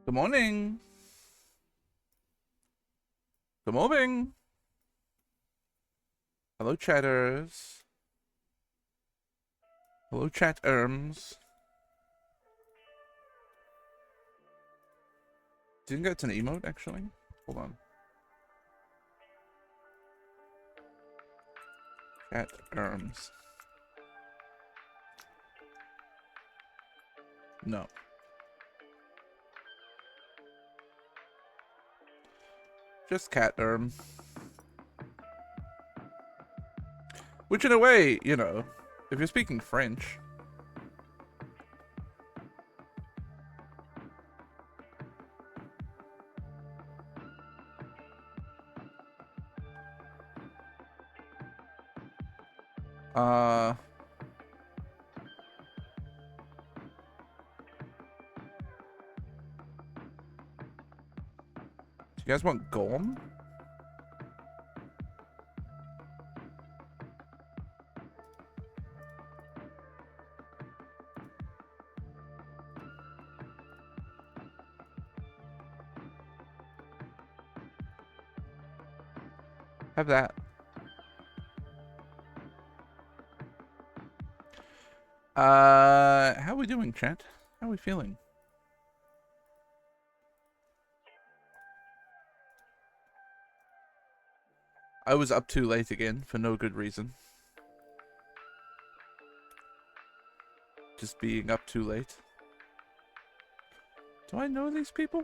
Good morning. Good morning. Hello, chatters. Hello, chat-erms. Do you think that's an emote, actually? Hold on. Chat-erms. No. Just cat-erm. Which, in a way, you know, if you're speaking French... Do you guys want Gorm? Have that. How are we doing, chat? How are we feeling? I was up too late again for no good reason. Just being up too late. Do I know these people?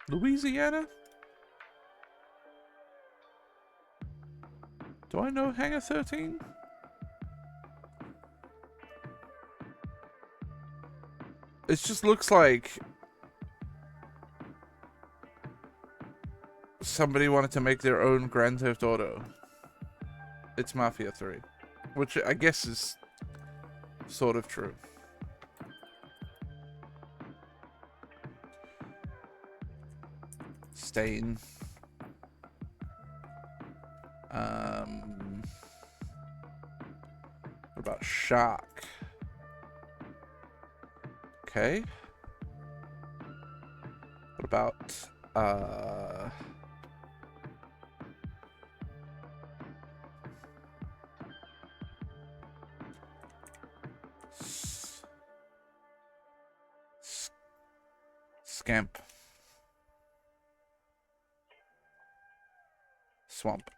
Louisiana? Do I know Hangar 13? It just looks like somebody wanted to make their own Grand Theft Auto. It's Mafia 3. Which I guess is sort of true. Stain. What about Shark? Okay. What about Scamp. Swamp.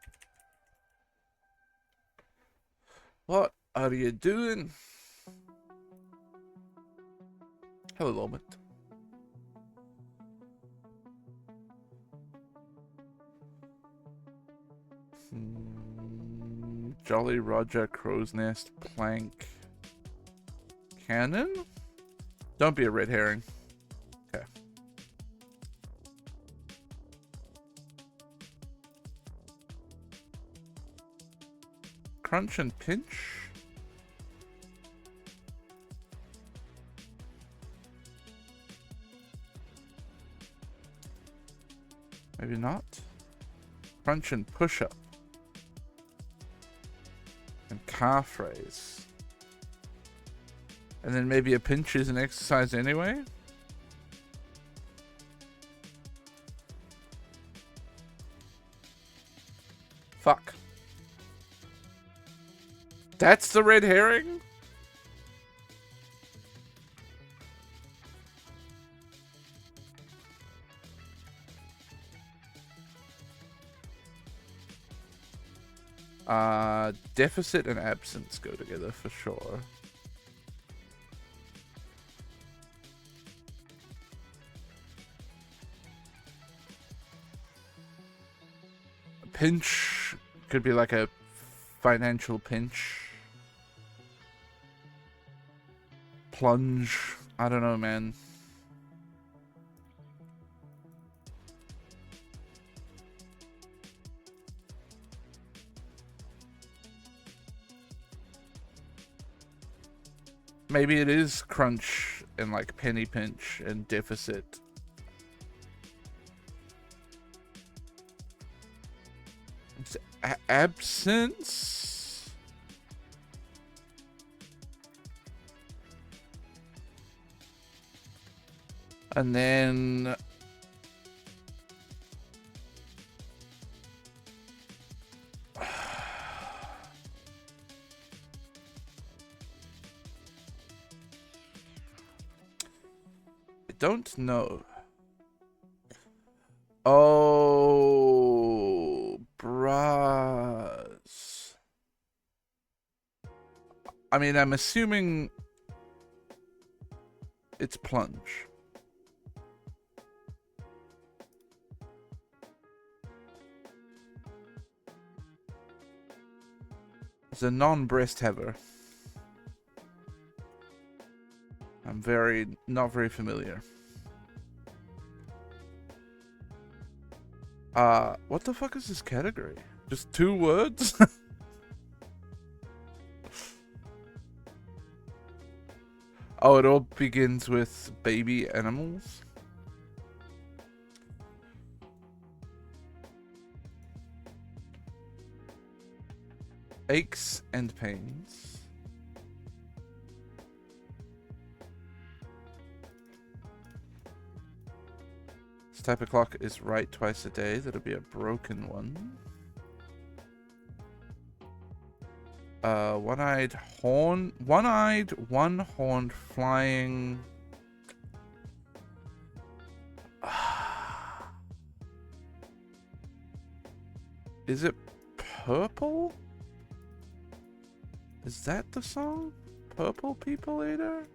What are you doing? Hello, Lomit. Jolly Roger, Crow's Nest, Plank, Cannon? Don't be a red herring. Okay. Crunch and Pinch? Maybe not. Crunch and Push-Up. And Car Phrase. And then maybe a pinch is an exercise anyway? Fuck. That's the red herring? Deficit and absence go together for sure. A pinch could be like a financial pinch. Plunge. I don't know, man. Maybe it is crunch and like penny pinch and deficit. It's absence? And then I don't know. Oh, bruh. I mean, I'm assuming it's plunge. It's a non-breast heaver. I'm not very familiar. What the fuck is this category? Just 2 words? Oh, it all begins with baby animals. Aches and pains. This type of clock is right twice a day. That'll be a broken one. One-eyed, one-horned flying. Is it purple? Is that the song? Purple People Eater?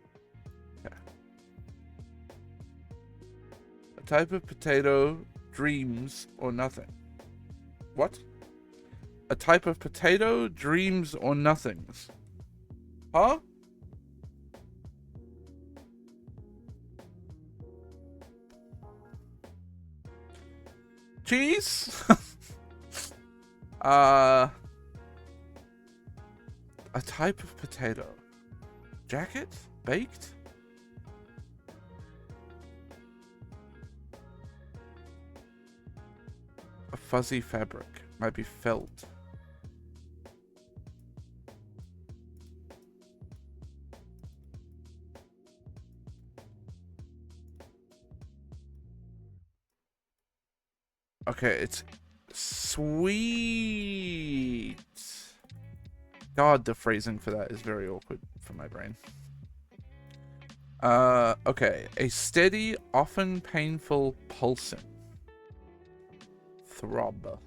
Yeah. A type of potato, dreams or nothing. What? A type of potato, dreams or nothings. Huh? Cheese? A type of potato. Jacket? Baked? A fuzzy fabric. Might be felt. Okay, it's sweet. God, the phrasing for that is very awkward for my brain. Okay. A steady, often painful pulsing. Throb.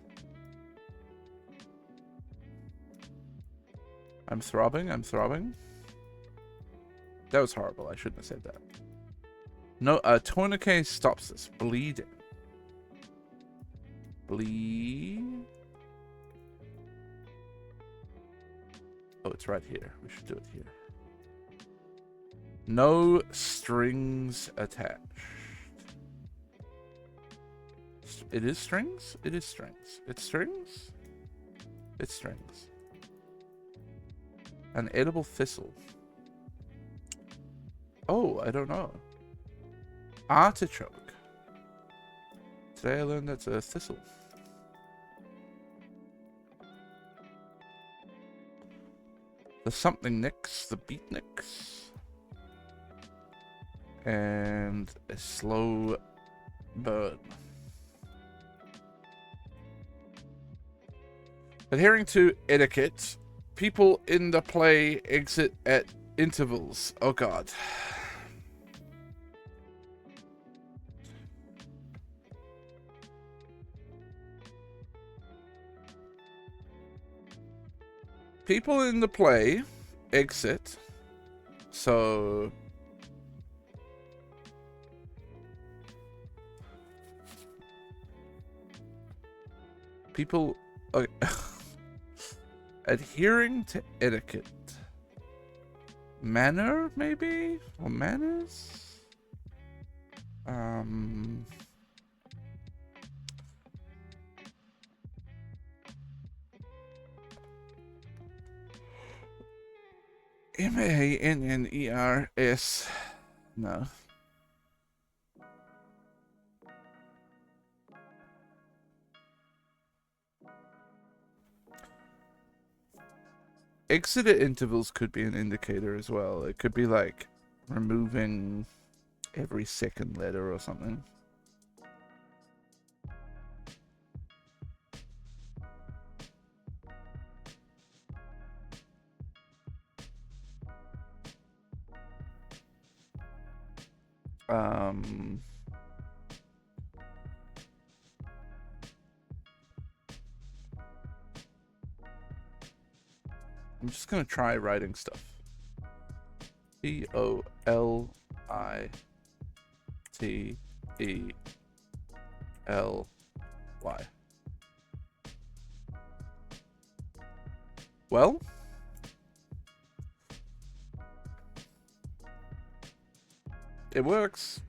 I'm throbbing. That was horrible. I shouldn't have said that. No, tourniquet stops this. Bleeding. Bleed. Oh, it's right here. We should do it here. No strings attached. It is strings? It is strings. It's strings? It's strings. An edible thistle. Oh, I don't know. Artichoke. Today I learned that's a thistle. The something nicks, the beatniks. And a slow burn. Adhering to etiquette, people in the play exit at intervals. Oh god. People in the play exit, so people adhering to etiquette, manner maybe, or manners. M-A-N-N-E-R-S. No. Exit at intervals could be an indicator as well. It could be like removing every second letter or something. I'm just gonna try writing stuff. Politely. Well, it works.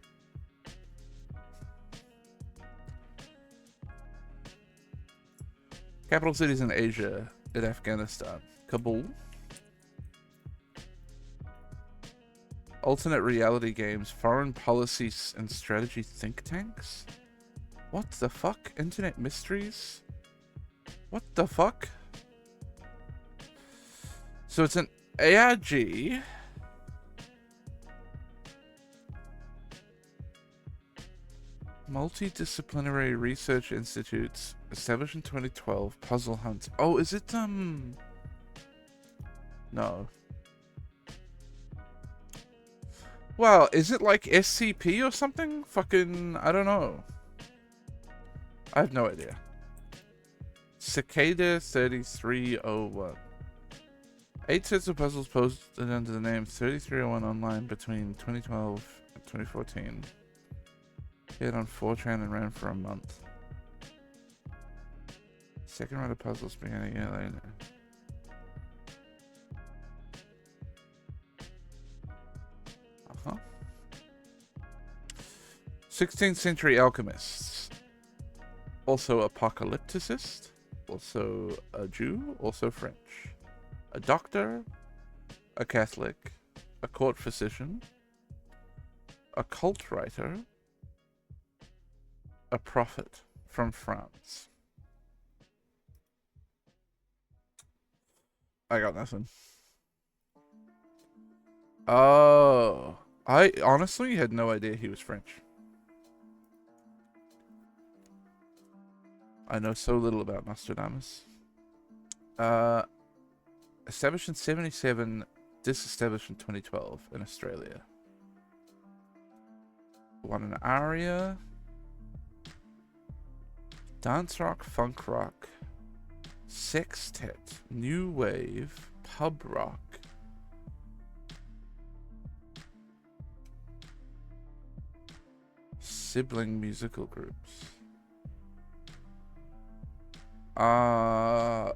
Capital cities in Asia, in Afghanistan. Kabul. Alternate reality games, foreign policies and strategy think tanks? What the fuck? Internet mysteries? What the fuck? So it's an ARG. Multidisciplinary Research Institutes, established in 2012. Puzzle Hunt. Oh, is it, no. Well, is it like SCP or something? Fucking, I don't know. I have no idea. Cicada 3301. 8 sets of puzzles posted under the name 3301 online between 2012 and 2014. Appeared on 4chan and ran for a month. Second round of puzzles began a year later. Uh-huh. 16th century alchemists. Also apocalypticist. Also a Jew. Also French. A doctor. A Catholic. A court physician. A cult writer. A prophet from France. I got nothing. Oh. I honestly had no idea he was French. I know so little about Nostradamus. Established in 77, disestablished in 2012 in Australia. Won an ARIA. Dance rock, funk rock, sextet, new wave, pub rock. Sibling musical groups. I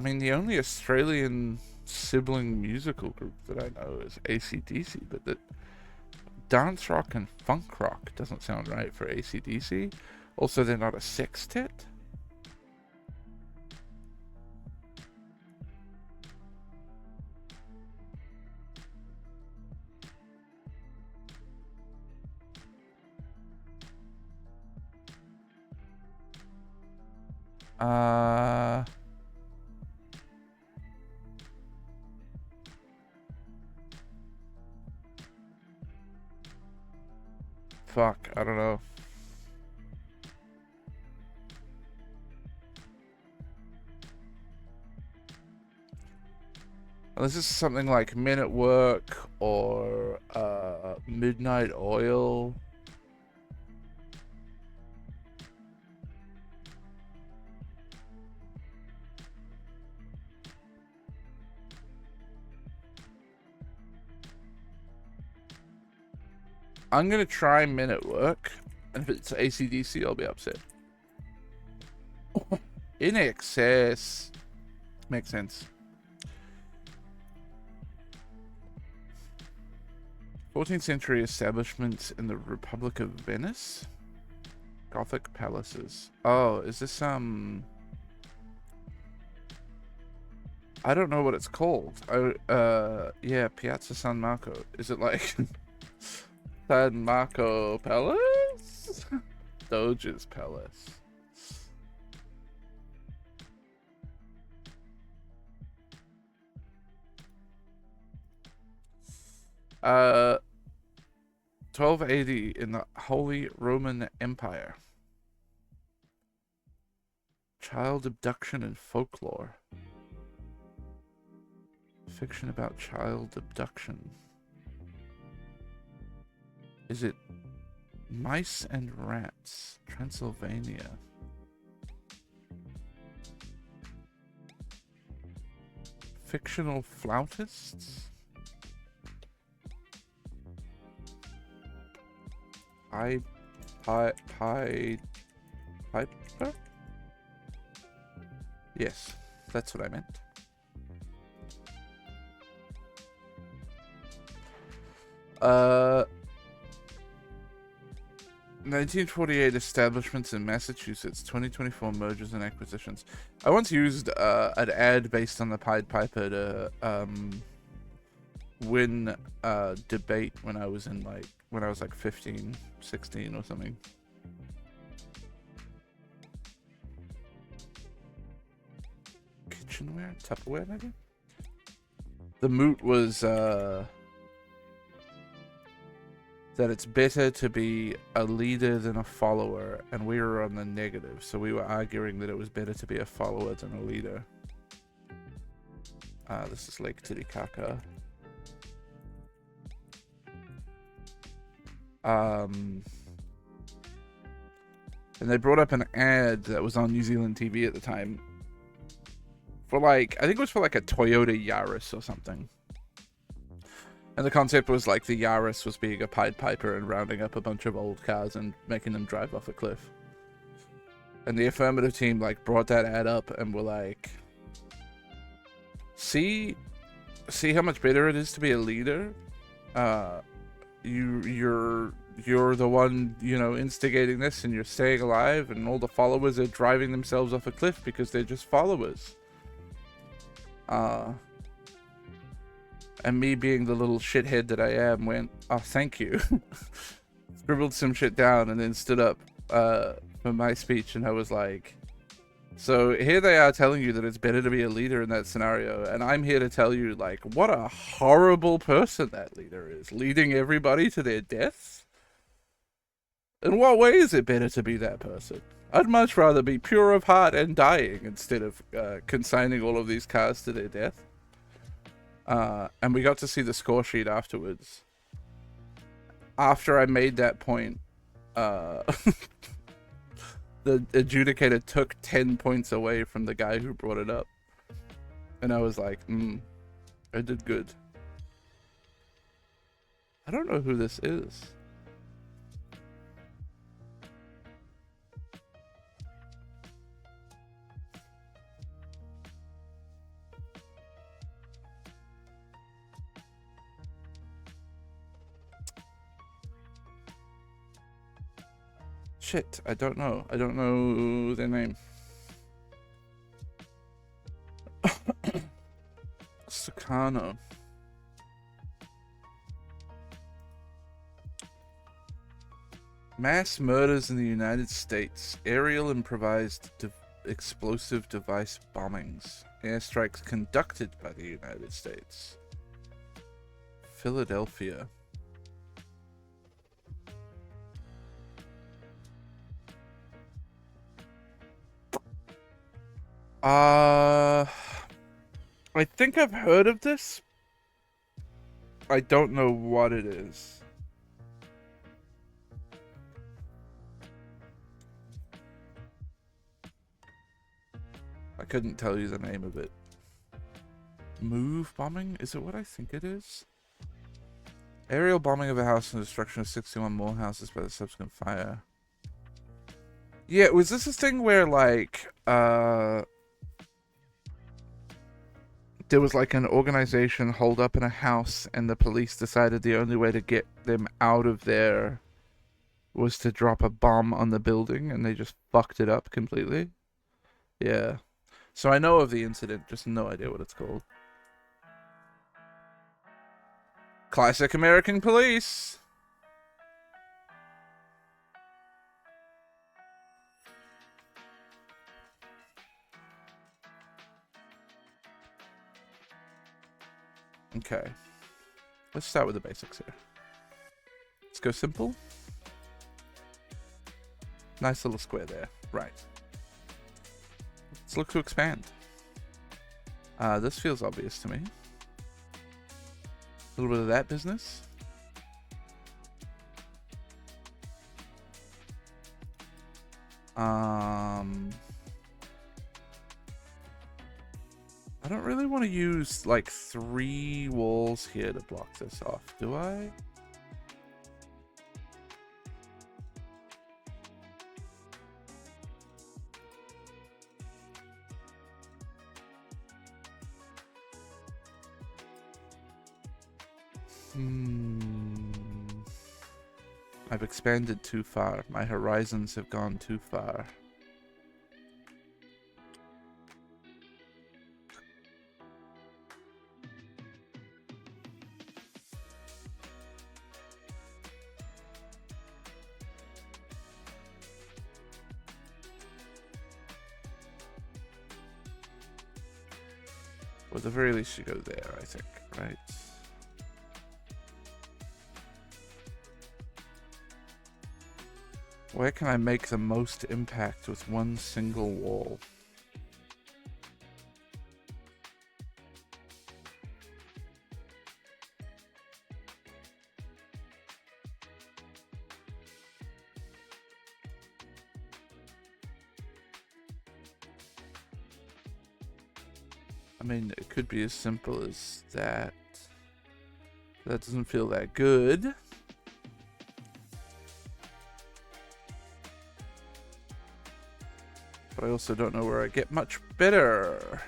mean, the only Australian sibling musical group that I know is AC/DC, but the dance rock and funk rock doesn't sound right for AC/DC. Also, they're not a sextet. Fuck, I don't know. This is something like Men at Work or Midnight Oil. I'm gonna try Men at Work, and if it's AC/DC, I'll be upset. In excess. Makes sense. 14th century establishments in the Republic of Venice. Gothic palaces. Oh, is this I don't know what it's called. Yeah, Piazza San Marco. Is it like San Marco Palace? Doge's Palace. 1280 in the Holy Roman Empire. Child abduction and folklore. Fiction about child abduction. Is it Mice and Rats, Transylvania? Fictional flautists? Piper? Yes, that's what I meant. Uh, 1948 establishments in Massachusetts, 2024 mergers and acquisitions. I once used an ad based on the Pied Piper to win a debate when I was like 15, 16 or something. Kitchenware? Tupperware maybe? The moot was that it's better to be a leader than a follower, and we were on the negative, so we were arguing that it was better to be a follower than a leader. This is Lake Titicaca. And they brought up an ad that was on New Zealand TV at the time for like, I think it was for like a Toyota Yaris or something. And the concept was like the Yaris was being a Pied Piper and rounding up a bunch of old cars and making them drive off a cliff. And the affirmative team like brought that ad up and were like, see how much better it is to be a leader? You're the one, you know, instigating this, and you're staying alive, and all the followers are driving themselves off a cliff because they're just followers. And me being the little shithead that I am went, oh, thank you. Scribbled some shit down and then stood up for my speech, and I was like, so here they are telling you that it's better to be a leader in that scenario, and I'm here to tell you, like, what a horrible person that leader is, leading everybody to their deaths? In what way is it better to be that person? I'd much rather be pure of heart and dying instead of consigning all of these cars to their death. And we got to see the score sheet afterwards. After I made that point, the adjudicator took 10 points away from the guy who brought it up. And I was like, I did good. I don't know who this is. Shit, I don't know. I don't know their name. Sukarno. Mass murders in the United States. Aerial improvised explosive device bombings. Airstrikes conducted by the United States. Philadelphia. I think I've heard of this. I don't know what it is. I couldn't tell you the name of it. Move bombing? Is it what I think it is? Aerial bombing of a house and destruction of 61 more houses by the subsequent fire. Yeah, was this a thing where, like, there was like an organization holed up in a house, and the police decided the only way to get them out of there was to drop a bomb on the building, and they just fucked it up completely? Yeah. So I know of the incident, just no idea what it's called. Classic American police! Okay. Let's start with the basics here. Let's go simple. Nice little square there. Right. Let's look to expand. This feels obvious to me. A little bit of that business. I don't really want to use like 3 walls here to block this off, do I? I've expanded too far. My horizons have gone too far. Well, at the very least, you go there, I think, right? Where can I make the most impact with one single wall? I mean, it could be as simple as that. That doesn't feel that good. But I also don't know where I get much better.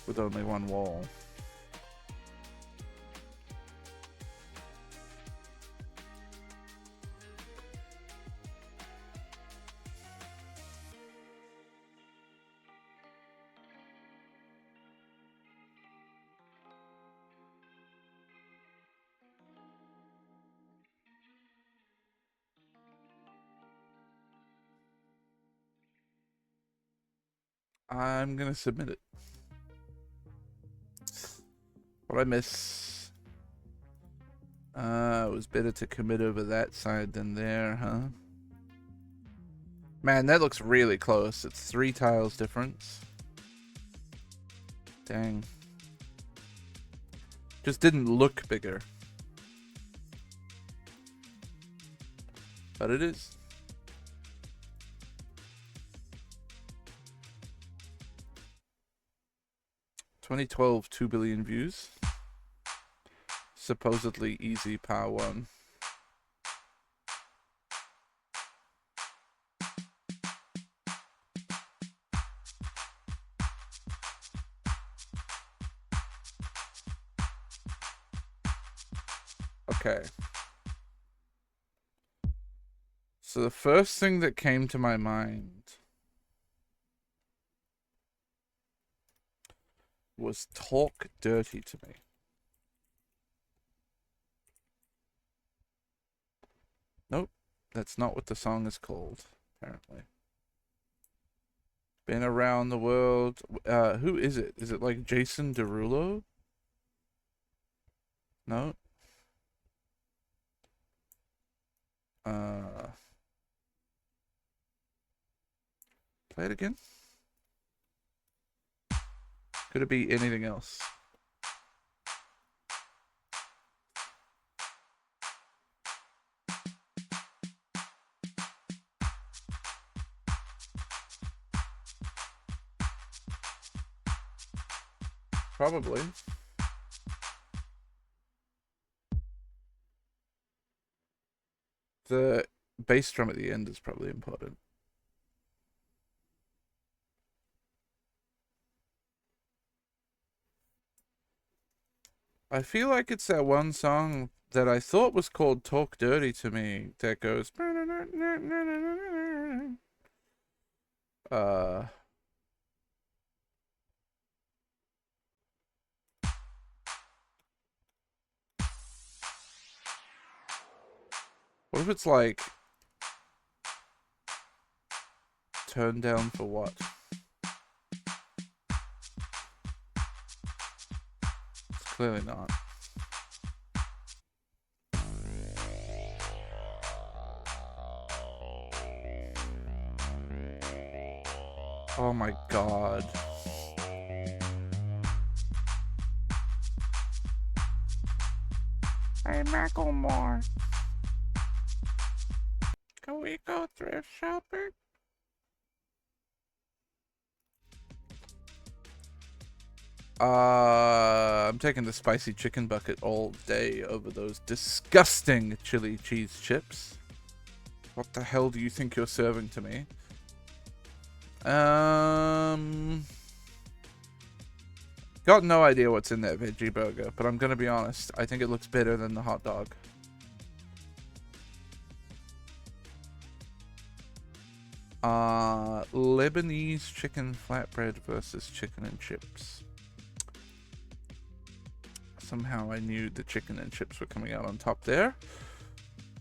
With only one wall. I'm gonna submit it. What I miss? It was better to commit over that side than there, huh? Man, that looks really close. It's 3 tiles difference. Dang. Just didn't look bigger. But it is. 2012, 2 billion views. Supposedly easy power 1. Okay. So the first thing that came to my mind was talk dirty to me. Nope, that's not what the song is called, apparently. Been around the world. Who is it? Is it like Jason Derulo? No. Play it again. Could it be anything else? Probably. The bass drum at the end is probably important. I feel like it's that one song that I thought was called Talk Dirty to Me that goes what if it's like Turn Down for What? It's clearly not. Oh my god. Hey, Macklemore. Can we go thrift shopping? I'm taking the spicy chicken bucket all day over those disgusting chili cheese chips. What the hell do you think you're serving to me? Got no idea what's in that veggie burger, but I'm gonna be honest. I think it looks better than the hot dog. Lebanese chicken flatbread versus chicken and chips. Somehow I knew the chicken and chips were coming out on top there.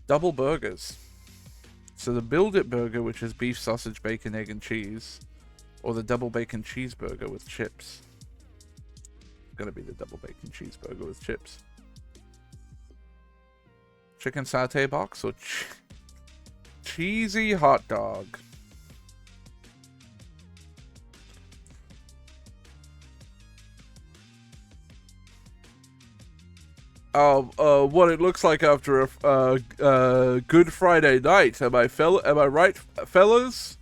Double burgers. So the Build It burger, which is beef, sausage, bacon, egg, and cheese, or the double bacon cheeseburger with chips. It's gonna be the double bacon cheeseburger with chips. Chicken satay box or cheesy hot dog. What it looks like after a Good Friday night. Am I right, fellas?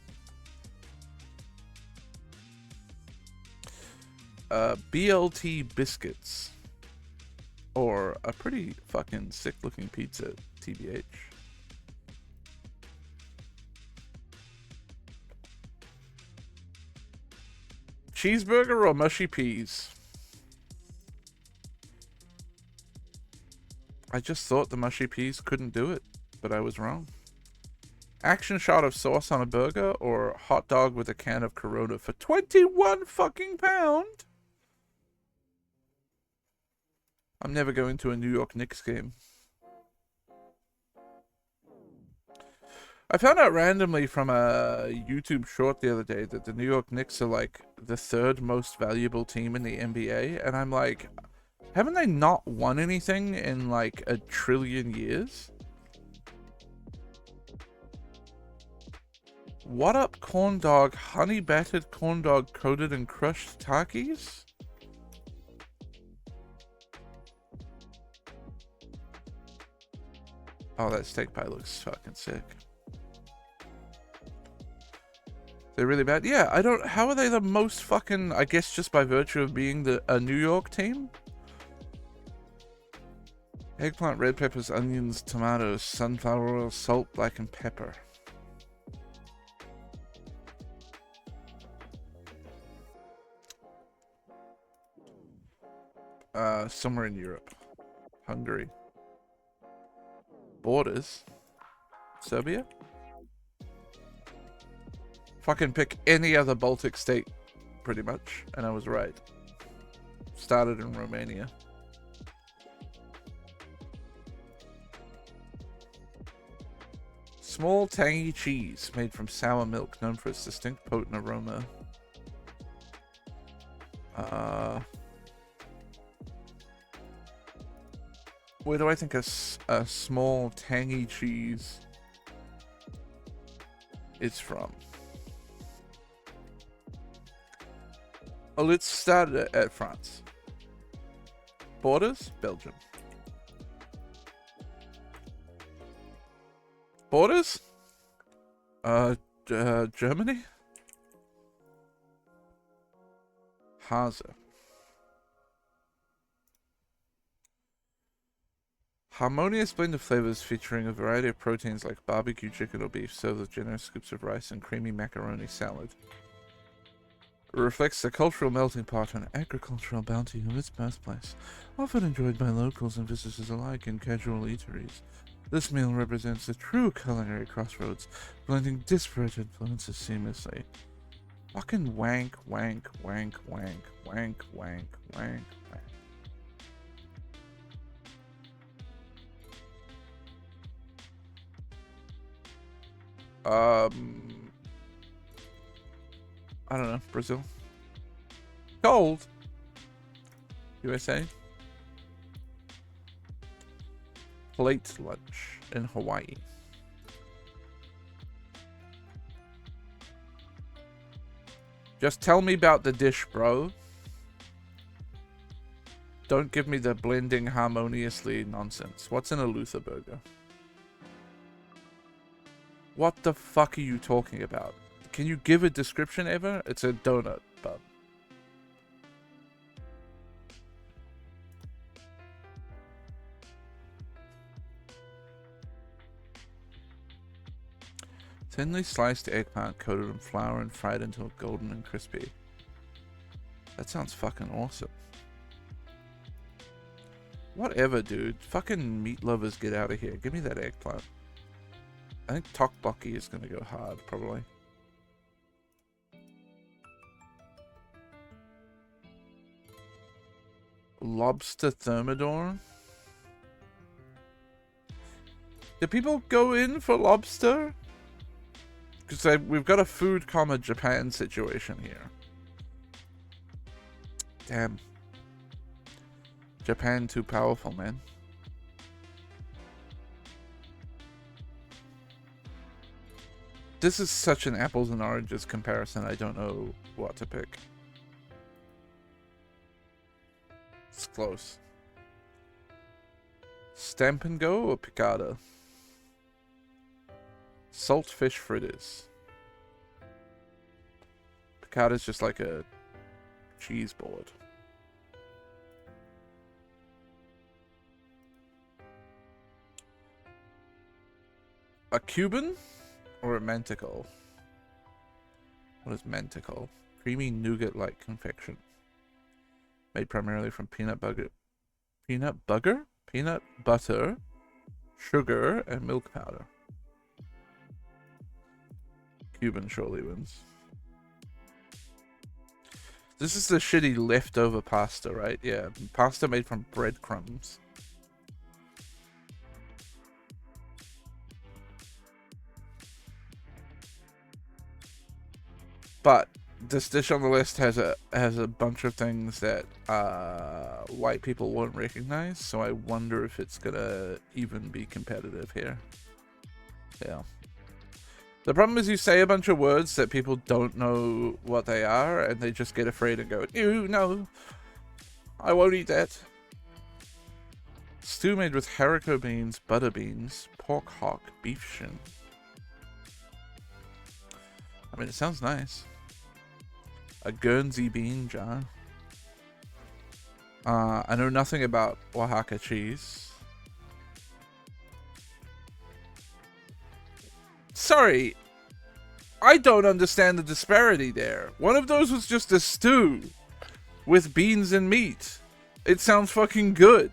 BLT biscuits, or a pretty fucking sick looking pizza, TBH. Cheeseburger or mushy peas? I just thought the mushy peas couldn't do it, but I was wrong. Action shot of sauce on a burger or hot dog with a can of Corona for 21 fucking pound? I'm never going to a New York Knicks game. I found out randomly from a YouTube short the other day that the New York Knicks are like the third most valuable team in the NBA, and I'm like, haven't they not won anything in like a trillion years? What up, corn dog? Honey battered corn dog coated in crushed Takis? Oh, that steak pie looks fucking sick. They're really bad? Yeah, I don't... How are they the most fucking... I guess just by virtue of being a New York team? Eggplant, red peppers, onions, tomatoes, sunflower oil, salt, black, and pepper. Somewhere in Europe. Hungary. Borders. Serbia? Fucking pick any other Baltic state, pretty much, and I was right. Started in Romania. Small, tangy cheese made from sour milk, known for its distinct potent aroma. Where do I think a small, tangy cheese is from? Oh, let's start at France. Borders? Belgium. Borders? Germany? Hase. Harmonious blend of flavors featuring a variety of proteins like barbecue chicken or beef served with generous scoops of rice and creamy macaroni salad. It reflects the cultural melting pot and agricultural bounty of its birthplace, often enjoyed by locals and visitors alike in casual eateries. This meal represents a true culinary crossroads, blending disparate influences seamlessly. Fucking wank, wank, wank, wank, wank, wank, wank, wank. I don't know. Brazil. Cold. USA. Plate lunch in Hawaii. Just tell me about the dish, bro. Don't give me the blending harmoniously nonsense. What's in a Luther burger? What the fuck are you talking about? Can you give a description ever? It's a donut, bub. Thinly sliced eggplant coated in flour and fried until golden and crispy. That sounds fucking awesome. Whatever, dude. Fucking meat lovers, get out of here. Give me that eggplant. I think tteokbokki is gonna go hard, probably. Lobster thermidor? Do people go in for lobster? Because we've got a food, Japan situation here. Damn. Japan too powerful, man. This is such an apples and oranges comparison, I don't know what to pick. It's close. Stamp and go or picada? Salt fish fritters. Picada's just like a cheese board. A Cuban or a Mantico? What is Mantico? Creamy nougat-like confection. Made primarily from peanut butter, sugar, and milk powder. Cuban surely wins. This is the shitty leftover pasta, right? Yeah, pasta made from breadcrumbs. But this dish on the list has a bunch of things that white people won't recognize, so I wonder if it's gonna even be competitive here. Yeah. The problem is you say a bunch of words that people don't know what they are, and they just get afraid and go, ew, no, I won't eat that. Stew made with haricot beans, butter beans, pork hock, beef shin. I mean, it sounds nice. A Guernsey bean jar. I know nothing about Oaxaca cheese. Sorry, I don't understand the disparity there. One of those was just a stew with beans and meat. It sounds fucking good.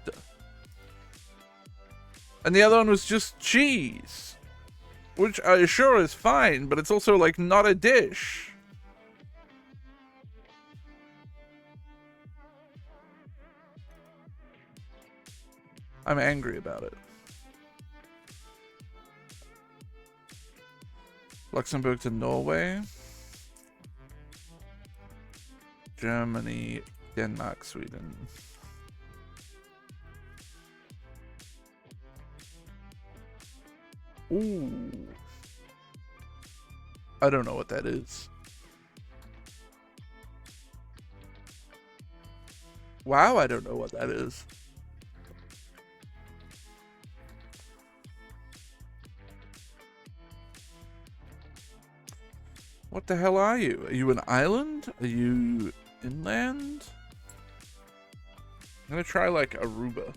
And the other one was just cheese, which I sure is fine, but it's also like not a dish. I'm angry about it. Luxembourg to Norway. Germany, Denmark, Sweden. Ooh. I don't know what that is. Wow, I don't know what that is. What the hell are you? Are you an island? Are you inland? I'm gonna try like Aruba.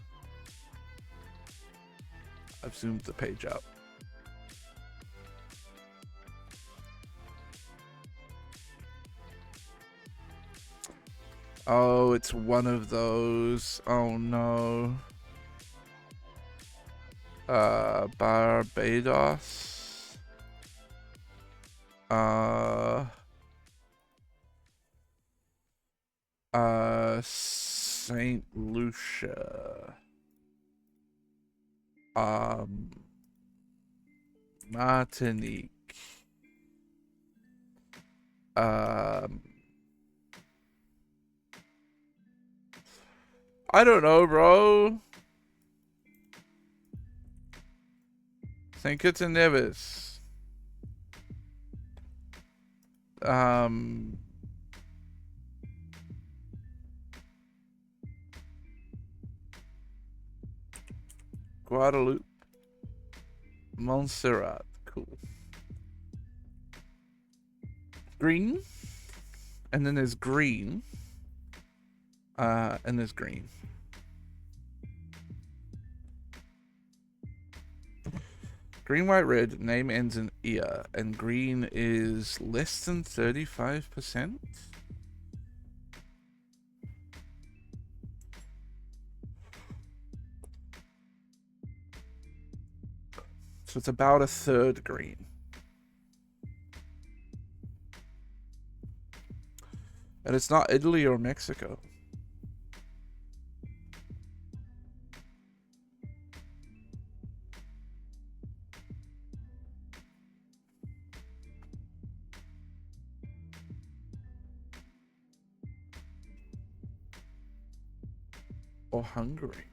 I've zoomed the page out. Oh, it's one of those. Oh no. Barbados. Saint Lucia. Martinique. I don't know, bro. St. Kitts and Nevis. Guadeloupe. Montserrat. Cool. Green. And then there's green. And there's green. Green, white, red. Name ends in ear. And green is less than 35%. So it's about a third green. And it's not Italy or Mexico. Or Hungary.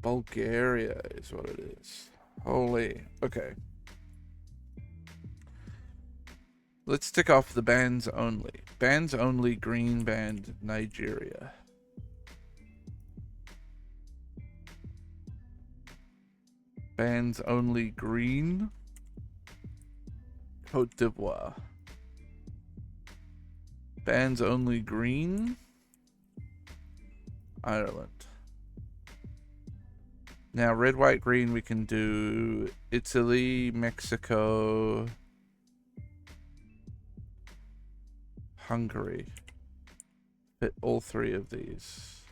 Bulgaria is what it is. Holy. Okay. Let's tick off the bands only. Bands only, green band, Nigeria. Bands only, green, Cote d'Ivoire. Bands only, green, Ireland. Now, red, white, green, we can do Italy, Mexico, Hungary. Fit all three of these.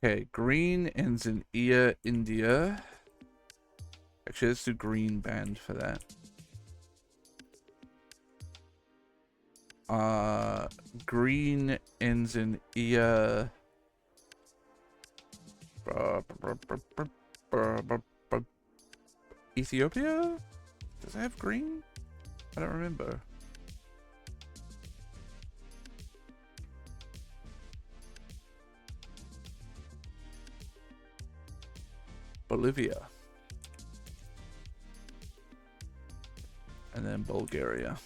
Okay, green ends in ear, India. Actually, let's do green band for that. Green ends in ear. Ethiopia? Does it have green? I don't remember. Bolivia. And then Bulgaria.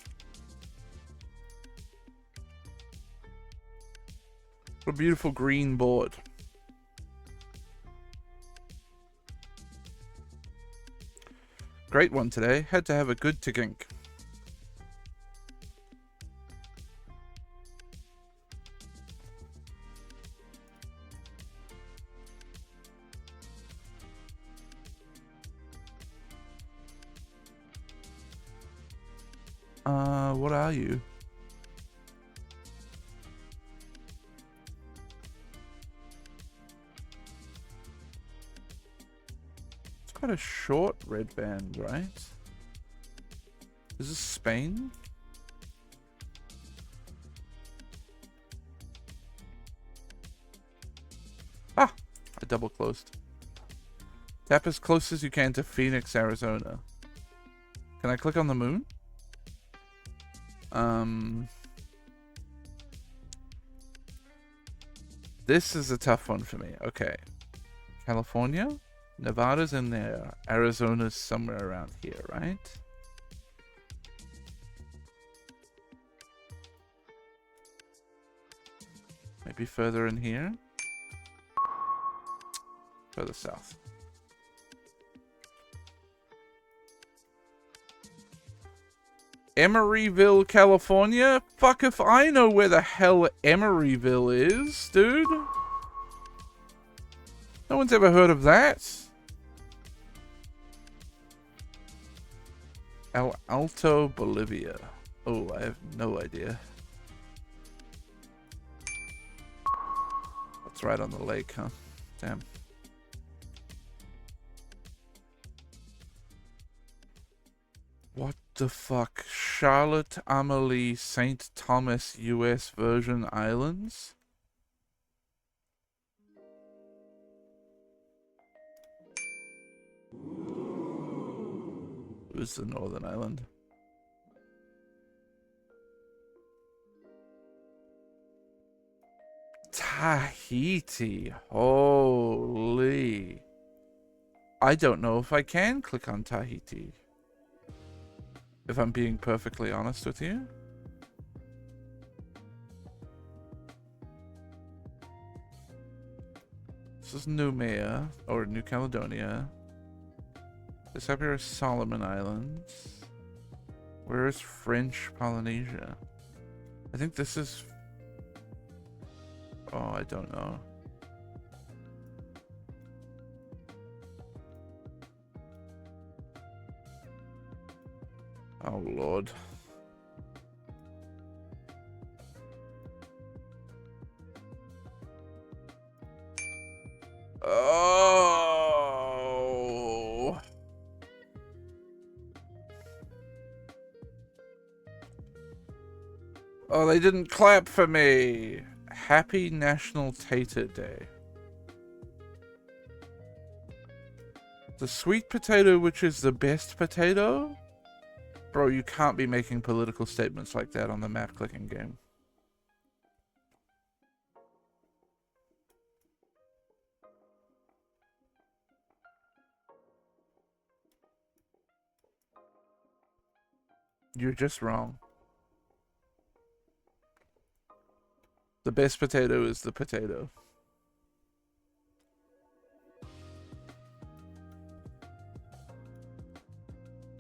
What a beautiful green board. Great one today. Had to have a good ticking. What are you? It's quite a short red band, right? Is this Spain? Ah! I double closed. Tap as close as you can to Phoenix, Arizona. Can I click on the moon? This is a tough one for me. Okay. California? Nevada's in there. Arizona's somewhere around here, right? Maybe further in here? Further south. Emeryville, California? Fuck if I know where the hell Emeryville is, dude. No one's ever heard of that. El Alto, Bolivia. Oh, I have no idea. That's right on the lake, huh? Damn. What the fuck? Charlotte, Amalie, St. Thomas, U.S. Virgin Islands? Who's the Northern Island? Tahiti. Holy. I don't know if I can click on Tahiti. If I'm being perfectly honest with you. This is Noumea, or New Caledonia. This up here is Solomon Islands. Where is French Polynesia? I think this is... Oh, I don't know. Oh, Lord. Oh. Oh, they didn't clap for me. Happy National Tater Day. The sweet potato, which is the best potato? Bro, you can't be making political statements like that on the map clicking game. You're just wrong. The best potato is the potato.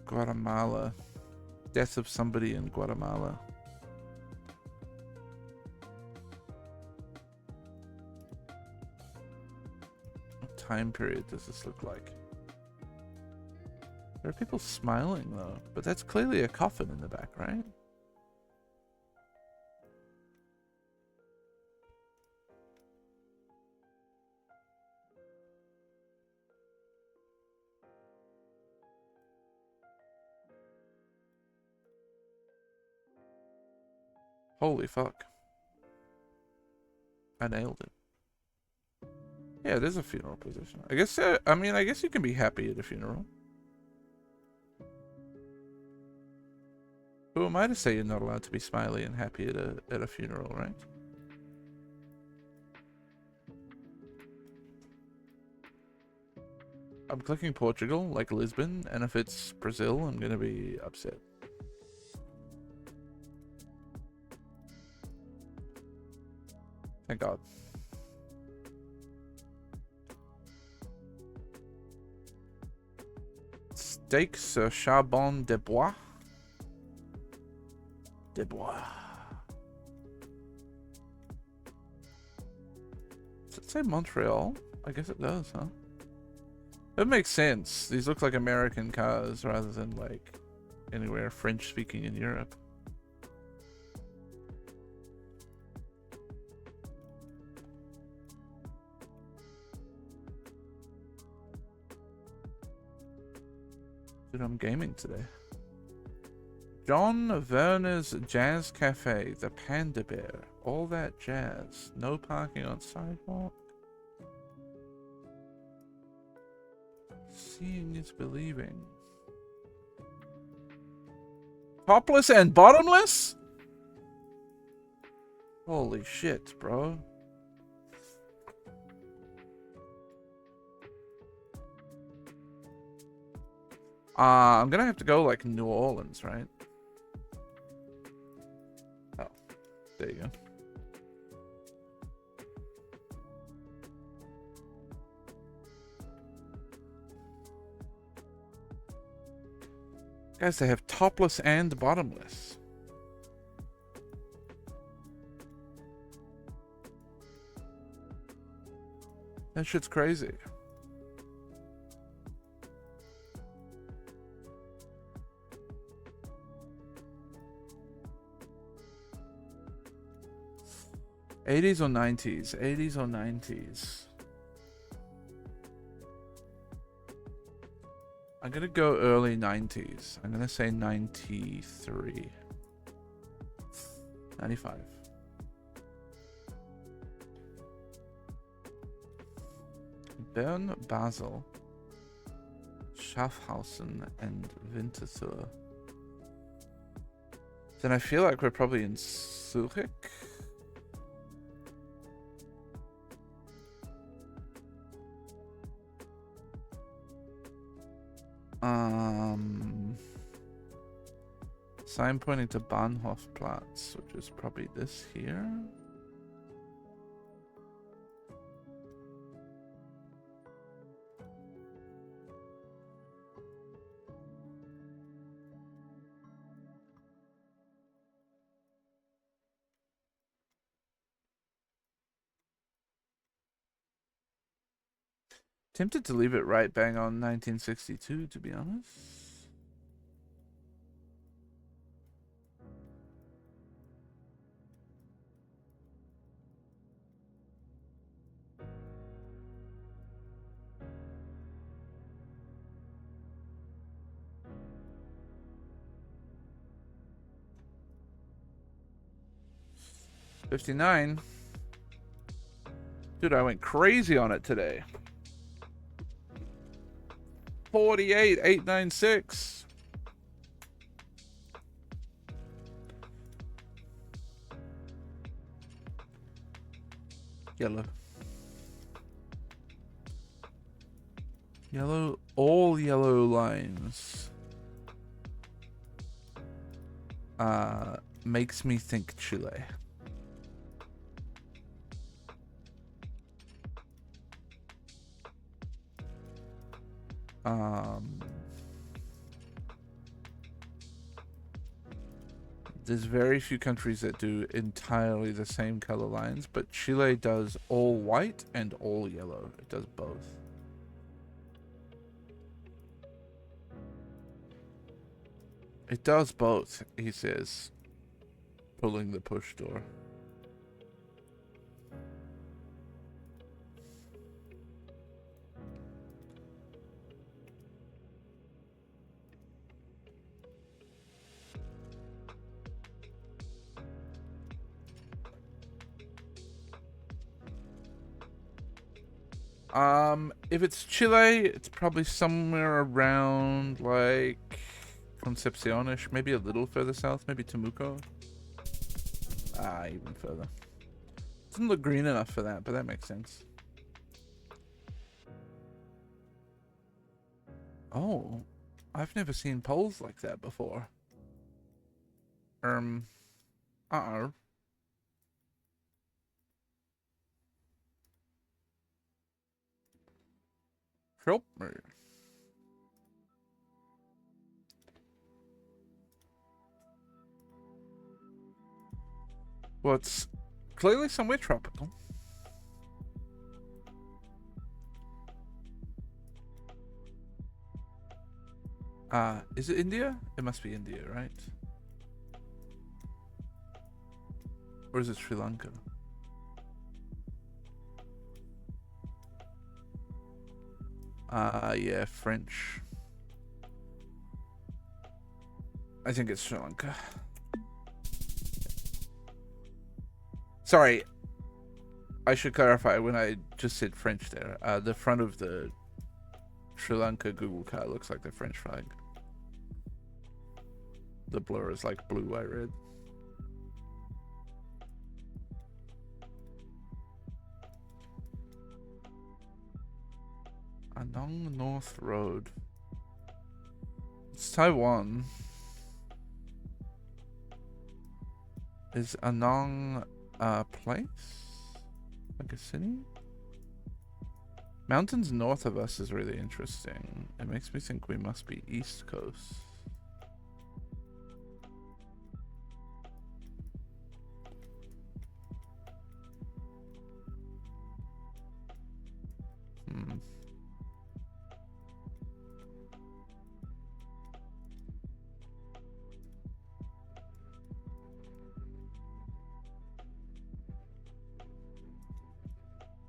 Guatemala. Death of somebody in Guatemala. What time period does this look like? There are people smiling though, but that's clearly a coffin in the back, right? Holy fuck. I nailed it. Yeah, there's a funeral position. I guess, I mean, I guess you can be happy at a funeral. Who am I to say you're not allowed to be smiley and happy at a funeral, right? I'm clicking Portugal, like Lisbon, and if it's Brazil, I'm gonna be upset. Thank God. Steak sur charbon de bois. De bois. Does it say Montreal? I guess it does, huh? That makes sense. These look like American cars rather than like anywhere French speaking in Europe. Dude, I'm gaming today. John Werner's Jazz Cafe, the Panda Bear, all that jazz. No parking on sidewalk. Seeing is believing. Topless and bottomless? Holy shit, bro. I'm gonna have to go like New Orleans, right? Oh, there you go. Guys, they have topless and bottomless. That shit's crazy. '80s or '90s? '80s or '90s? I'm gonna go early '90s. I'm gonna say 93. 95. Bern, Basel, Schaffhausen, and Winterthur. Then I feel like we're probably in Zurich. Sign pointing to Bahnhofplatz, which is probably this here. Tempted to leave it right bang on 1962, to be honest. $59. Dude, I went crazy on it today. 48,896. Yellow. Yellow, all yellow lines. Makes me think Chile. There's very few countries that do entirely the same color lines, but Chile does all white and all yellow. It does both. It does both, he says, pulling the push door. If it's Chile, it's probably somewhere around like Concepcion-ish, maybe a little further south, maybe Temuco. Even further. Doesn't look green enough for that, but that makes sense. Oh, I've never seen poles like that before. Uh-oh. Help me. Well, it's clearly somewhere tropical. Is it India? It must be India, right? Or is it Sri Lanka? Yeah, French. I think it's Sri Lanka. Sorry, I should clarify when I just said French there. The front of the Sri Lanka Google car looks like the French flag. The blur is like blue, white, red. Anong North Road. It's Taiwan. Is Anong a place? Like a city? Mountains north of us is really interesting. It makes me think we must be East Coast.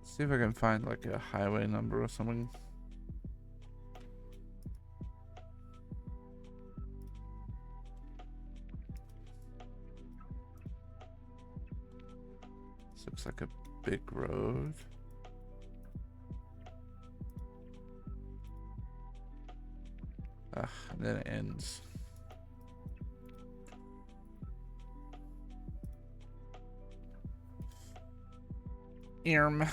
See if I can find like a highway number or something. This looks like a big road. And then it ends. Like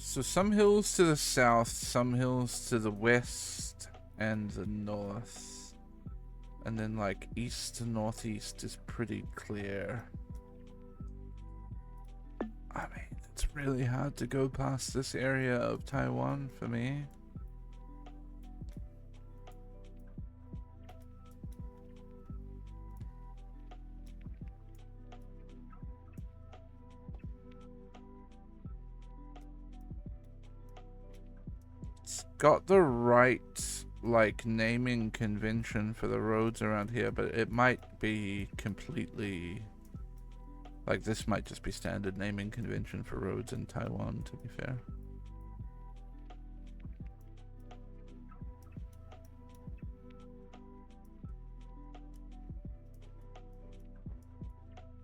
So some hills to the south, some hills to the west and the north. And then like east to northeast is pretty clear. I mean, it's really hard to go past this area of Taiwan for me. It's got the right like naming convention for the roads around here, but it might be completely like this might just be standard naming convention for roads in Taiwan, to be fair.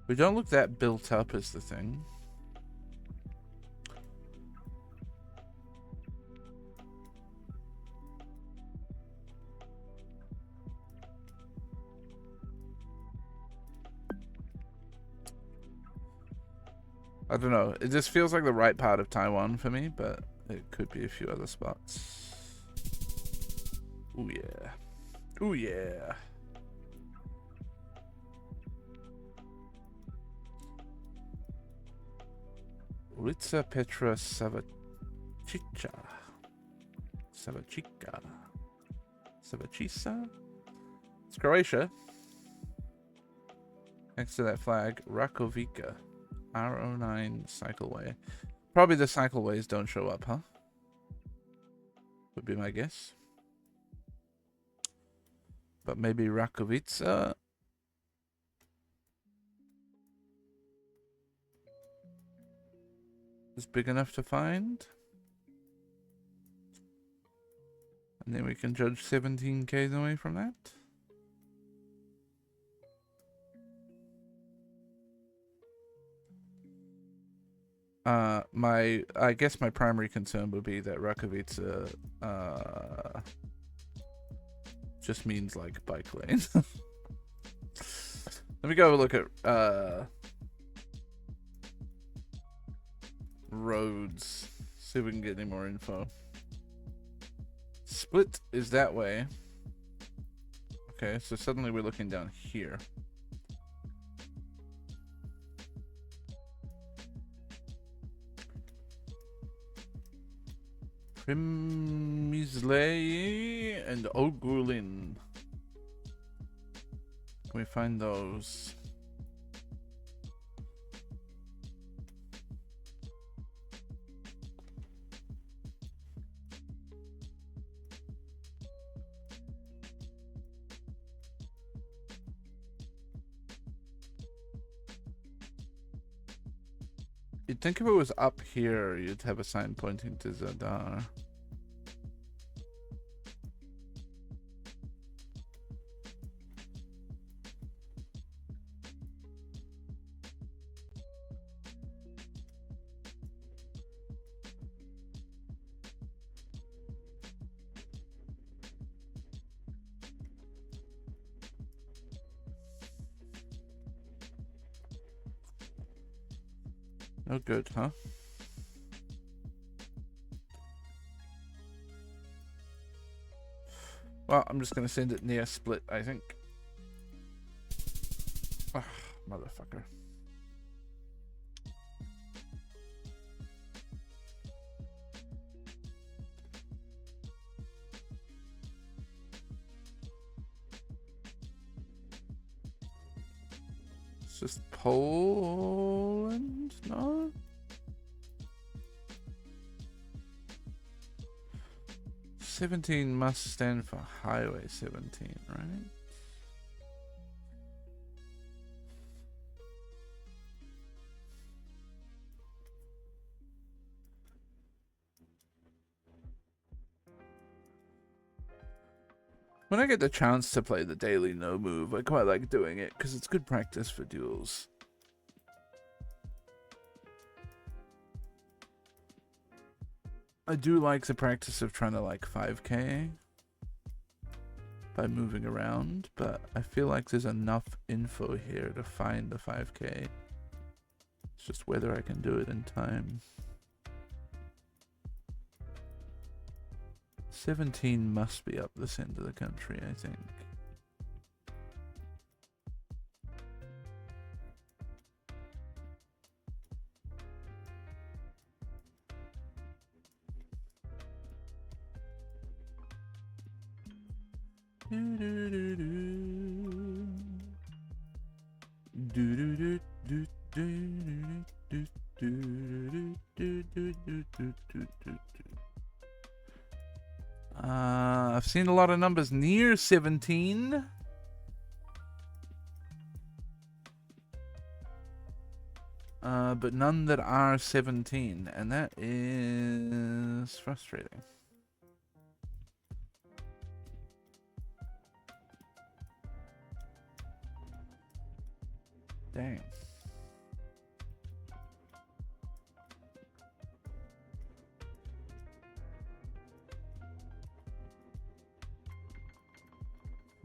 We don't look that built up is the thing. I don't know. It just feels like the right part of Taiwan for me, but it could be a few other spots. Ooh yeah. Ooh yeah. Ulitsa Petra Savachica. Savachica. Savachisa? It's Croatia. Next to that flag, Rakovica. R09 cycleway. Probably the cycleways don't show up, huh? Would be my guess. But maybe Rakovica is big enough to find. And then we can judge 17 k's away from that. I guess my primary concern would be that Rakovica just means like bike lane. Let me go have a look at roads. See if we can get any more info. Split is that way. Okay, so suddenly we're looking down here. Primisley and Ogulin. Can we find those? You'd think if it was up here, you'd have a sign pointing to Zadar. No good, huh? Well, I'm just gonna send it near Split, I think. Ugh, motherfucker. It's just Poland? No? "17" must stand for Highway 17, right? When I get the chance to play the daily no move, I quite like doing it because it's good practice for duels. I do like the practice of trying to like 5k by moving around, but I feel like there's enough info here to find the 5k. It's just whether I can do it in time. 17 must be up this end of the country, I think. I've seen a lot of numbers near 17. But none that are 17, and that is frustrating. Dang.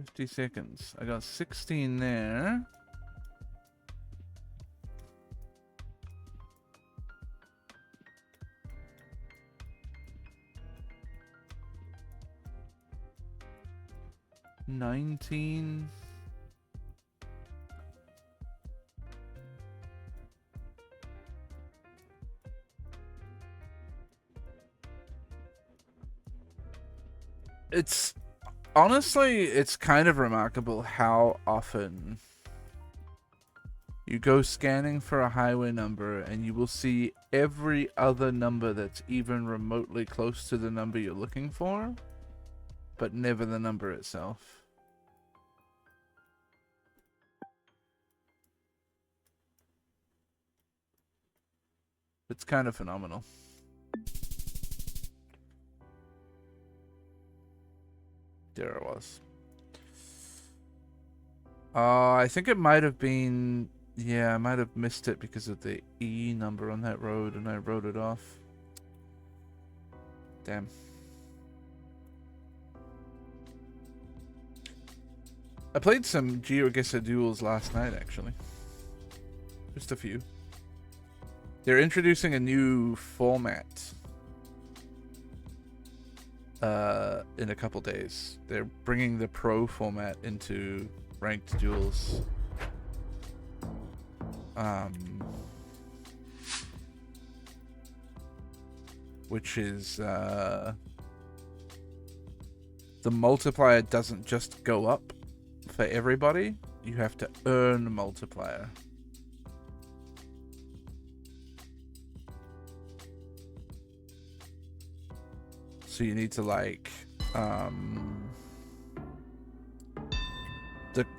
$50 seconds. I got 16 there. $19. It's honestly, it's kind of remarkable how often you go scanning for a highway number and you will see every other number that's even remotely close to the number you're looking for, but never the number itself. It's kind of phenomenal. There it was. I think it might have been... Yeah, I might have missed it because of the E number on that road, and I wrote it off. Damn. I played some GeoGuessr duels last night, actually. Just a few. They're introducing a new format in a couple days. They're bringing the pro format into ranked duels. Which is the multiplier doesn't just go up for everybody. You have to earn multiplier. So you need to like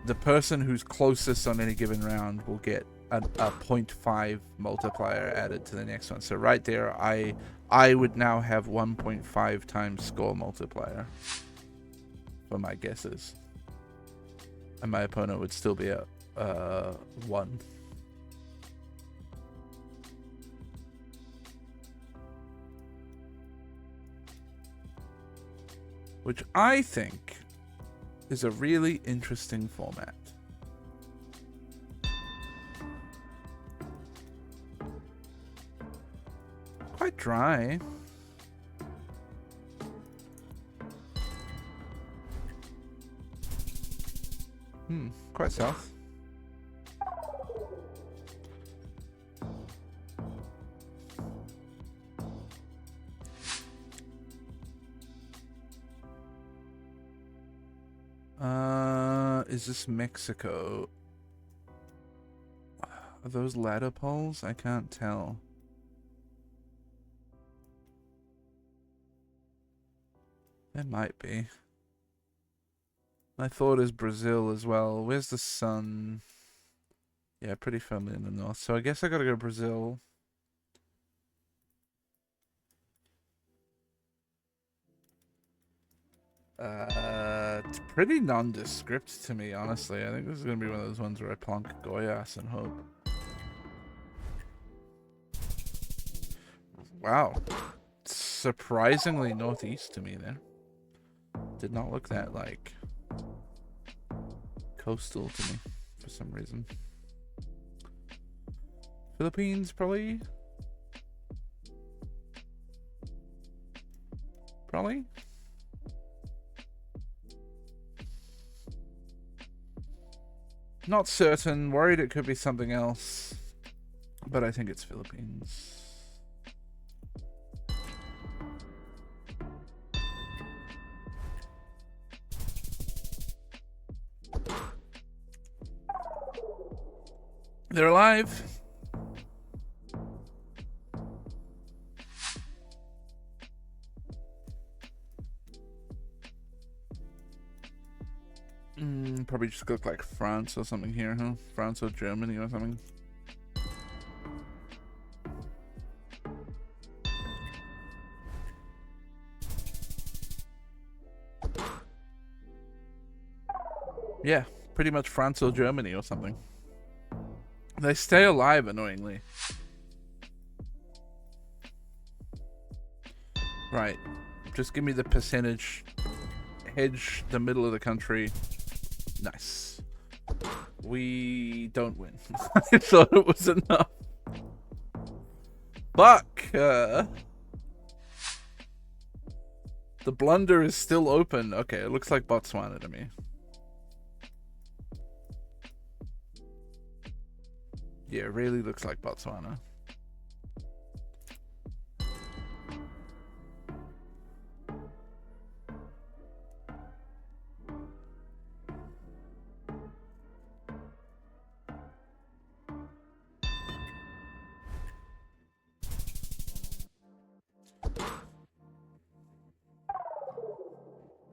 the person who's closest on any given round will get a 0.5 multiplier added to the next one. So right there, I would now have 1.5 times score multiplier for my guesses, and my opponent would still be at 1. Which I think is a really interesting format. Quite dry. Quite south. Is this Mexico? Are those ladder poles? I can't tell. It might be. My thought is Brazil as well. Where's the sun? Yeah, pretty firmly in the north. So I guess I gotta go to Brazil. It's pretty nondescript to me, honestly. I think this is gonna be one of those ones where I plonk Goiás and hope. Wow. Surprisingly northeast to me there. Did not look that, like, coastal to me for some reason. Philippines, probably? Probably? Not certain. Worried it could be something else. But I think it's Philippines. They're alive. Probably just look like France or something here, huh? France or Germany or something. Yeah, pretty much France or Germany or something. They stay alive, annoyingly. Right. Just give me the percentage. Hedge the middle of the country. Nice. We don't win. I thought it was enough. Fuck. The blunder is still open. Okay, it looks like Botswana to me. Yeah, it really looks like Botswana.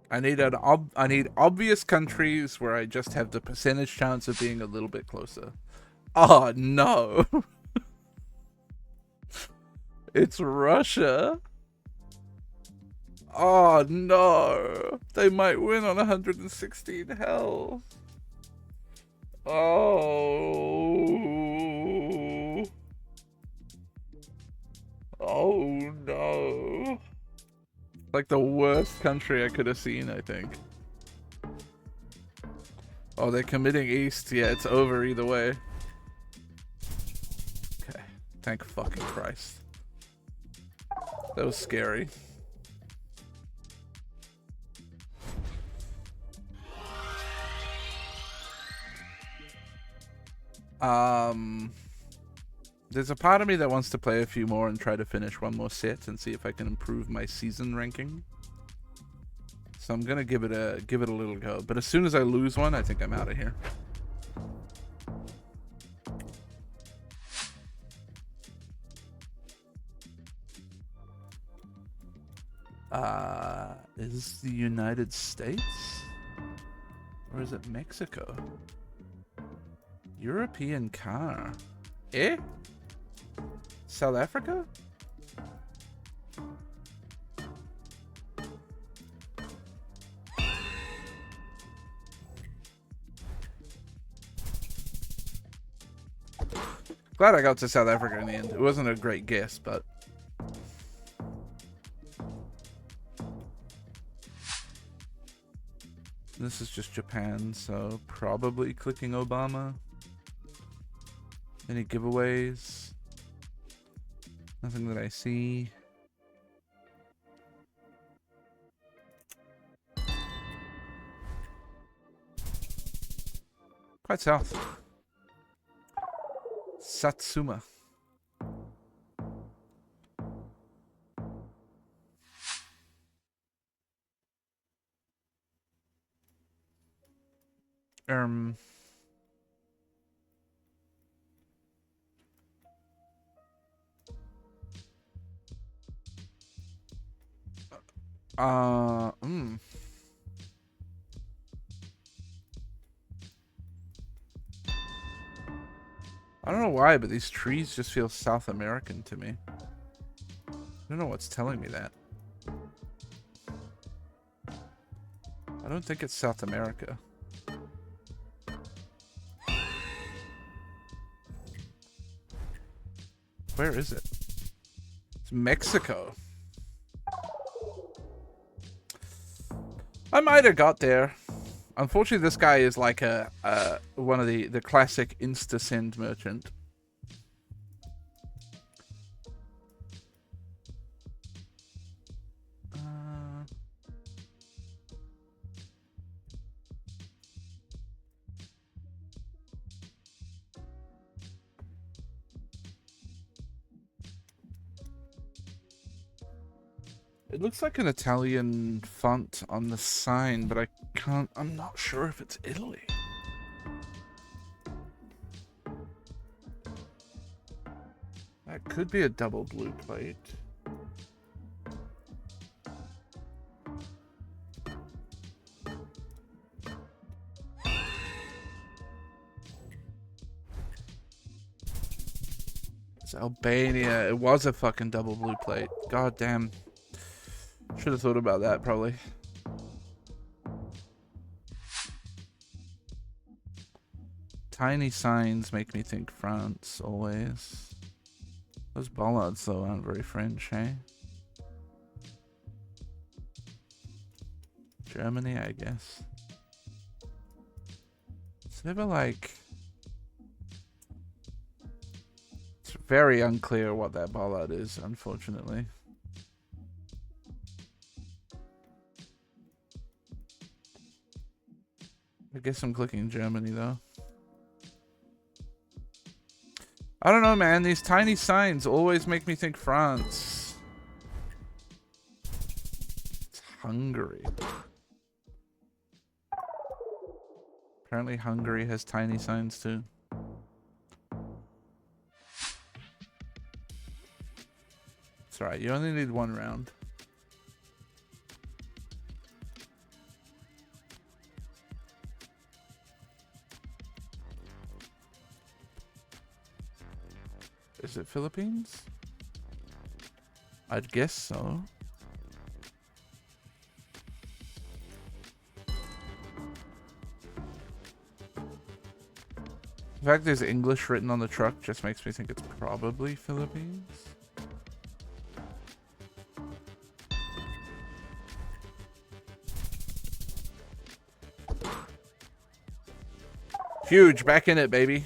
I need obvious countries where I just have the percentage chance of being a little bit closer. Oh no. It's Russia. Oh no. They might win on 116 health. Oh. Oh no. Like the worst country I could have seen, I think. Oh, they're committing east. Yeah, it's over either way. Okay. Thank fucking Christ. That was scary. There's a part of me that wants to play a few more and try to finish one more set and see if I can improve my season ranking. So I'm gonna give it a little go. But as soon as I lose one, I think I'm out of here. Is the United States? Or is it Mexico? European car. Eh? South Africa? Glad I got to South Africa in the end. It wasn't a great guess, but... This is just Japan, so probably clicking Obama. Any giveaways? Nothing that I see. Quite south. Satsuma. I don't know why, but these trees just feel South American to me. I don't know what's telling me that. I don't think it's South America. Where is it? It's Mexico. I might have got there. Unfortunately, this guy is like one of the classic insta-send merchant. It looks like an Italian font on the sign, but I'm not sure if it's Italy. That could be a double blue plate. It's Albania. It was a fucking double blue plate. God damn. Should have thought about that, probably. Tiny signs make me think France, always. Those bollards, though, aren't very French, eh? Germany, I guess. It's never like... It's very unclear what that bollard is, unfortunately. I guess I'm clicking Germany, though. I don't know, man. These tiny signs always make me think France. It's Hungary. Apparently Hungary has tiny signs too. It's alright, you only need one round. Is it Philippines? I'd guess so. The fact there's English written on the truck just makes me think it's probably Philippines. Huge, back in it, baby.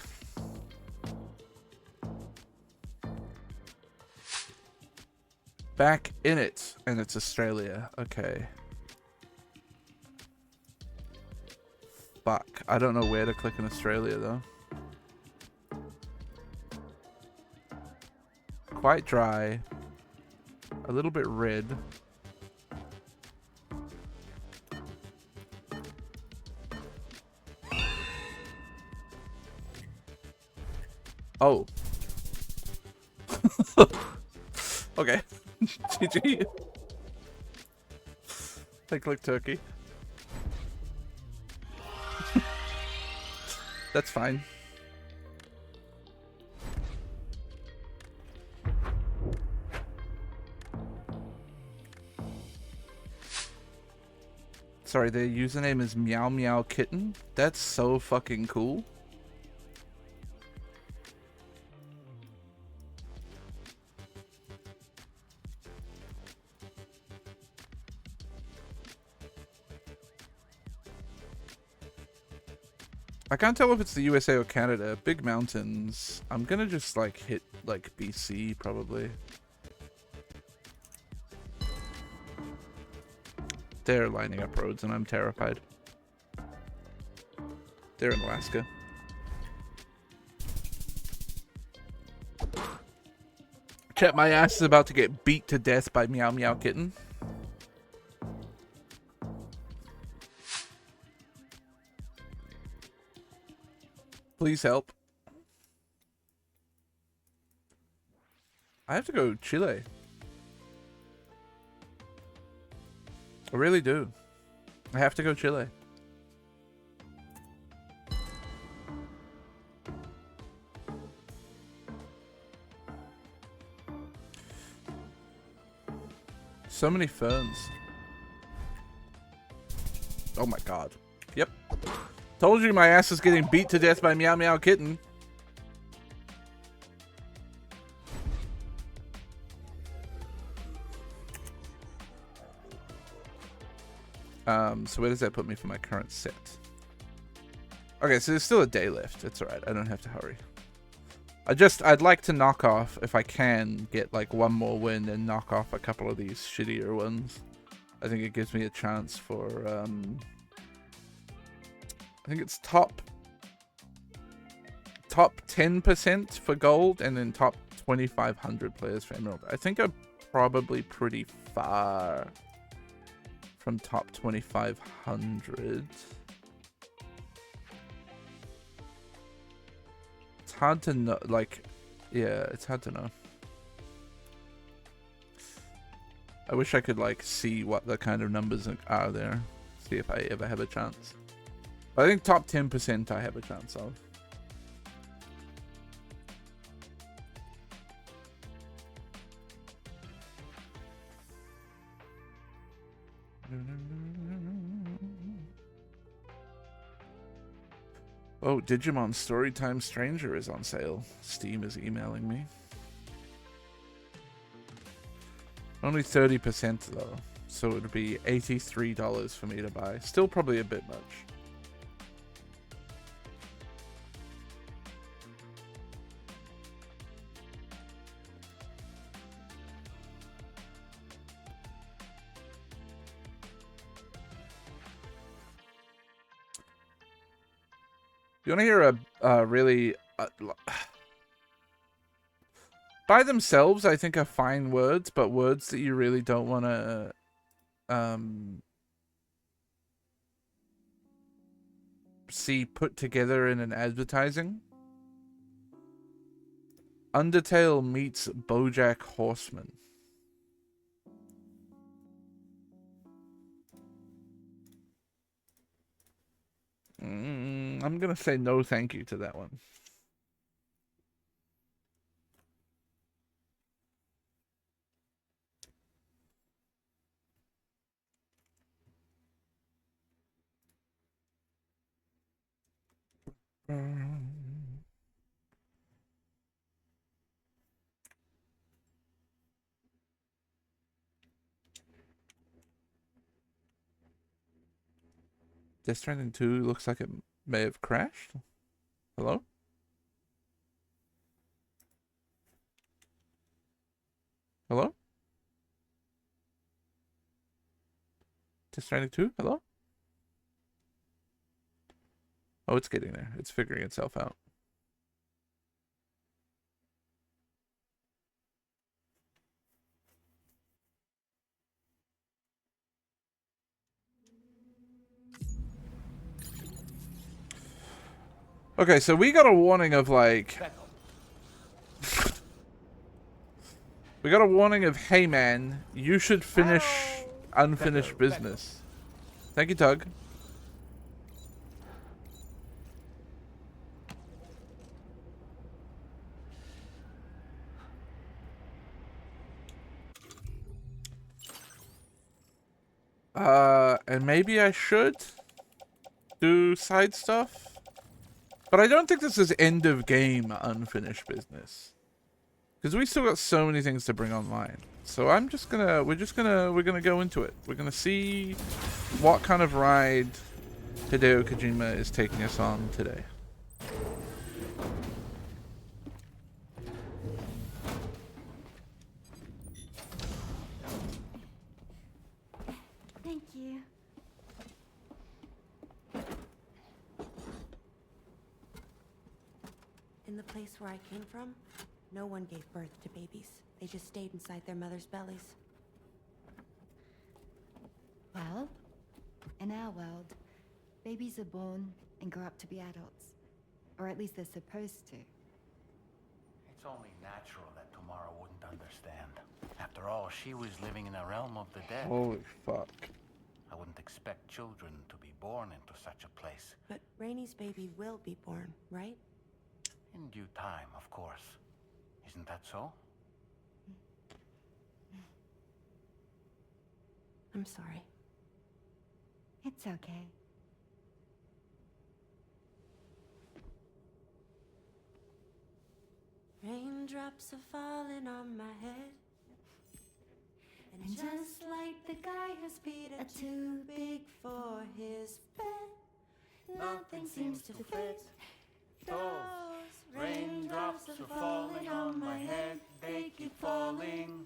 Back in it, and it's Australia. Okay. Fuck, I don't know where to click in Australia though. Quite dry. A little bit red. Oh. Okay. GG. I clicked Turkey. That's fine. Sorry, their username is Meow Meow Kitten. That's so fucking cool. I can't tell if it's the USA or Canada. Big mountains. I'm gonna just like hit like BC probably. They're lining up roads and I'm terrified. They're in Alaska. Chat, my ass is about to get beat to death by Meow Meow Kitten. Please help. I have to go Chile. I really do. I have to go Chile. So many ferns. Oh my god. Yep. Told you my ass is getting beat to death by Meow Meow Kitten. So where does that put me for my current set? Okay, so there's still a day left. It's alright. I don't have to hurry. I'd like to knock off, if I can, get like one more win and knock off a couple of these shittier ones. I think it gives me a chance for, I think it's top 10% for gold and then top 2,500 players for emerald. I think probably pretty far from top 2,500. It's hard to know, like, yeah, it's hard to know. I wish I could, like, see what the kind of numbers are there. See if I ever have a chance. But I think top 10% I have a chance of. Oh, Digimon Storytime Stranger is on sale. Steam is emailing me. Only 30% though, so it would be $83 for me to buy. Still probably a bit much. You want to hear a really... by themselves, I think are fine words, but words that you really don't want to... see put together in an advertising. Undertale meets BoJack Horseman. I'm gonna say no thank you to that one. Death Stranding 2 looks like it may have crashed. Hello? Hello? Death Stranding 2? Hello? Oh, it's getting there. It's figuring itself out. Okay, so we got a warning of like... we got a warning of, hey man, you should finish unfinished business. Thank you, Tug. And maybe I should do side stuff? But I don't think this is end of game unfinished business. Because we still got so many things to bring online. So we're gonna go into it. We're gonna see what kind of ride Hideo Kojima is taking us on today. Thank you. In the place where I came from, no one gave birth to babies. They just stayed inside their mother's bellies. Well, in our world, babies are born and grow up to be adults. Or at least they're supposed to. It's only natural that Tamara wouldn't understand. After all, she was living in a realm of the dead. Holy fuck. I wouldn't expect children to be born into such a place. But Rainey's baby will be born, right? In due time, of course. Isn't that so? I'm sorry. It's okay. Raindrops are falling on my head. And just like the guy whose feet are too big for his bed, nothing seems to fit. Those raindrops are falling on my head, they keep falling.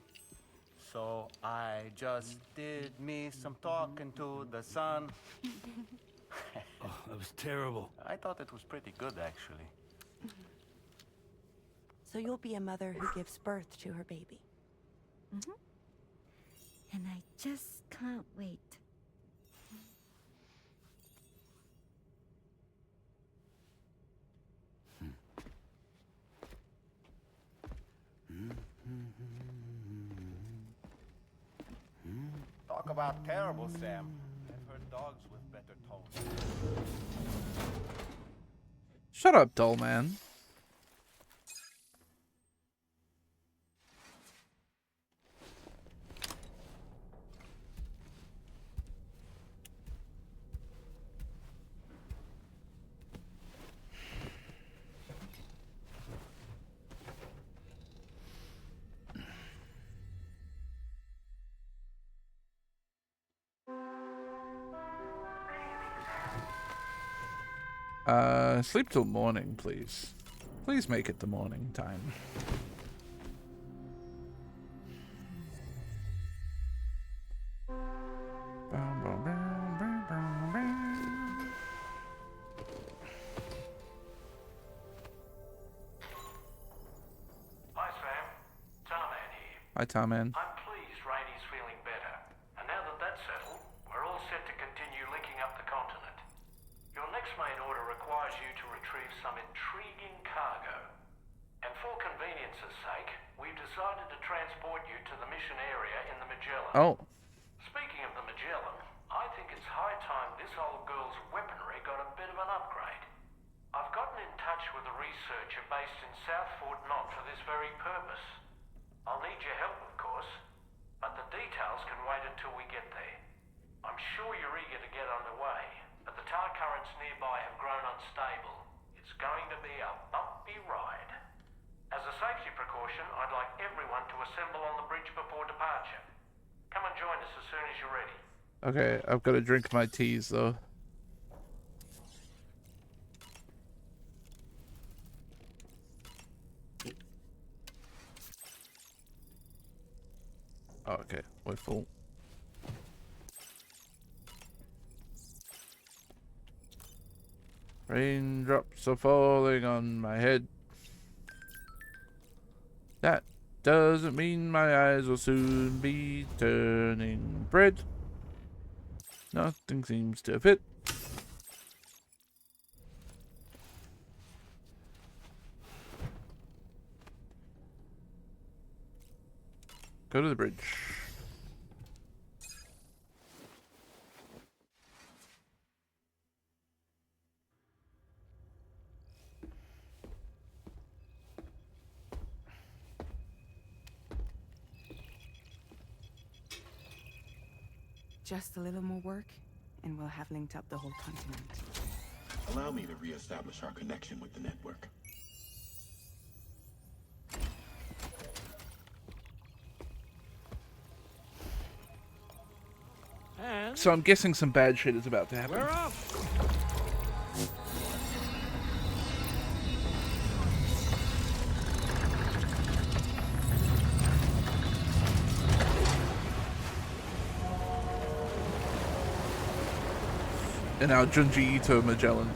So I just did me some talking to the sun. Oh, that was terrible. I thought it was pretty good, actually. So you'll be a mother who gives birth to her baby. And I just can't wait. Talk about terrible, Sam. I've heard dogs with better tones. Shut up, doll man. Sleep till morning, please. Please make it the morning time. Hi Sam, Tarman here. Hi, Tarman. I'm pleased Rainey's feeling better. And now that that's settled, we're all set to continue linking up the continent. Your next main order requires you to retrieve some intriguing cargo. And for convenience's sake, we've decided to transport you to the mission area in the Magellan. Oh, Speaking of the Magellan, I think it's high time this old girl's weaponry got a bit of an upgrade. I've gotten in touch with a researcher based in South Fort Knott for this very purpose. I'll need your help, of course, but the details can wait until we get there. I'm sure you're eager to get underway, but the tar currents nearby have grown unstable. It's going to be a bumpy ride. As a safety precaution, I'd like everyone to assemble on the bridge before departure. Come and join us as soon as you're ready. okay. I've got to drink my teas, though. Oh, okay. We're full. Raindrops are falling on my head. That doesn't mean my eyes will soon be turning red. Nothing seems to fit. Go to the bridge. Just a little more work, and we'll have linked up the whole continent. Allow me to reestablish our connection with the network. And So I'm guessing some bad shit is about to happen. we're off. In our Junji Ito Magellan.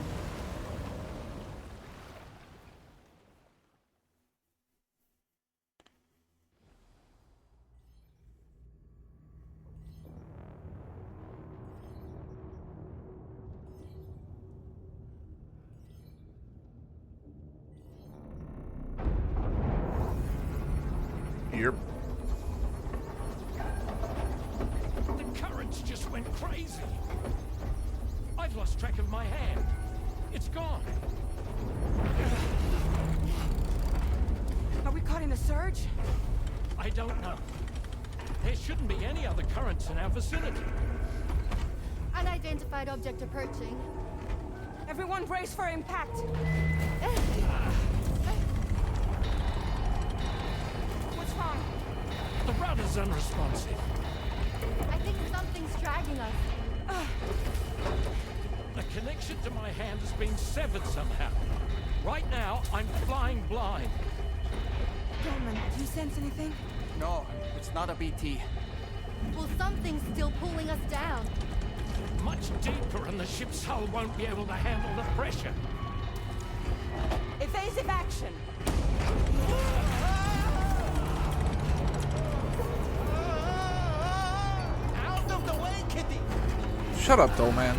Yep. The currents just went crazy. I've lost track of my hand. It's gone. Are we caught in a surge? I don't know. There shouldn't be any other currents in our vicinity. Unidentified object approaching. Everyone brace for impact. What's wrong? The rudder's unresponsive. I think something's dragging us. The connection to my hand has been severed somehow. Right now, I'm flying blind. Dorman, do you sense anything? No, it's not a BT. Well, something's still pulling us down. Much deeper, and the ship's hull won't be able to handle the pressure. Evasive action! Shut up, doll man.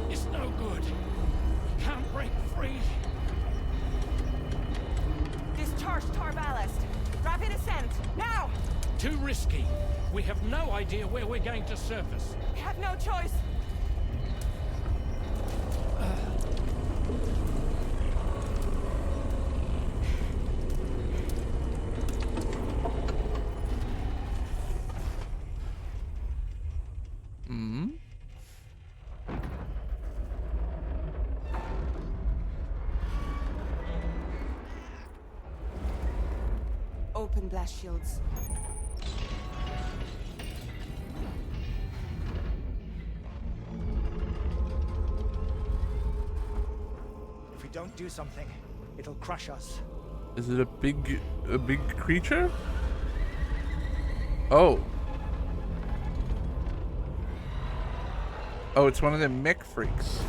It's no good. Can't break free. Discharge tar ballast. Rapid ascent. Now! Too risky. We have no idea where we're going to surface. We have no choice. Open blast shields. If we don't do something, it'll crush us. Is it a big creature? Oh. Oh, it's one of them mech freaks.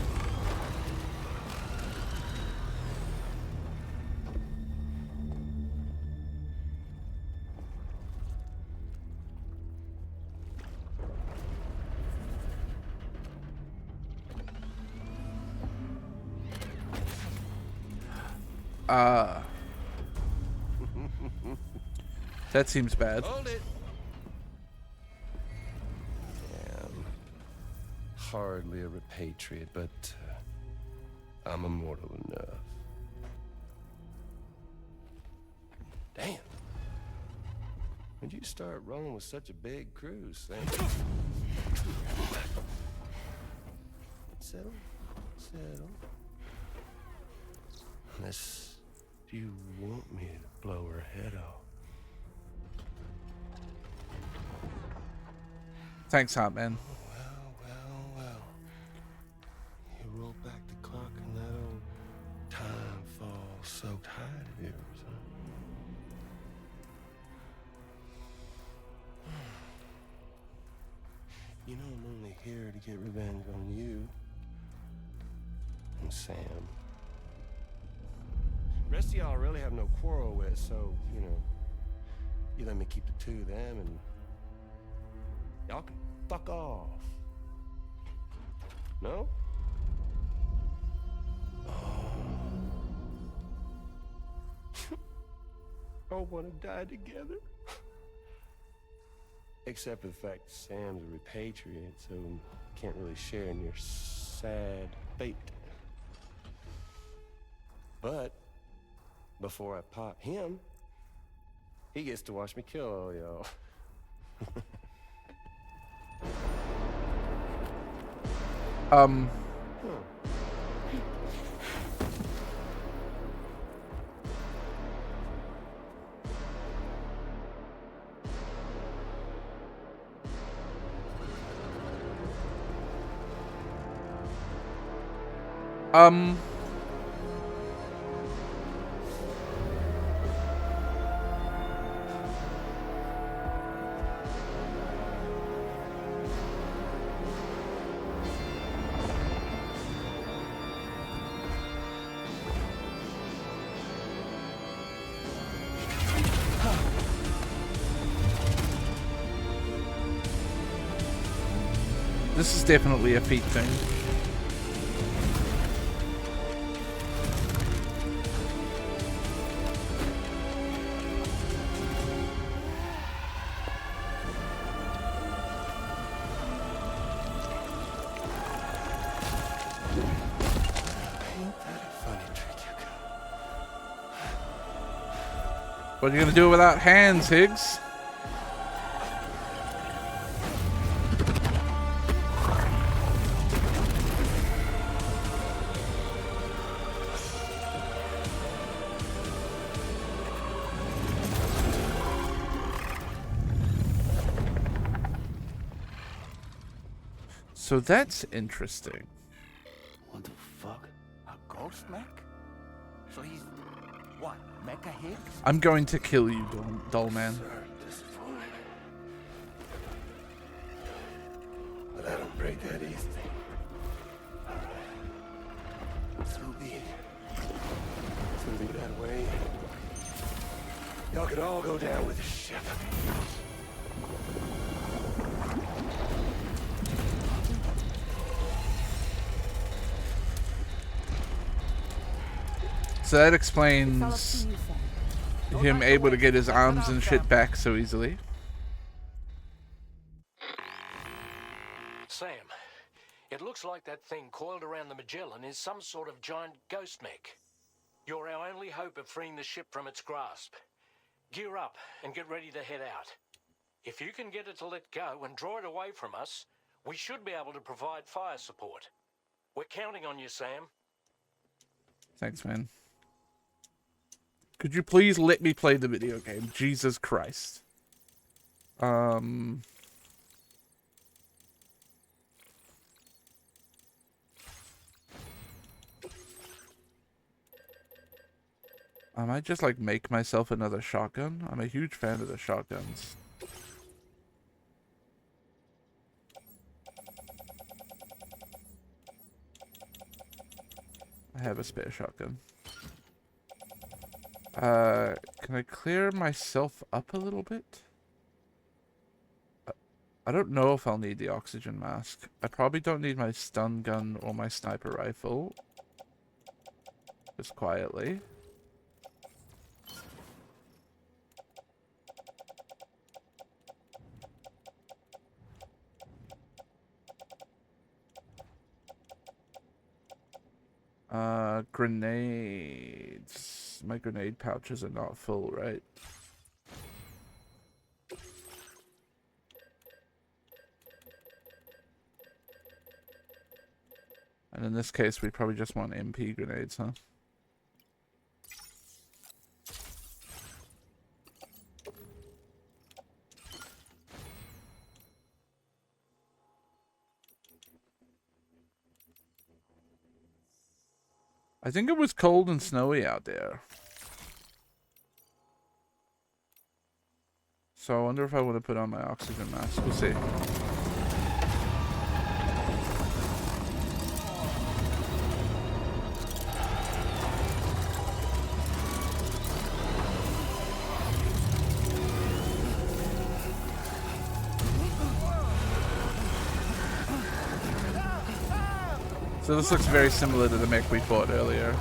That seems bad. Hold it. Damn. Hardly a repatriate, but I'm immortal enough. Damn. When'd you start rolling with such a big crew, Sam? Settle. Settle. Unless you want me to blow her head off. Thanks, Hot Man. Well. You roll back the clock and that old time fall soaked hide of yours, huh? You know I'm only here to get revenge on you and Sam. Rest of y'all really have no quarrel with, so, you know, you let me keep the two of them and y'all can fuck off. No? All wanna die together? Except for the fact Sam's a repatriate, so can't really share in your sad fate. But before I pop him, he gets to watch me kill all y'all. This is definitely a feat thing. What are you gonna do without hands, Higgs? So that's interesting. What the fuck? A ghost mech? So he's what? Mecha Higgs? I'm going to kill you, doll man. But I don't break that easy. So be it. It's gonna be that way. Y'all could all go down with the ship. So that explains him able to get his arms and shit back so easily. Sam, it looks like that thing coiled around the Magellan is some sort of giant ghost mech. You're our only hope of freeing the ship from its grasp. Gear up and get ready to head out. If you can get it to let go and draw it away from us, we should be able to provide fire support. We're counting on you, Sam. Thanks, man. Could you please let me play the video game? Jesus Christ. I might just like make myself another shotgun. I'm a huge fan of the shotguns. I have a spare shotgun. Can I clear myself up a little bit? I don't know if I'll need the oxygen mask. I probably don't need my stun gun or my sniper rifle. Just quietly. Grenades. My grenade pouches are not full, right? And in this case, we probably just want MP grenades, huh? I think it was cold and snowy out there. So I wonder if I want to put on my oxygen mask. We'll see. So this looks very similar to the mech we fought earlier.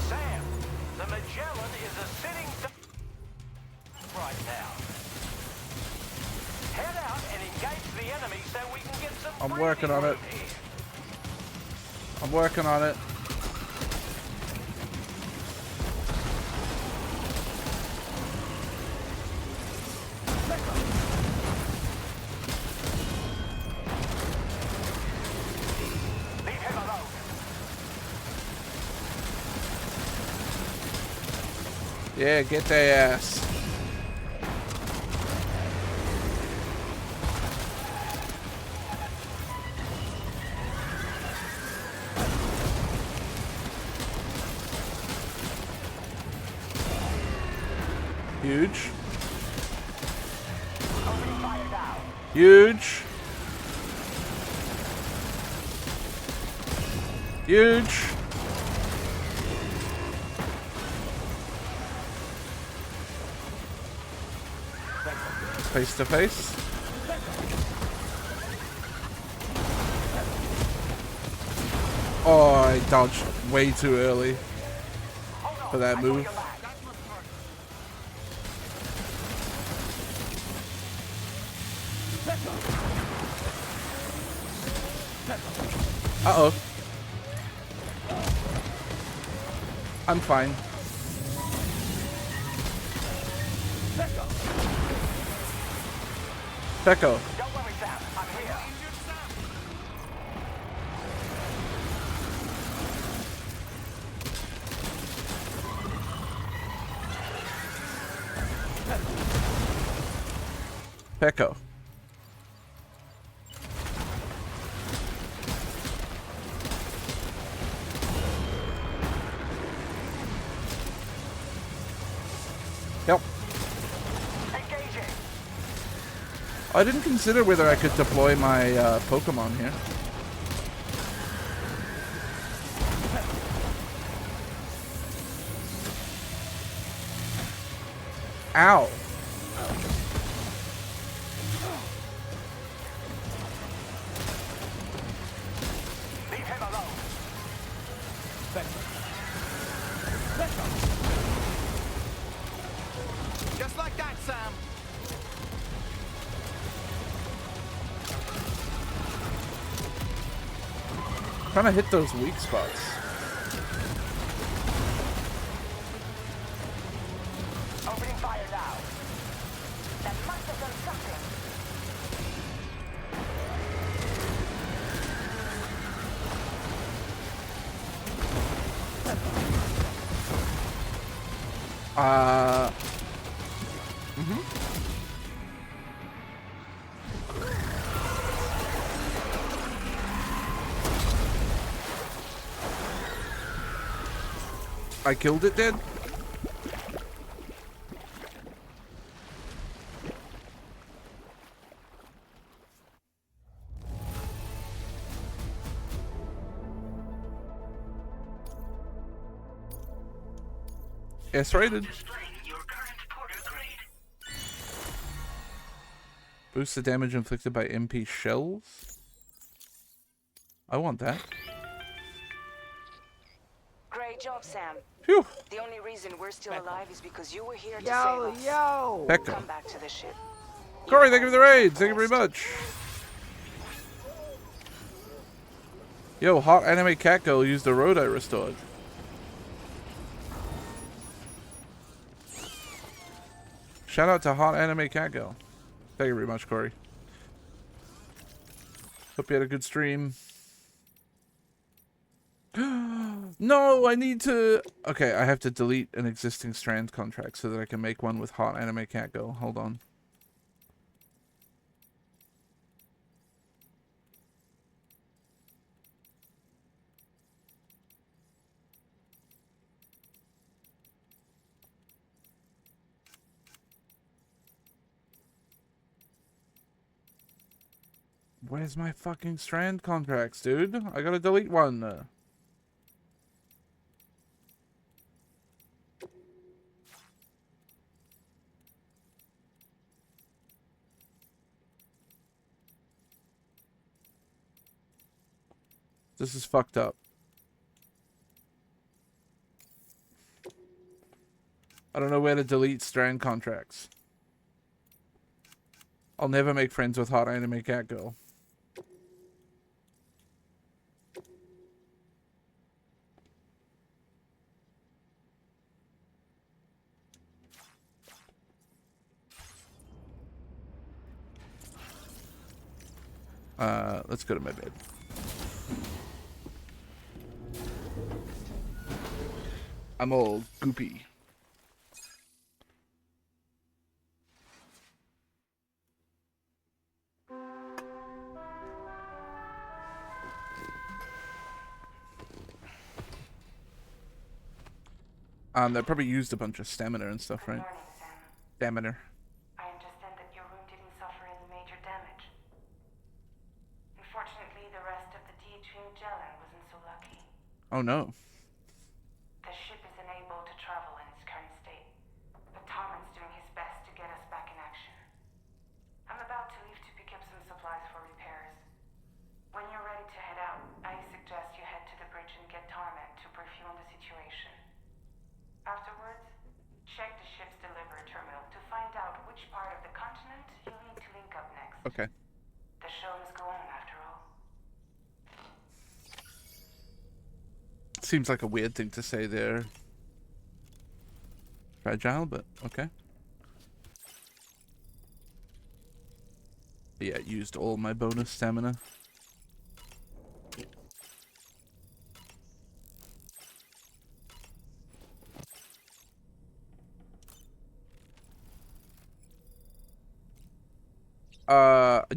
Sam, the Magellan is a sitting right now. Head out and engage the enemy so we can get some. I'm working on it. I'm working on it. Yeah, get their ass. Huge. Huge. Huge. Face to face. Oh, I dodged way too early for that move. Uh-oh. I'm fine. Pecco. Don't worry, Sam. I'm here. Pecco. Yep. I didn't consider whether I could deploy my Pokemon here. Ow. Leave him alone. Just like that, Sam. Trying to hit those weak spots. Opening fire now. That must have done something. I killed it, did? Yes, rated. Boost the damage inflicted by MP shells. I want that. Great job, Sam. Phew. The only reason we're still alive is because you were here to Yo, save us. yo! Pekka. Come back to the ship. Corey, thank you for the raid. Thank you very much. Yo, hot anime cat girl used the road I restored. Shout out to hot anime cat girl. Thank you very much, Corey. Hope you had a good stream. No, I need to... Okay, I have to delete an existing Strand contract so that I can make one with hot anime cat girl. Hold on. Where's my fucking Strand contracts, dude? I gotta delete one. This is fucked up. I don't know where to delete Strand contracts. I'll never make friends with hot anime cat girl. Let's go to my bed. I'm all goopy. They probably used a bunch of stamina and stuff, right? Stamina. I understand that your room didn't suffer any major damage. Unfortunately, the rest of the DHV Magellan wasn't so lucky. Oh no. The ship is unable to travel in its current state, but Tarman's doing his best to get us back in action. I'm about to leave to pick up some supplies for repairs. When you're ready to head out, I suggest you head to the bridge and get Tarman to brief you on the situation. Afterwards, check the ship's delivery terminal to find out which part of the continent you'll need to link up next. Okay. The show must go on after all. Seems like a weird thing to say there. Fragile, but okay. Yeah, used all my bonus stamina.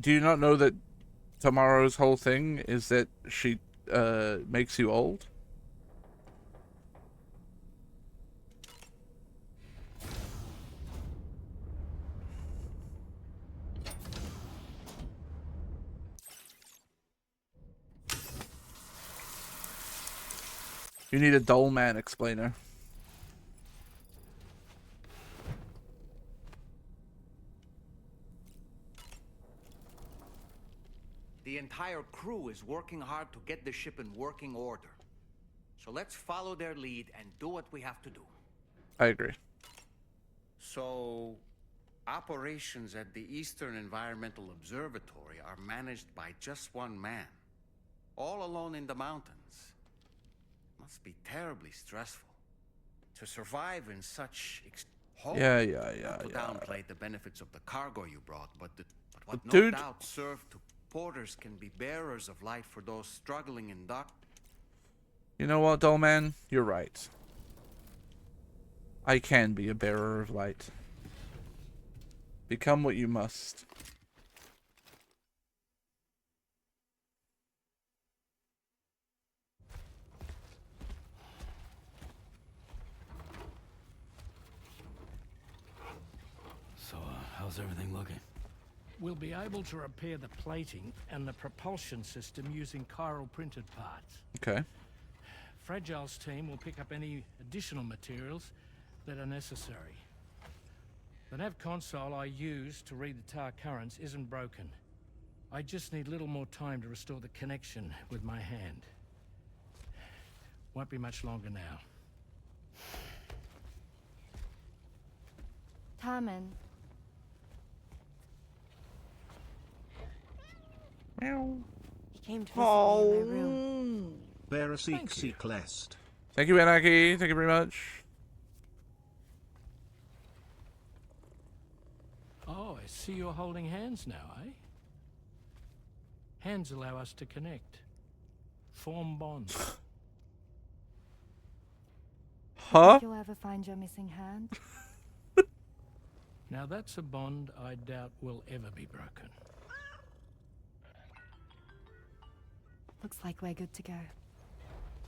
Do you not know that tomorrow's whole thing is that she makes you old? You need a dull man explainer. The entire crew is working hard to get the ship in working order. So let's follow their lead and do what we have to do. I agree. So, operations at the Eastern Environmental Observatory are managed by just one man, all alone in the mountains. Must be terribly stressful to survive in such Yeah. Not to downplay the benefits of the cargo you brought, but what no Dude. doubt served to porters can be bearers of light for those struggling in dark. You know what, doll man? You're right. I can be a bearer of light. Become what you must. So, how's everything looking? We'll be able to repair the plating and the propulsion system using chiral printed parts. Okay. Fragile's team will pick up any additional materials that are necessary. The nav console I use to read the tar currents isn't broken. I just need a little more time to restore the connection with my hand. Won't be much longer now. Tarman. Meow. He came to visit me in my room. Thank you, Anarchy. Thank you very much. Oh, I see you're holding hands now, eh? Hands allow us to connect. Form bonds. Huh? Think you'll ever find your missing hand? Now that's a bond I doubt will ever be broken. Looks like we're good to go.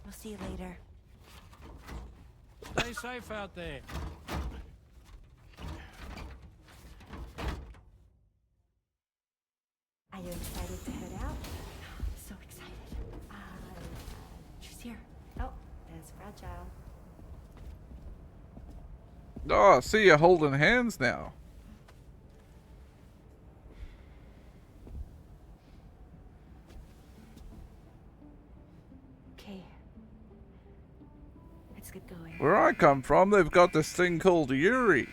We'll see you later. Stay safe out there. Are you excited to head out? So excited. She's here. Oh, there's Fragile. Oh, I see you holding hands now. Okay. Let's get going. Where I come from, they've got this thing called Yuri.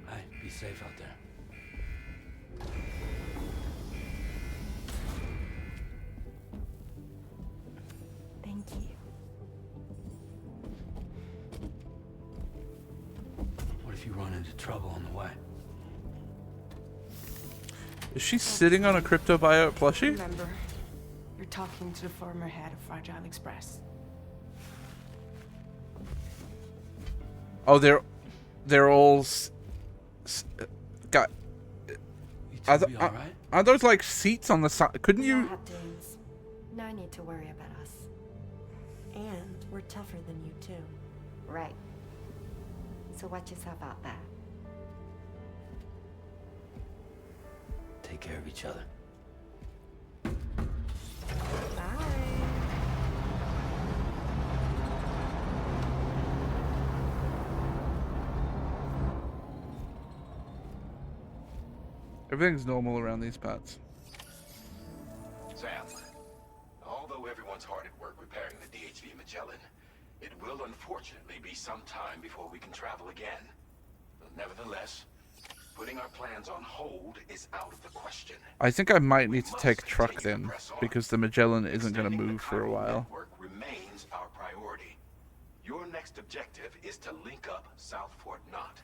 Hey, be safe out there. Thank you. What if you run into trouble on the way? Is she sitting on a cryptobiote plushie? Remember, you're talking to the former head of Fragile Express. Oh, they're all got. You two be all right? Are those like seats on the side? Couldn't We all you? have days. No need to worry about us. And we're tougher than you too. Right. So watch yourself out there. Take care of each other. Bye. Everything's normal around these parts. Sam, although everyone's hard at work repairing the DHV Magellan, it will unfortunately be some time before we can travel again. Nevertheless, putting our plans on hold is out of the question. I think I might need to take truck then, because the Magellan isn't going to move for a while. Network remains our priority. Your next objective is to link up South Fort Knot.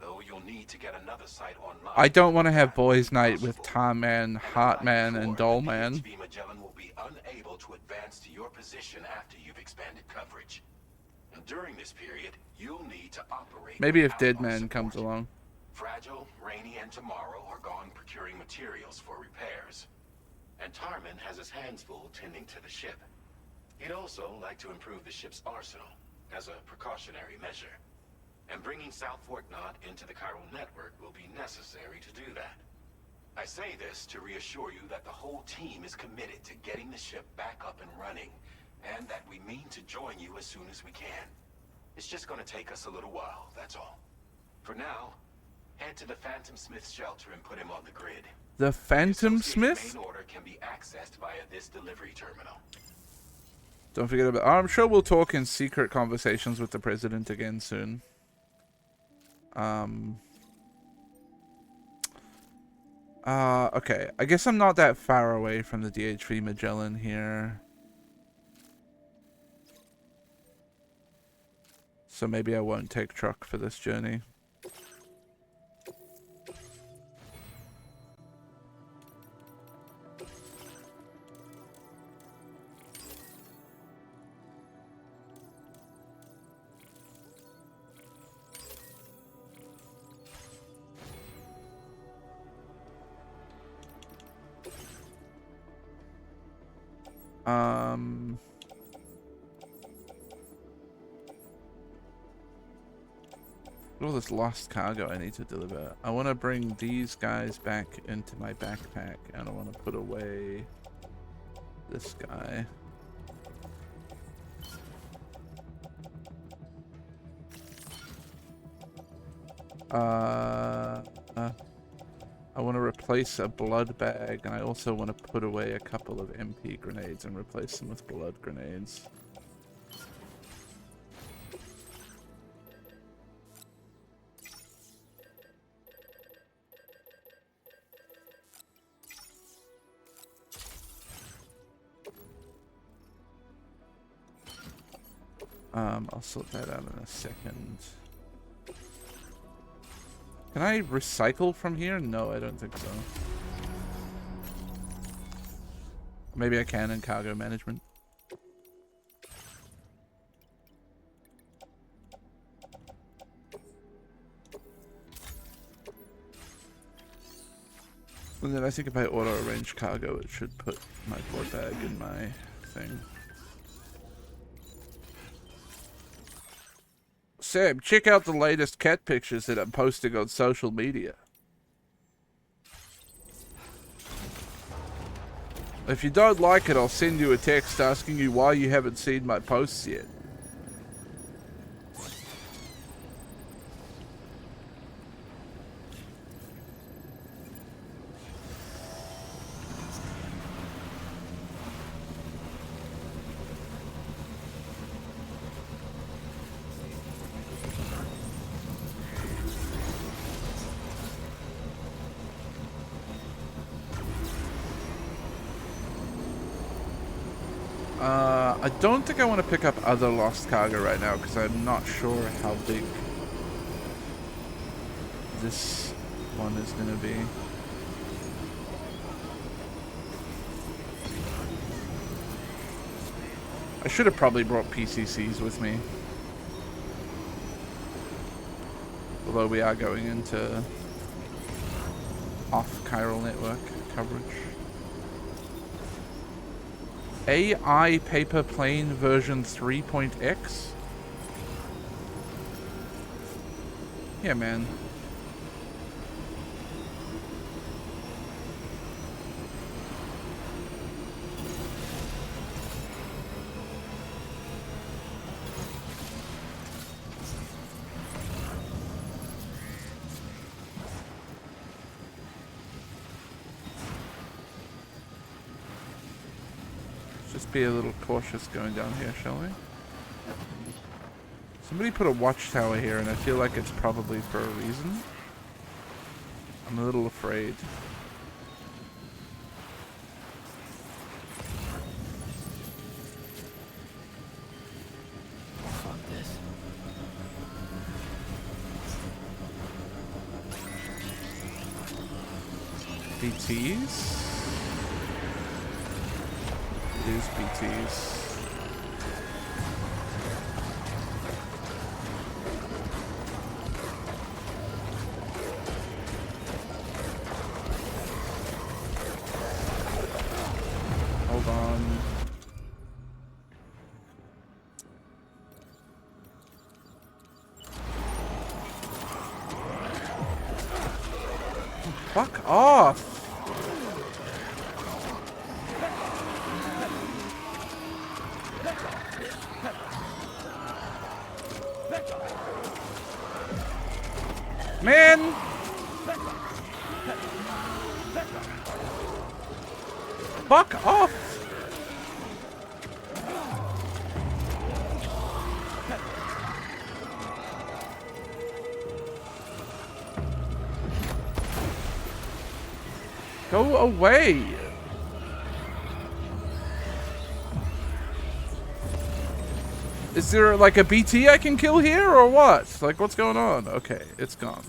Though you'll need to get another site online. I don't want to have boys' night with Tarman, Heartman, and Dollman. The Magellan will be unable to advance to your position after you've expanded coverage. And during this period, you'll need to operate. Maybe if without our Deadman comes support. along. Fragile, Rainy, and Tomorrow are gone procuring materials for repairs. And Tarman has his hands full tending to the ship. He'd also like to improve the ship's arsenal as a precautionary measure. And bringing South Fort Knot into the chiral network will be necessary to do that. I say this to reassure you that the whole team is committed to getting the ship back up and running, and that we mean to join you as soon as we can. It's just going to take us a little while, that's all. For now, head to the Phantom Smith shelter and put him on the grid. The Phantom Associated Smith? main order can be accessed via this delivery terminal. Don't forget about... I'm sure we'll talk in secret conversations with the president again soon. Okay. I guess I'm not that far away from the DHV Magellan here. So maybe I won't take truck for this journey. All this lost cargo I need to deliver. I want to bring these guys back into my backpack, and I want to put away this guy. I want to replace a blood bag, and I also want to put away a couple of MP grenades and replace them with blood grenades. I'll sort that out in a second. Can I recycle from here? No, I don't think so. Maybe I can in cargo management. And then I think if I auto arrange cargo, it should put my blood bag in my thing. Sam, check out the latest cat pictures that I'm posting on social media. If you don't like it, I'll send you a text asking you why you haven't seen my posts yet. I don't think I want to pick up other lost cargo right now because I'm not sure how big this one is going to be. I should have probably brought PCCs with me. Although we are going into off-chiral network coverage. AI paper plane version 3.x? Yeah, man. Be a little cautious going down here, shall we? Somebody put a watchtower here, and I feel like it's probably for a reason. I'm a little afraid. Fuck this. BTs? It is BTs. Hold on. Fuck off! Man! fuck off! Go away! Is there like a BT I can kill here or what? Like what's going on? Okay, it's gone.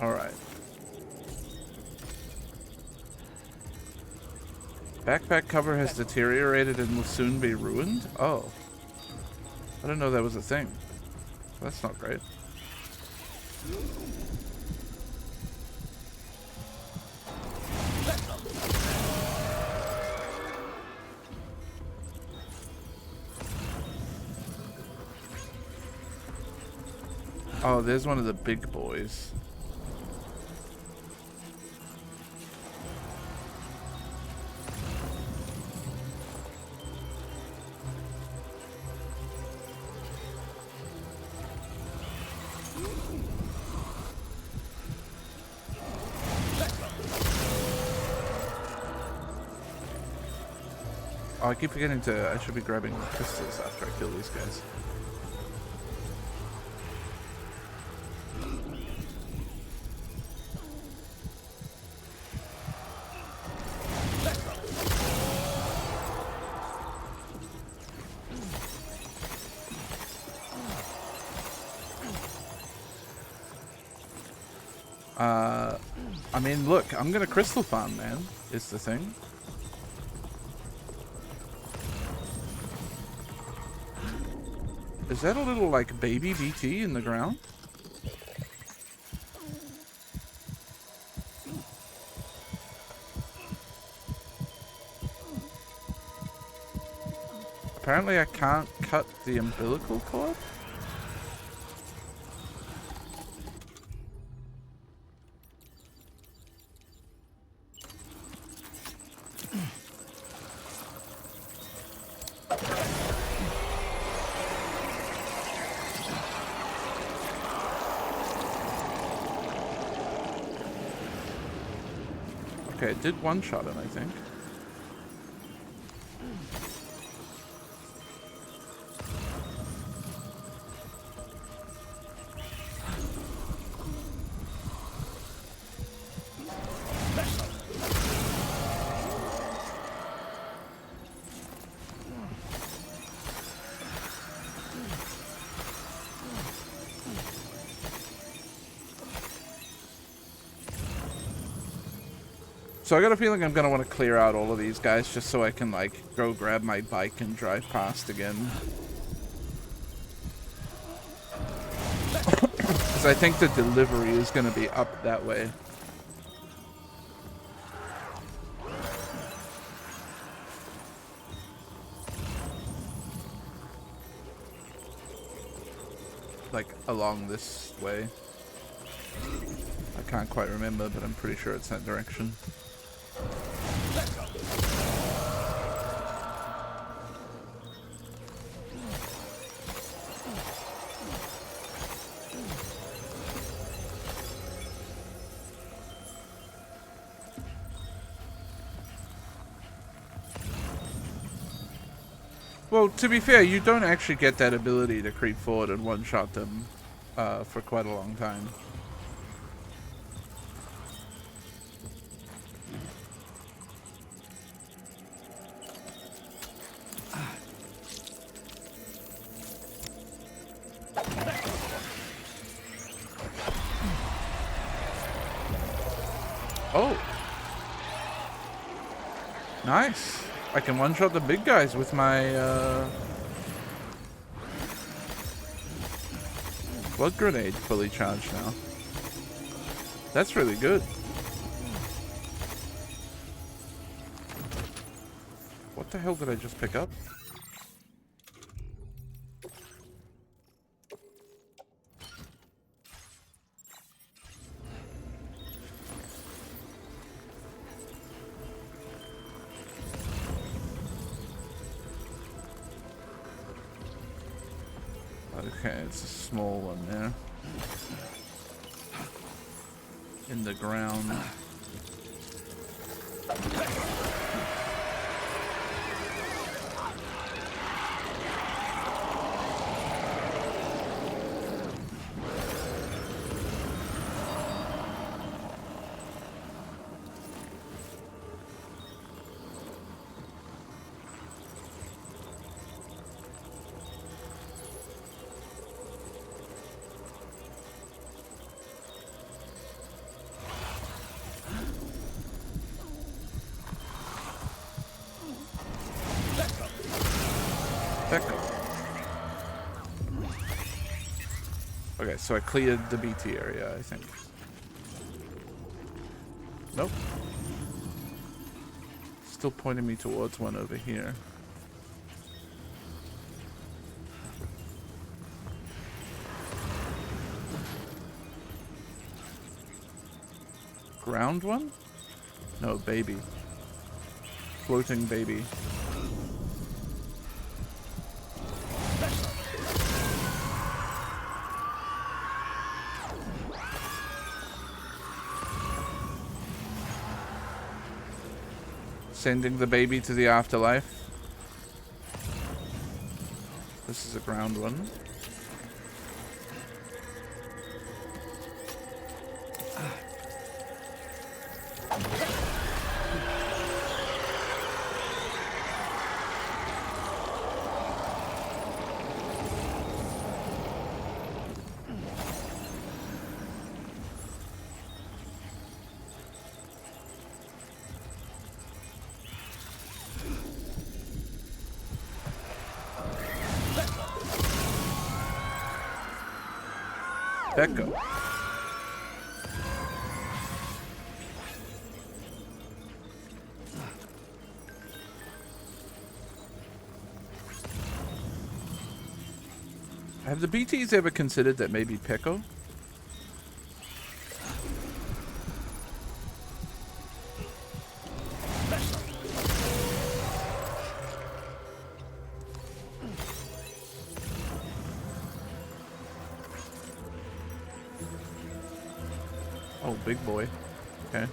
Alright. Backpack cover has deteriorated and will soon be ruined? Oh. I didn't know that was a thing. That's not great. Oh, there's one of the big boys. Oh, I keep forgetting to... I should be grabbing crystals after I kill these guys. I mean, look, I'm gonna crystal farm, man, is the thing. Is that a little, like, baby BT in the ground? Apparently I can't cut the umbilical cord? Okay, it did one-shot him, I think. So I got a feeling I'm gonna want to clear out all of these guys just so I can like go grab my bike and drive past again. Because I think the delivery is gonna be up that way. Like along this way. I can't quite remember, but I'm pretty sure it's that direction. Well, to be fair, you don't actually get that ability to creep forward and one-shot them for quite a long time. Oh. Nice. I can one-shot the big guys with my blood grenade fully charged now. That's really good. What the hell did I just pick up? Okay, it's a small one there. In the ground. Okay, so I cleared the BT area, I think. Nope. Still pointing me towards one over here. Ground one? No, baby. Floating baby. Sending the baby to the afterlife. This is a ground one. Echo. Have the BTs ever considered that maybe Pecco? Oh, big boy. Okay.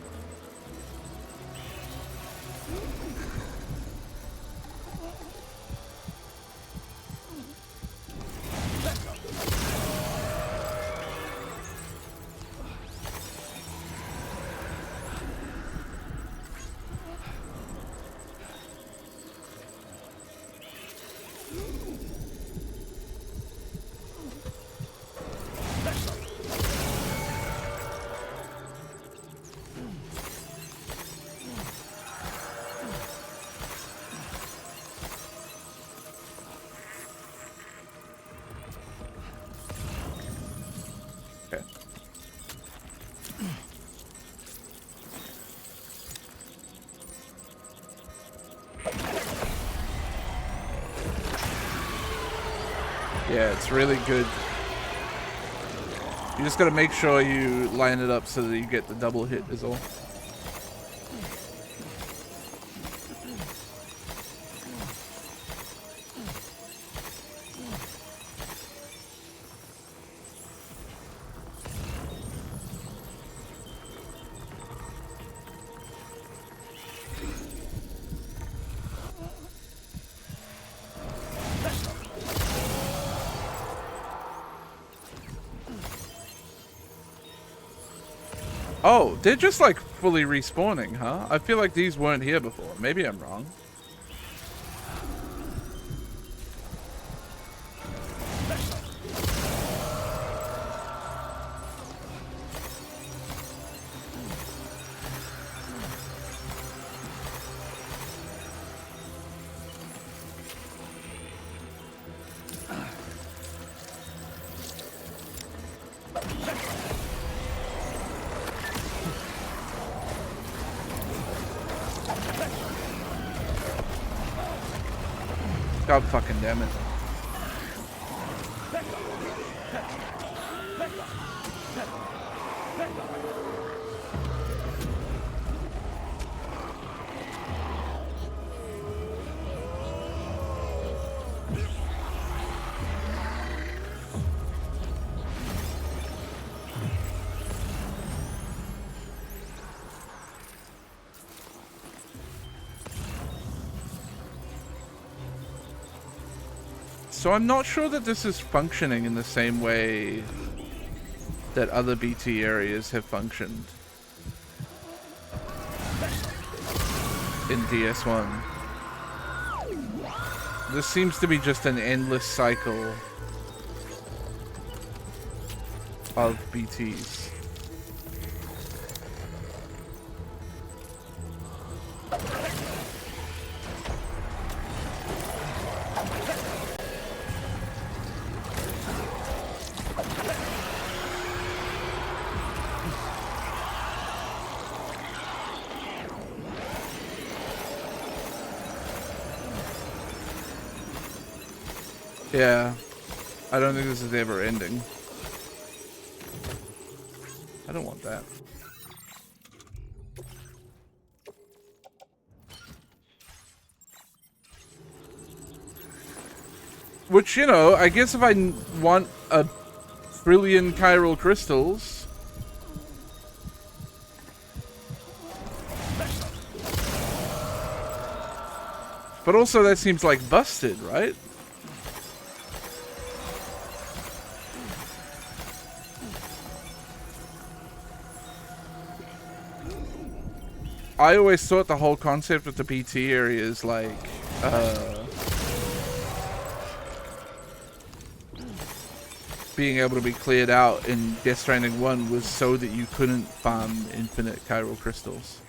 Yeah, it's really good. You just gotta make sure you line it up so that you get the double hit is all. Oh, they're just like fully respawning, huh? I feel like these weren't here before. Maybe I'm wrong. God fucking damn it. So I'm not sure that this is functioning in the same way that other BT areas have functioned in DS1. This seems to be just an endless cycle of BTs. Yeah, I don't think this is ever ending. I don't want that. Which, you know, I guess if I want a trillion chiral crystals, but also that seems like busted, right? I always thought the whole concept of the BT area is like, being able to be cleared out in Death Stranding 1 was so that you couldn't farm infinite chiral crystals.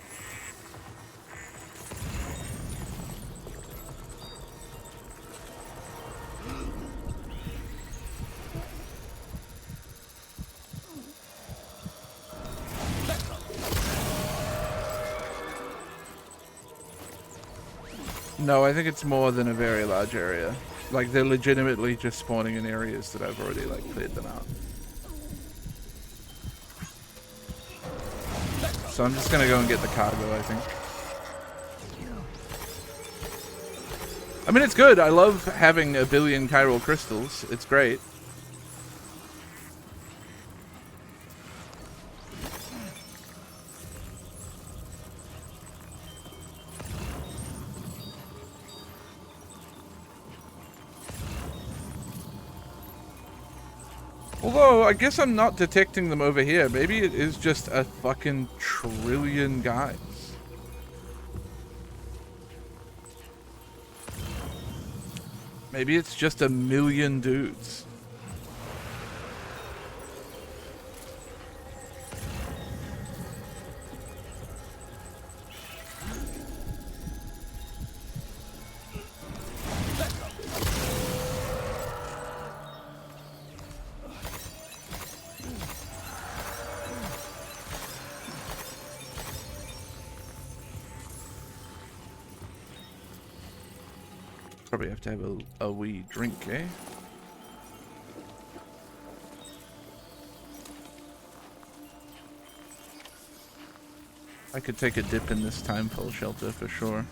No, I think it's more than a very large area. Like, they're legitimately just spawning in areas that I've already, like, cleared them out. So I'm just gonna go and get the cargo, I think. I mean, it's good. I love having a billion chiral crystals. It's great. Although, I guess I'm not detecting them over here. Maybe it is just a fucking trillion guys. Maybe it's just a million dudes. Probably have to have a wee drink, eh? I could take a dip in this time-full shelter for sure.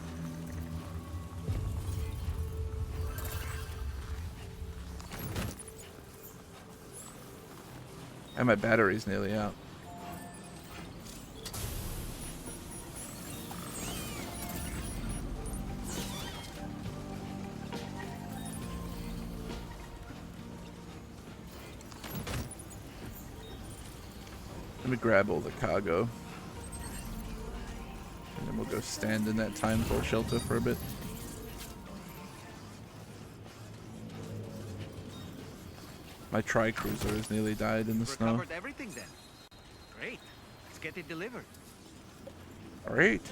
And my battery's nearly out. Let me grab all the cargo. And then we'll go stand in that time-full shelter for a bit. My tri-cruiser has nearly died in the snow. Recovered everything then. Great. Let's get it delivered. Alright.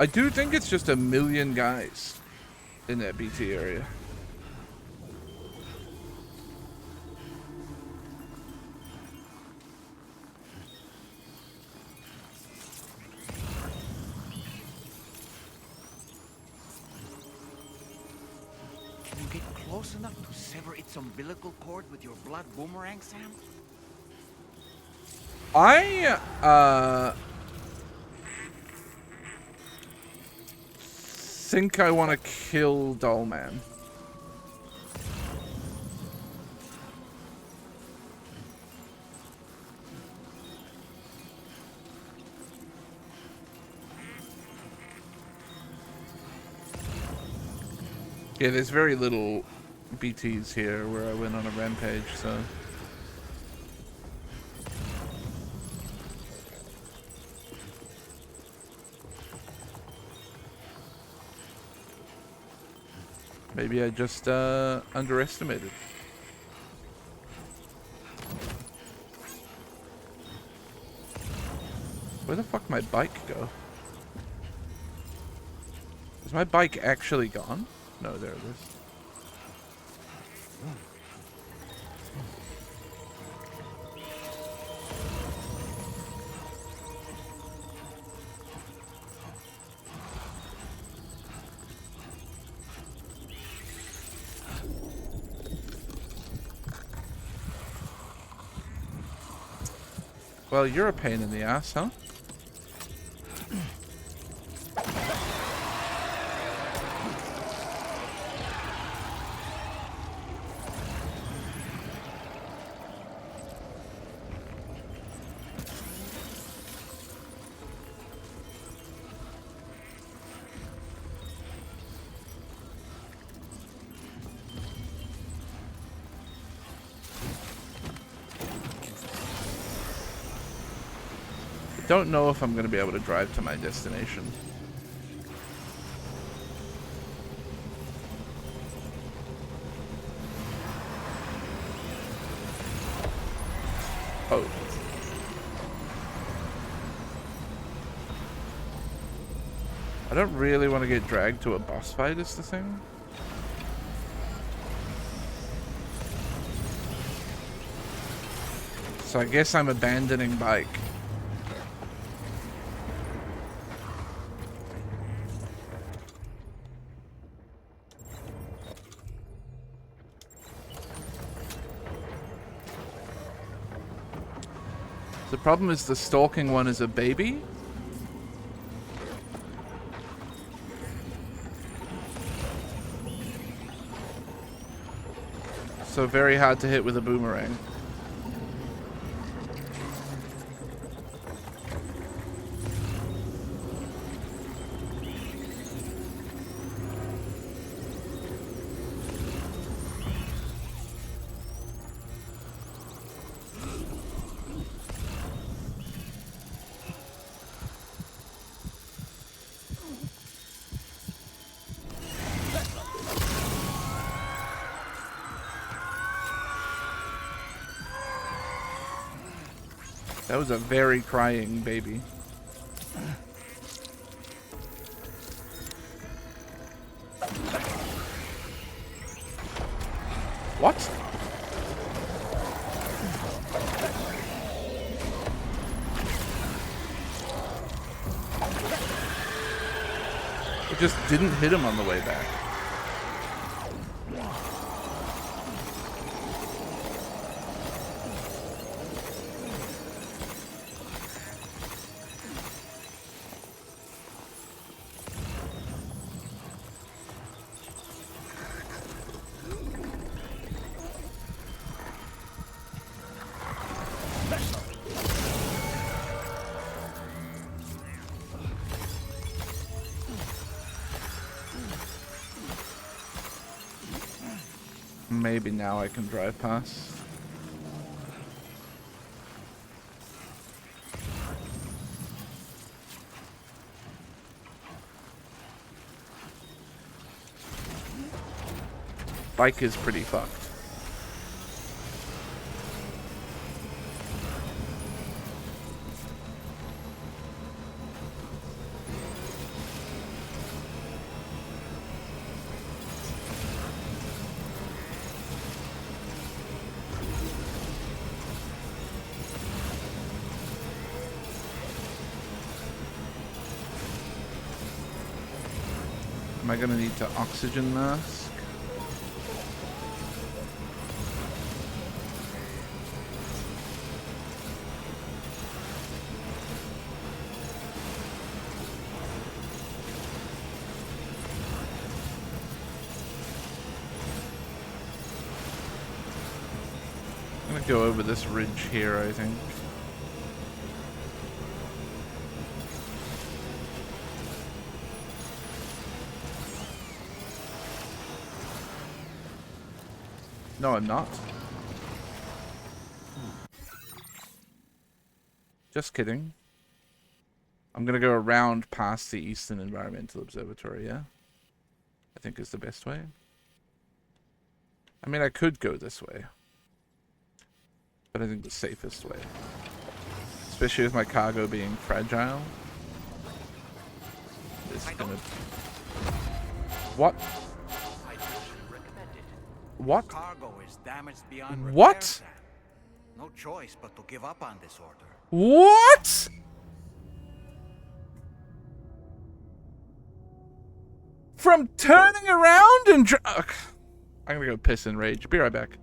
I do think it's just a million guys in that BT area. Can you get close enough to sever its umbilical cord with your blood boomerang, Sam? I think I want to kill Dollman. Yeah, there's very little BTs here where I went on a rampage, so... Maybe I just underestimated. Where the fuck my bike go? Is my bike actually gone? No, there it is. Well, you're a pain in the ass, huh? Don't know if I'm going to be able to drive to my destination. Oh. I don't really want to get dragged to a boss fight is the thing. So I guess I'm abandoning bike. The problem is the stalking one is a baby. So very hard to hit with a boomerang. That was a very crying baby. What? It just didn't hit him on the way back. Maybe now I can drive past. Bike is pretty fucked. Am I gonna need to oxygen mask? go over this ridge here, I think. No, I'm not. Just kidding. I'm gonna go around past the Eastern Environmental Observatory, yeah? I think is the best way. I mean, I could go this way. But I think the safest way. Especially with my cargo being fragile. It's gonna... What? What? Cargo is damaged beyond repair, What? Sam. No choice but to give up on this order. What? From turning around and I'm gonna go piss and rage. Be right back.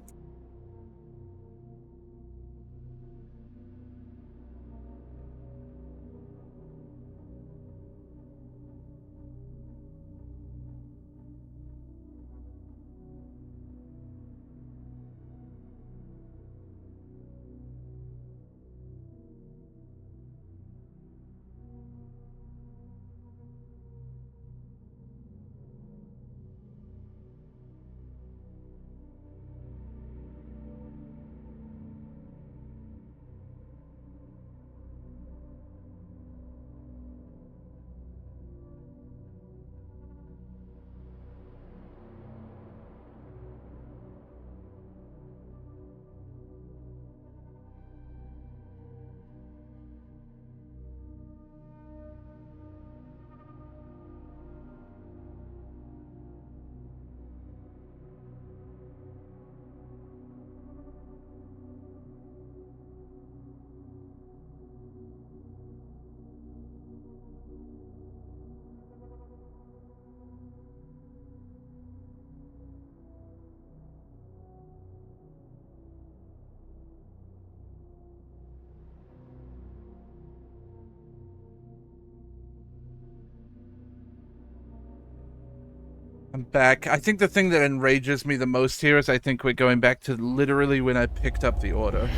I'm back. I think the thing that enrages me the most here is I think we're going back to literally when I picked up the order.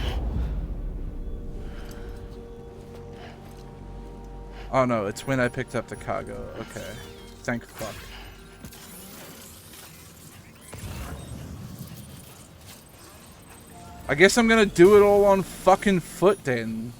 Oh no, it's when I picked up the cargo. Okay. Thank fuck. I guess I'm gonna do it all on fucking foot then.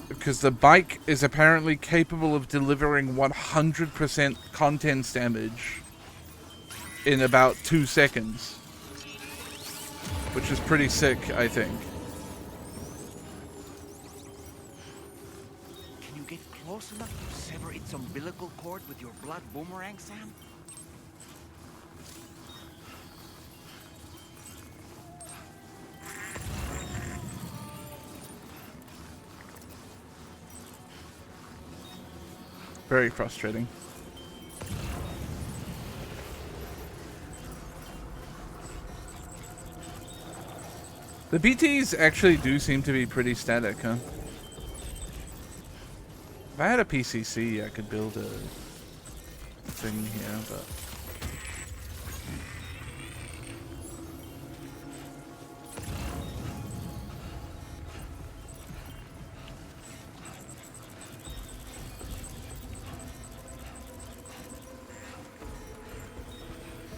Because the bike is apparently capable of delivering 100% contents damage in about 2 seconds. Which is pretty sick, I think. Can you get close enough to sever its umbilical cord with your blood boomerang, Sam? Very frustrating. The BTs actually do seem to be pretty static, huh? If I had a PCC, I could build a thing here, but...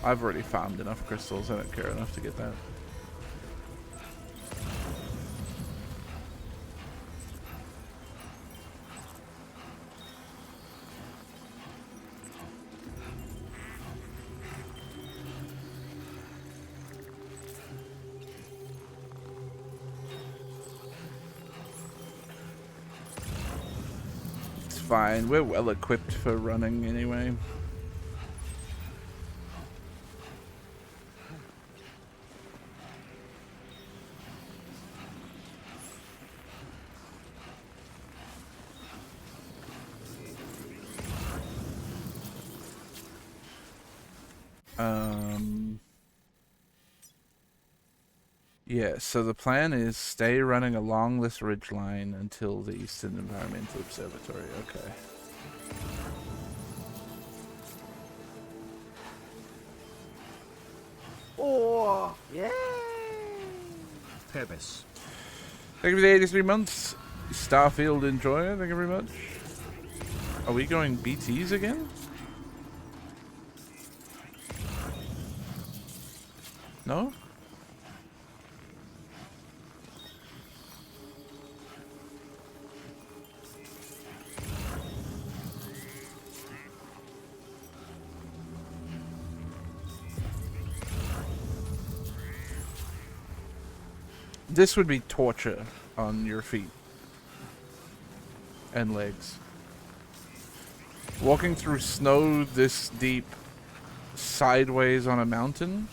I've already farmed enough crystals, I don't care enough to get that. It's fine, we're well equipped for running anyway. Yeah, so the plan is stay running along this ridge line until the Eastern Environmental Observatory. Okay. Oh, yeah. Purpose. Thank you for the 83 months. Starfield Enjoyer, thank you very much. Are we going BTs again? No? This would be torture on your feet and legs. Walking through snow this deep sideways on a mountain.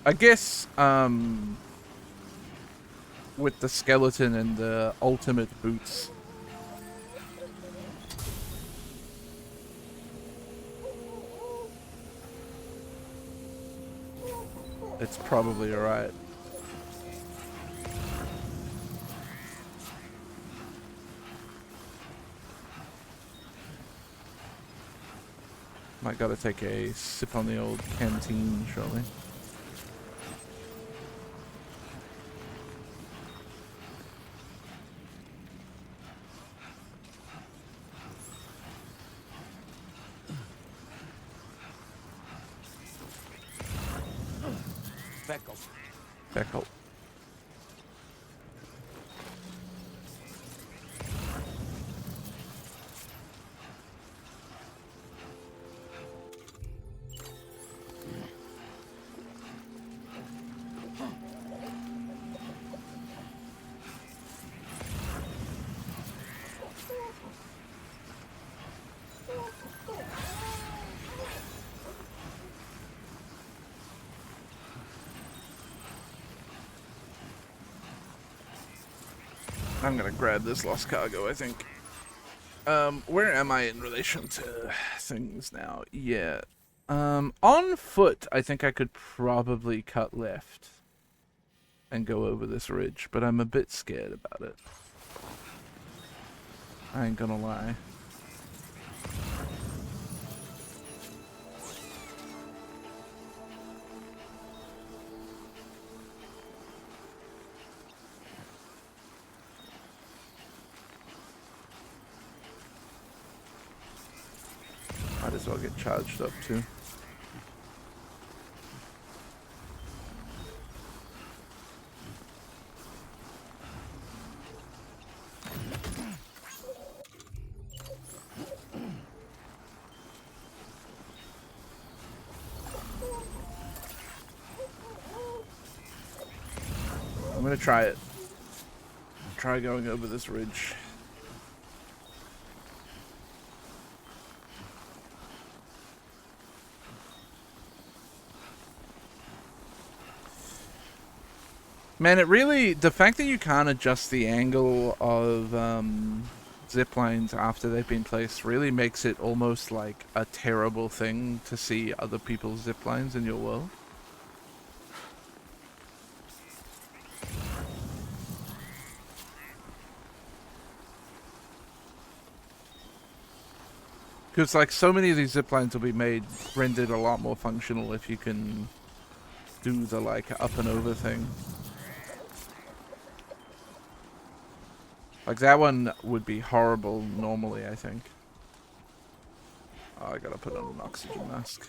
I guess, with the skeleton and the ultimate boots. It's probably alright. Might gotta take a sip on the old canteen shortly. Beckle. I'm gonna grab this lost cargo, I think. Where am I in relation to things now? Yeah. On foot, I think I could probably cut left and go over this ridge, but I'm a bit scared about it. I ain't gonna lie. Might as well get charged up too. I'm gonna try it. Try going over this ridge. Man, it really, the fact that you can't adjust the angle of zip lines after they've been placed really makes it almost like a terrible thing to see other people's zip lines in your world. Because like so many of these zip lines will be made, rendered a lot more functional if you can do the like up and over thing. Like that one would be horrible normally, I think. Oh, I gotta put on an oxygen mask.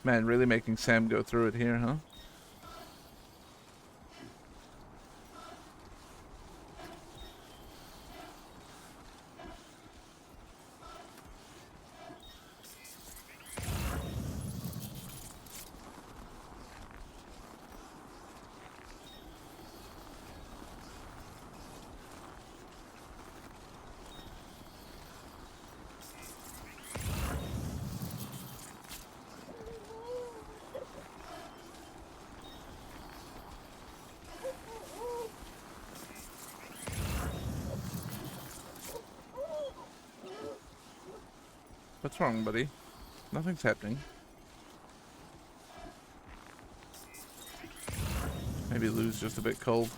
Man, really making Sam go through it here, huh? What's wrong, buddy? Nothing's happening. Maybe Lou's just a bit cold.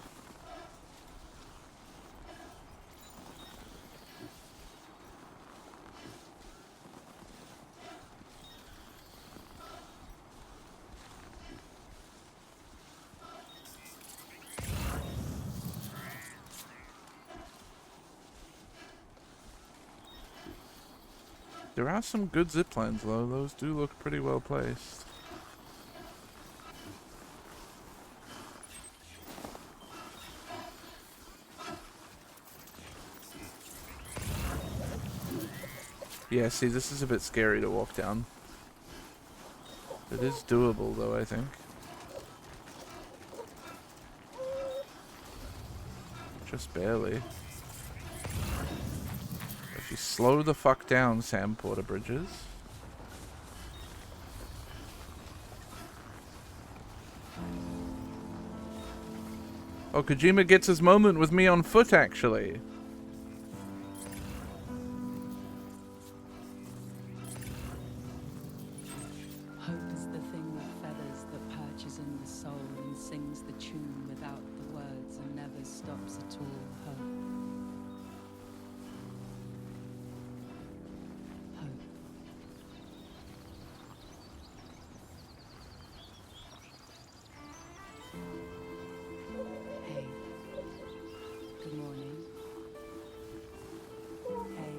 There are some good zip lines though. Those do look pretty well placed. Yeah, see, this is a bit scary to walk down. It is doable though, I think. Just barely. If you slow the fuck down, Sam Porter Bridges. Oh, Kojima gets his moment with me on foot, actually. Hope is the thing with feathers that perches in the soul and sings the tune without the words and never stops at all. Hope. Hey. Good morning. Hey.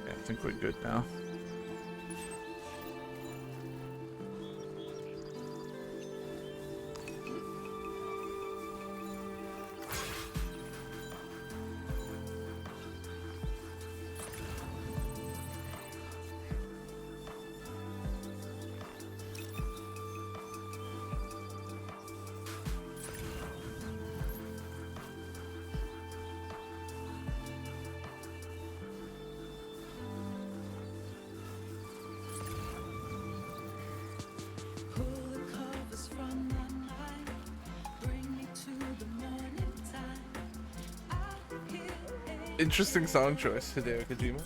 Yeah, I think we're good now. Interesting song choice, Hideo Kojima.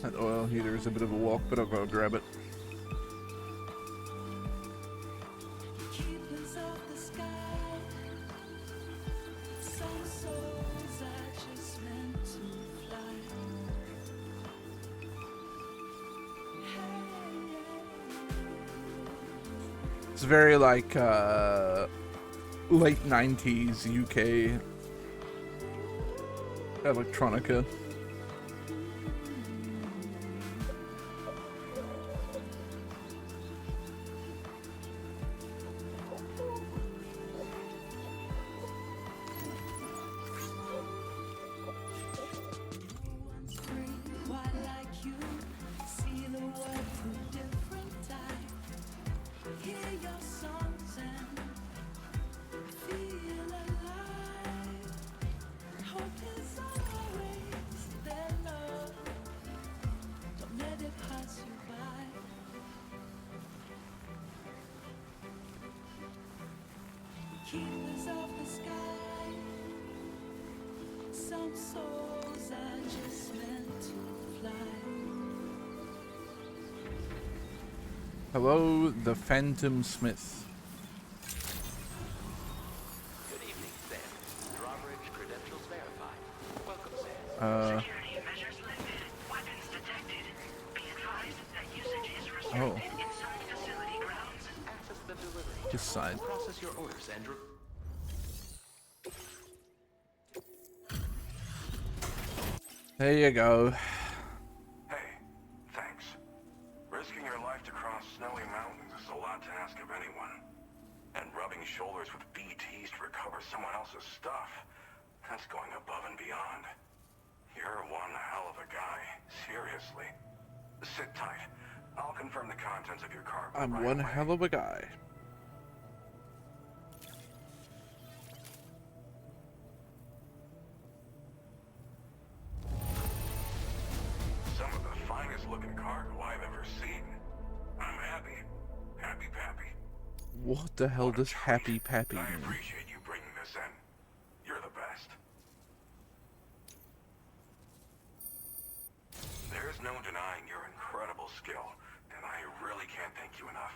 That oil heater is a bit of a walk, but I'll go grab it. It's very like late 90s UK electronica. Keepers of the sky. Some souls are just meant to fly. Hello, the Phantom Smith. Good evening, Sam. Drawbridge credentials verified. Welcome, Sam. Security measures lifted. Weapons detected. Be advised that usage is restricted inside facility grounds. Access the delivery. Just side. Process your orders, Andrew. There you go. Hey, thanks. Risking your life to cross snowy mountains is a lot to ask of anyone. And rubbing shoulders with BTs to recover someone else's stuff, that's going above and beyond. You're one hell of a guy. Seriously. Sit tight. I'll confirm the contents of your cargo. I'm right one away. hell of a guy. Some of the finest looking cargo I've ever seen. I'm happy. Happy Pappy. What the hell does Happy Pappy I mean? appreciate you bringing this in. You're the best. There's no denying your incredible skill, and I really can't thank you enough.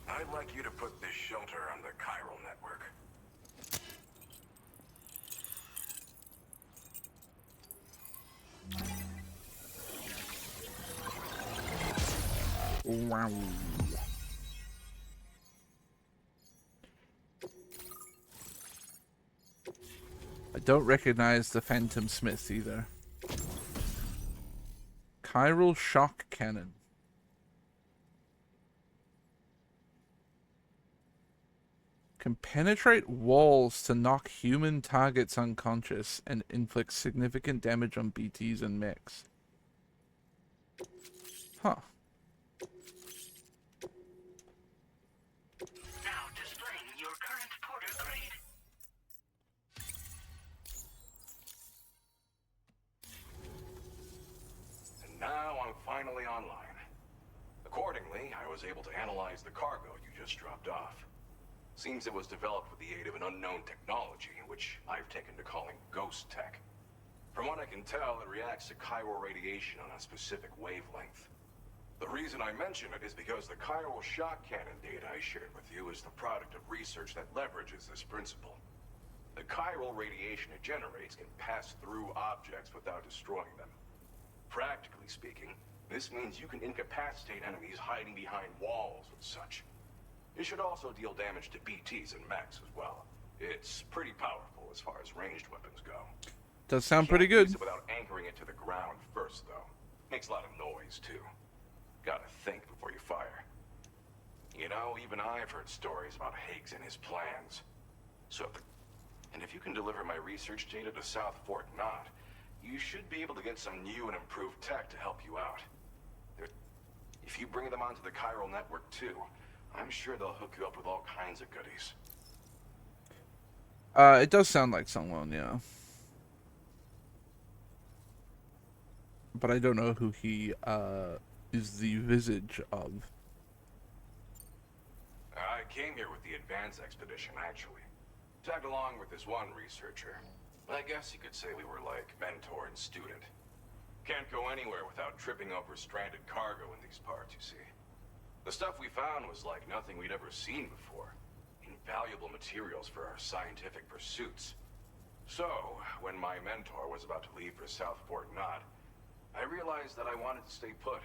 I'd like you to put this shelter on the chiral network. Wow. I don't recognize the Phantom Smith either. Chiral shock cannon. Can penetrate walls to knock human targets unconscious and inflict significant damage on BTs and mechs. Huh. Now displaying your current porter grade. And now I'm finally online. Accordingly, I was able to analyze the cargo you just dropped off. Seems it was developed with the aid of an unknown technology, which I've taken to calling ghost tech. From what I can tell, it reacts to chiral radiation on a specific wavelength. The reason I mention it is because the chiral shock cannon data I shared with you is the product of research that leverages this principle. The chiral radiation it generates can pass through objects without destroying them. Practically speaking, this means you can incapacitate enemies hiding behind walls and such. It should also deal damage to BTs and mechs as well. It's pretty powerful as far as ranged weapons go. Does sound pretty good. Use it without anchoring it to the ground first, though. Makes a lot of noise, too. Gotta think before you fire. You know, even I've heard stories about Higgs and his plans. And if you can deliver my research data to South Fort Knott, you should be able to get some new and improved tech to help you out. If you bring them onto the chiral network, too, I'm sure they'll hook you up with all kinds of goodies. It does sound like someone, yeah. But I don't know who he, is the visage of. I came here with the advance expedition, actually. Tagged along with this one researcher. I guess you could say we were like mentor and student. Can't go anywhere without tripping over stranded cargo in these parts, you see. The stuff we found was like nothing we'd ever seen before. Invaluable materials for our scientific pursuits. So, when my mentor was about to leave for South Fort Knott, I realized that I wanted to stay put.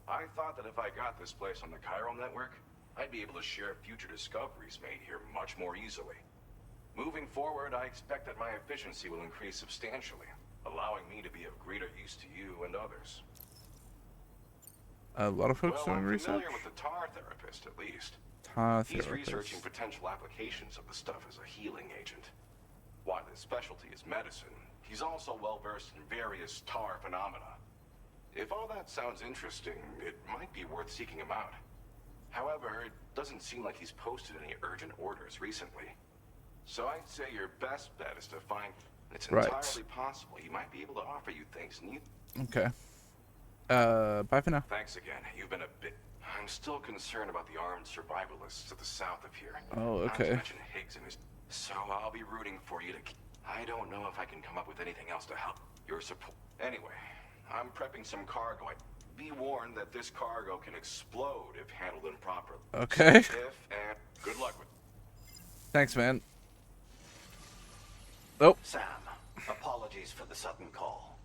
I thought that if I got this place on the chiral network, I'd be able to share future discoveries made here much more easily. Moving forward, I expect that my efficiency will increase substantially, allowing me to be of greater use to you and others. A lot of folks doing I'm research? familiar with the tar therapist, at least. Tar He's therapist. researching potential applications of the stuff as a healing agent. While his specialty is medicine, he's also well-versed in various tar phenomena. If all that sounds interesting, it might be worth seeking him out. However, it doesn't seem like he's posted any urgent orders recently. So I'd say your best bet is to find... It's entirely possible he might be able to offer you things new. Okay. Bye for now. Thanks again. You've been a bit... I'm still concerned about the armed survivalists to the south of here. Oh, Not okay. to mention Higgs and his... So I'll be rooting for you to... I don't know if I can come up with anything else to help your support. Anyway, I'm prepping some cargo. Be warned that this cargo can explode if handled improperly. Okay. If and good luck with... Thanks, man. Oh. Sam, apologies for the sudden call.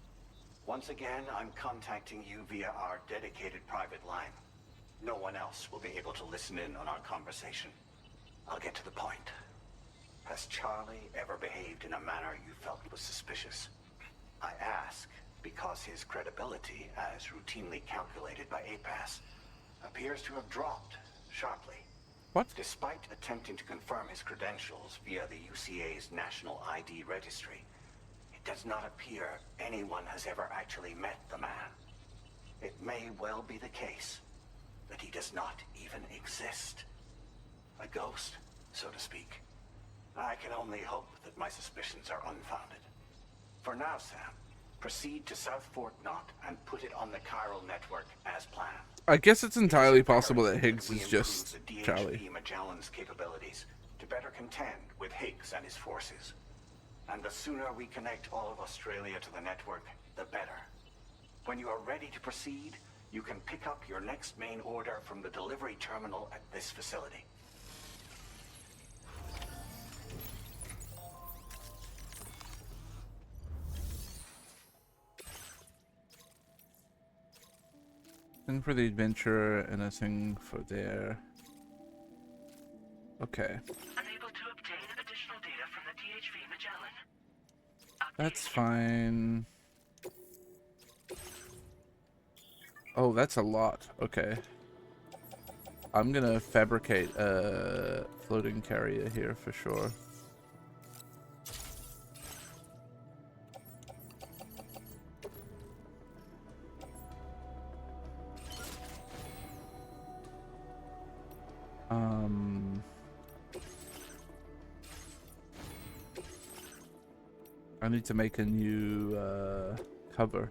Once again, I'm contacting you via our dedicated private line. No one else will be able to listen in on our conversation. I'll get to the point. Has Charlie ever behaved in a manner you felt was suspicious? I ask because his credibility, as routinely calculated by APAS, appears to have dropped sharply. What? Despite attempting to confirm his credentials via the UCA's National ID Registry, it does not appear anyone has ever actually met the man. it may well be the case that he does not even exist. A ghost, so to speak. I can only hope that my suspicions are unfounded. For now, Sam, proceed to South Fort Knot and put it on the chiral network as planned. I guess it's entirely possible that Higgs is just Charlie. DHV Magellan's capabilities to better contend with Higgs and his forces. And the sooner we connect all of Australia to the network, the better. When you are ready to proceed, you can pick up your next main order from the delivery terminal at this facility. Thing for the adventurer and a thing for their... Okay. Unable to obtain additional data from the DHV Magellan. That's fine. Oh, that's a lot. Okay. I'm gonna fabricate a floating carrier here for sure. I need to make a new cover.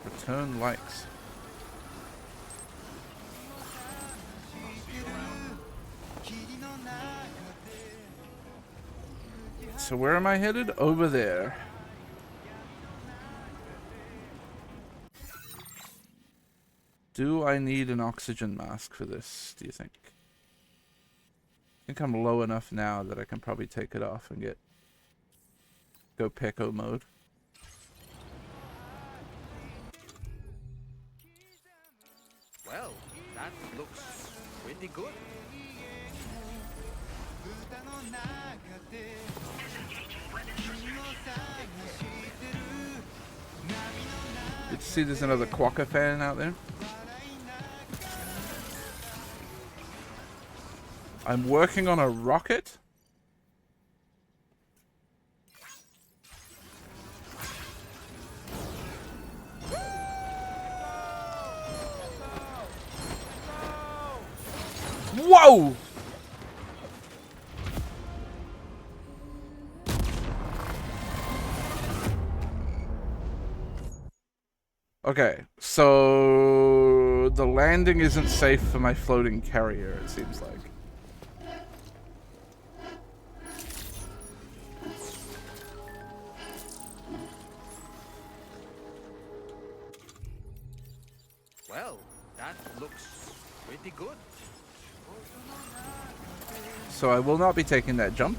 Return likes. So where am I headed? Over there. Do I need an oxygen mask for this, do you think? I think I'm low enough now that I can probably take it off and go Pecco mode. Well, that looks pretty good. Good to see there's another Quokka fan out there. I'm working on a rocket. Whoa! Okay, so the landing isn't safe for my floating carrier, it seems like. Well, that looks pretty good. So I will not be taking that jump.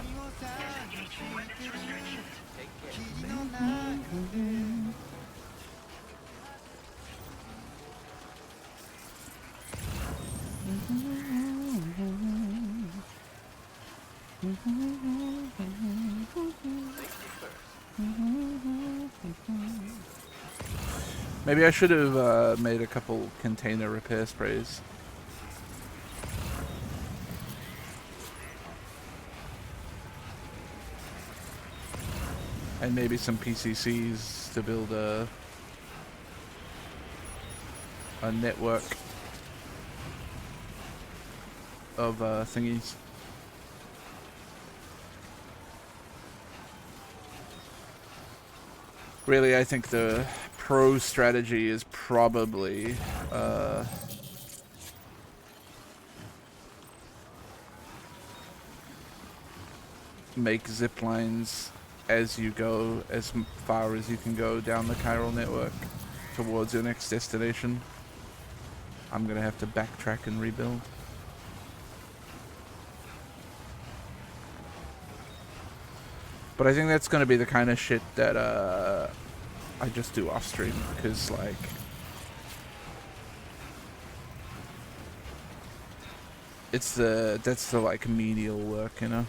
Maybe I should have made a couple container repair sprays. And maybe some PCCs to build a network of thingies. Really, I think the pro strategy is probably make zip lines as you go, as far as you can go down the chiral network towards your next destination. I'm gonna have to backtrack and rebuild. But I think that's gonna be the kind of shit that I just do off stream, because like that's the like menial work, you know.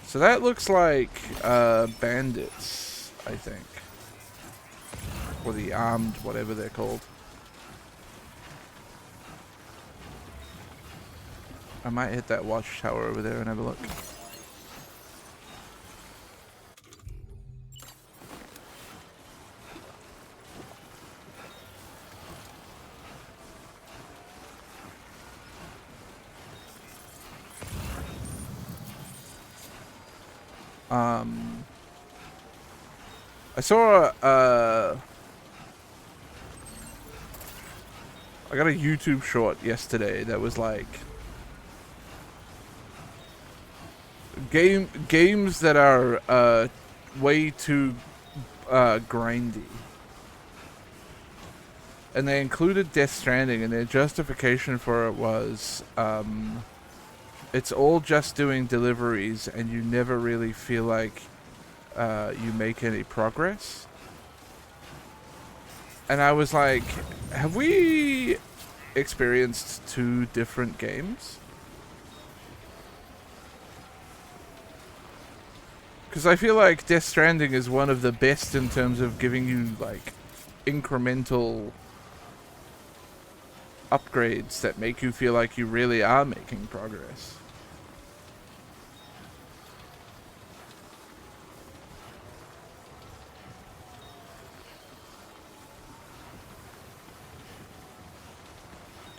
So that looks like bandits, I think, or the armed, whatever they're called. I might hit that watchtower over there and have a look. I saw I got a YouTube short yesterday that was like games that are way too grindy. And they included Death Stranding, and their justification for it was it's all just doing deliveries and you never really feel like you make any progress. And I was like, have we experienced two different games? Because I feel like Death Stranding is one of the best in terms of giving you like incremental upgrades that make you feel like you really are making progress.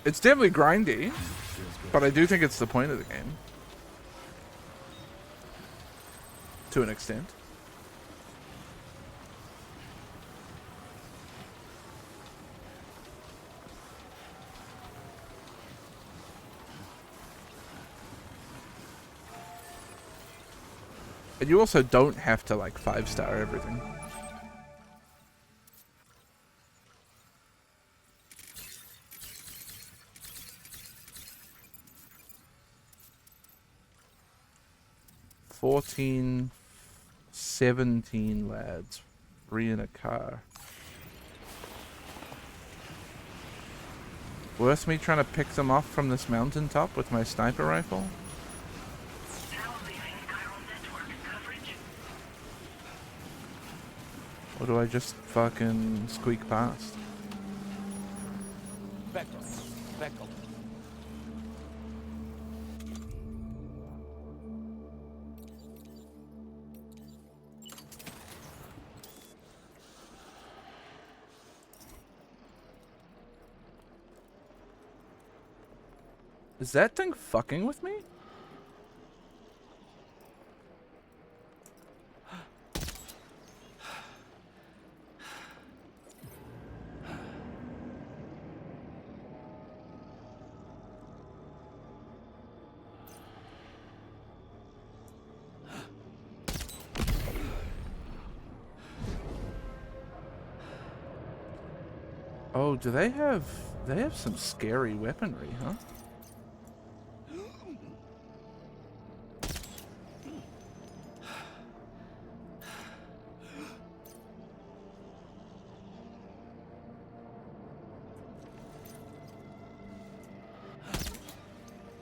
It's definitely grindy, but I do think it's the point of the game. To an extent. And you also don't have to like 5-star everything. $14, $17 lads, 3 in a car. Worth me trying to pick them off from this mountaintop with my sniper rifle? Or do I just fucking squeak past? Vector. Vector. Is that thing fucking with me? Oh, do they have some scary weaponry, huh?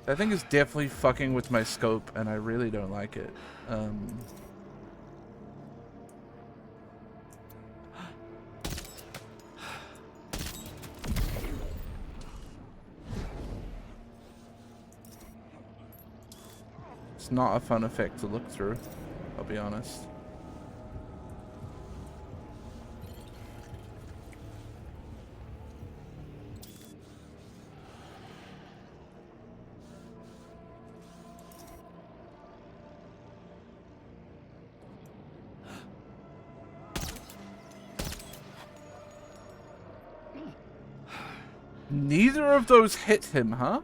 That thing is definitely fucking with my scope, and I really don't like it. It's not a fun effect to look through, I'll be honest. Neither of those hit him, huh?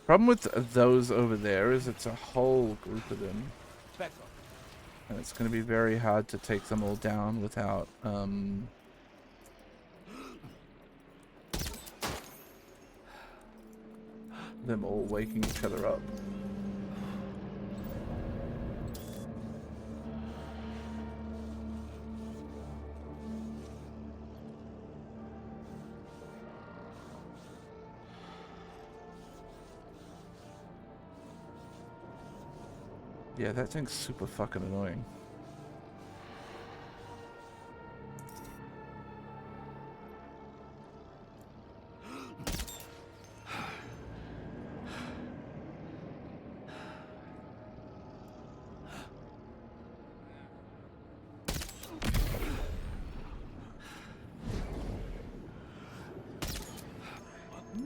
Problem with those over there is it's a whole group of them. And it's going to be very hard to take them all down without, them all waking each other up. Yeah, that thing's super fucking annoying.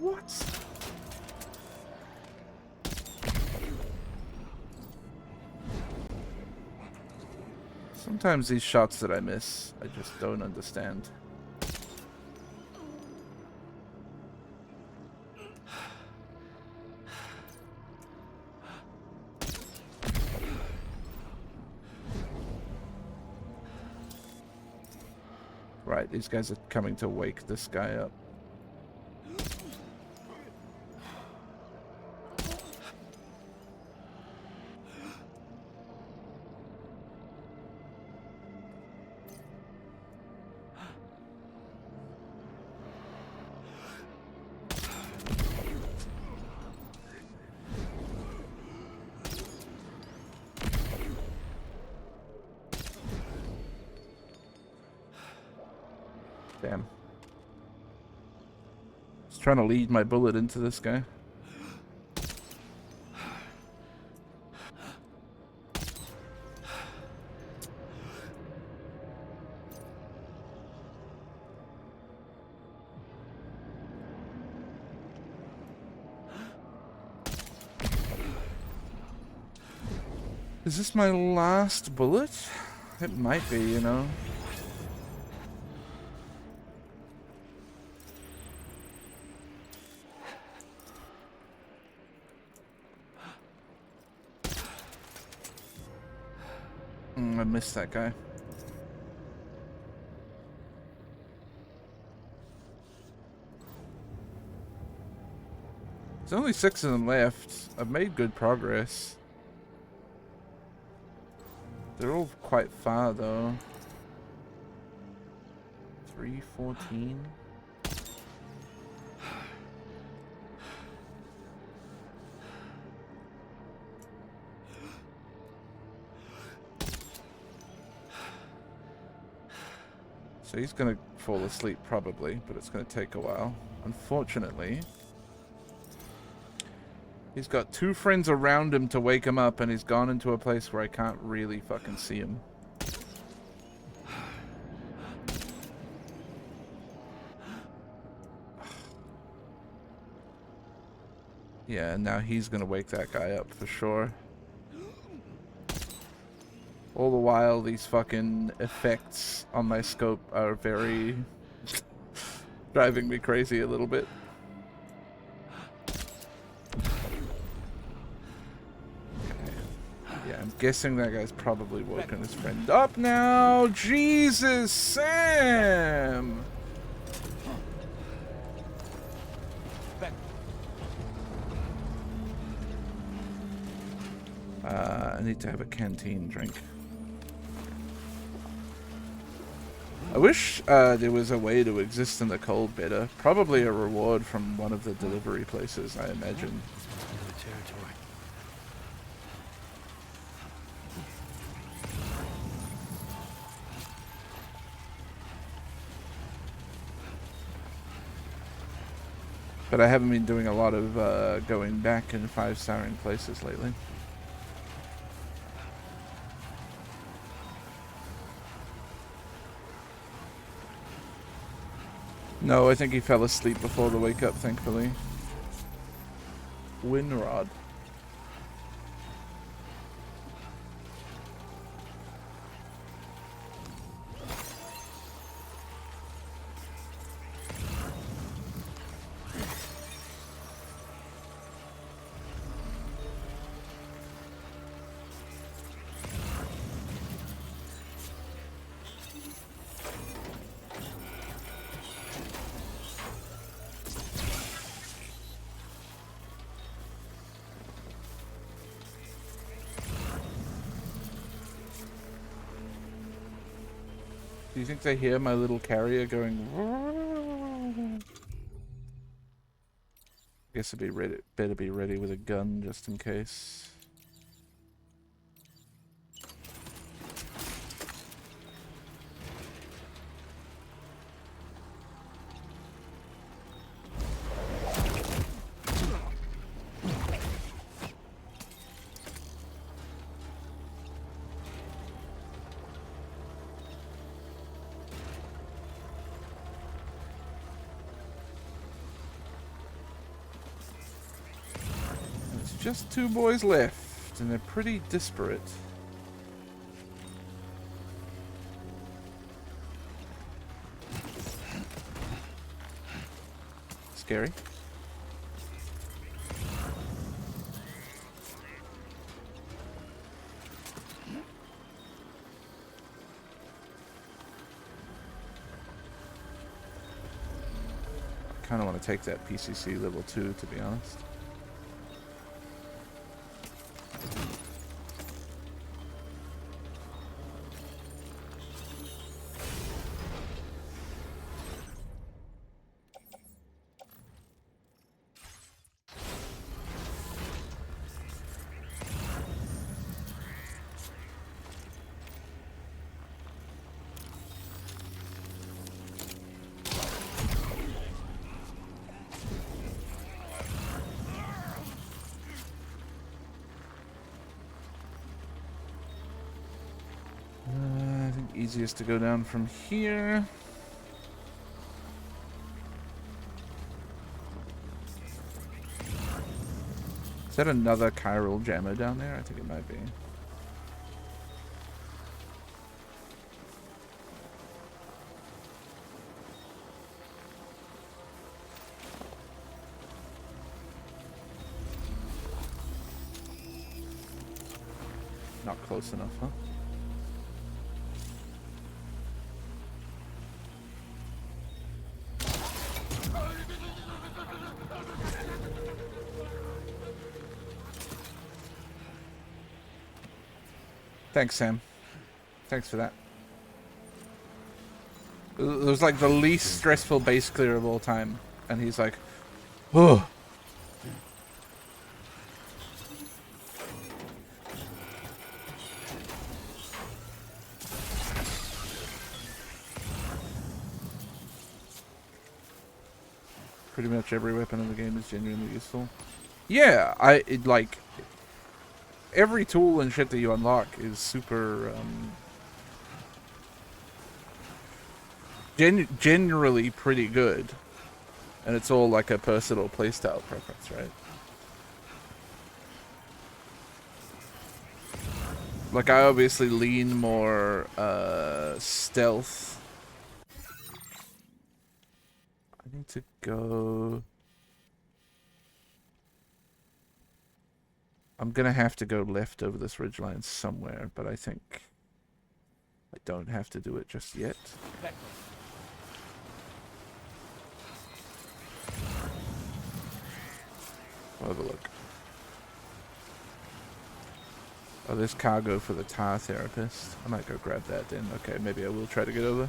What? Sometimes these shots that I miss, I just don't understand. Right, these guys are coming to wake this guy up. Damn. Just trying to lead my bullet into this guy. Is this my last bullet? It might be, you know. I missed that guy. There's only 6 of them left. I've made good progress. They're all quite far though. 314. So he's gonna fall asleep probably, but it's gonna take a while. Unfortunately, he's got 2 friends around him to wake him up, and he's gone into a place where I can't really fucking see him. Yeah, and now he's gonna wake that guy up for sure. All the while, these fucking effects on my scope are very driving me crazy a little bit. Yeah, I'm guessing that guy's probably woken his friend up now. Jesus, Sam! I need to have a canteen drink. I wish there was a way to exist in the cold better. Probably a reward from one of the delivery places, I imagine. But I haven't been doing a lot of going back and 5-starring places lately. No, I think he fell asleep before the wake up, thankfully. Winrod. Do you think they hear my little carrier going? Guess I'd be ready. Better be ready with a gun just in case. Just 2 boys left, and they're pretty disparate. Scary. I kind of want to take that PCC level 2, to be honest. I think easiest to go down from here. Is that another chiral jammer down there? I think it might be. Not close enough, huh? Thanks, Sam. Thanks for that. It was like the least stressful base clear of all time. And he's like, oh. Pretty much every weapon in the game is genuinely useful. Yeah, like every tool and shit that you unlock is super generally pretty good, and it's all like a personal playstyle preference, right? Like I obviously lean more stealth. I need to go. I'm gonna have to go left over this ridgeline somewhere, but I think I don't have to do it just yet. I'll have a look. Oh, there's cargo for the tar therapist. I might go grab that then. Okay, maybe I will try to get over.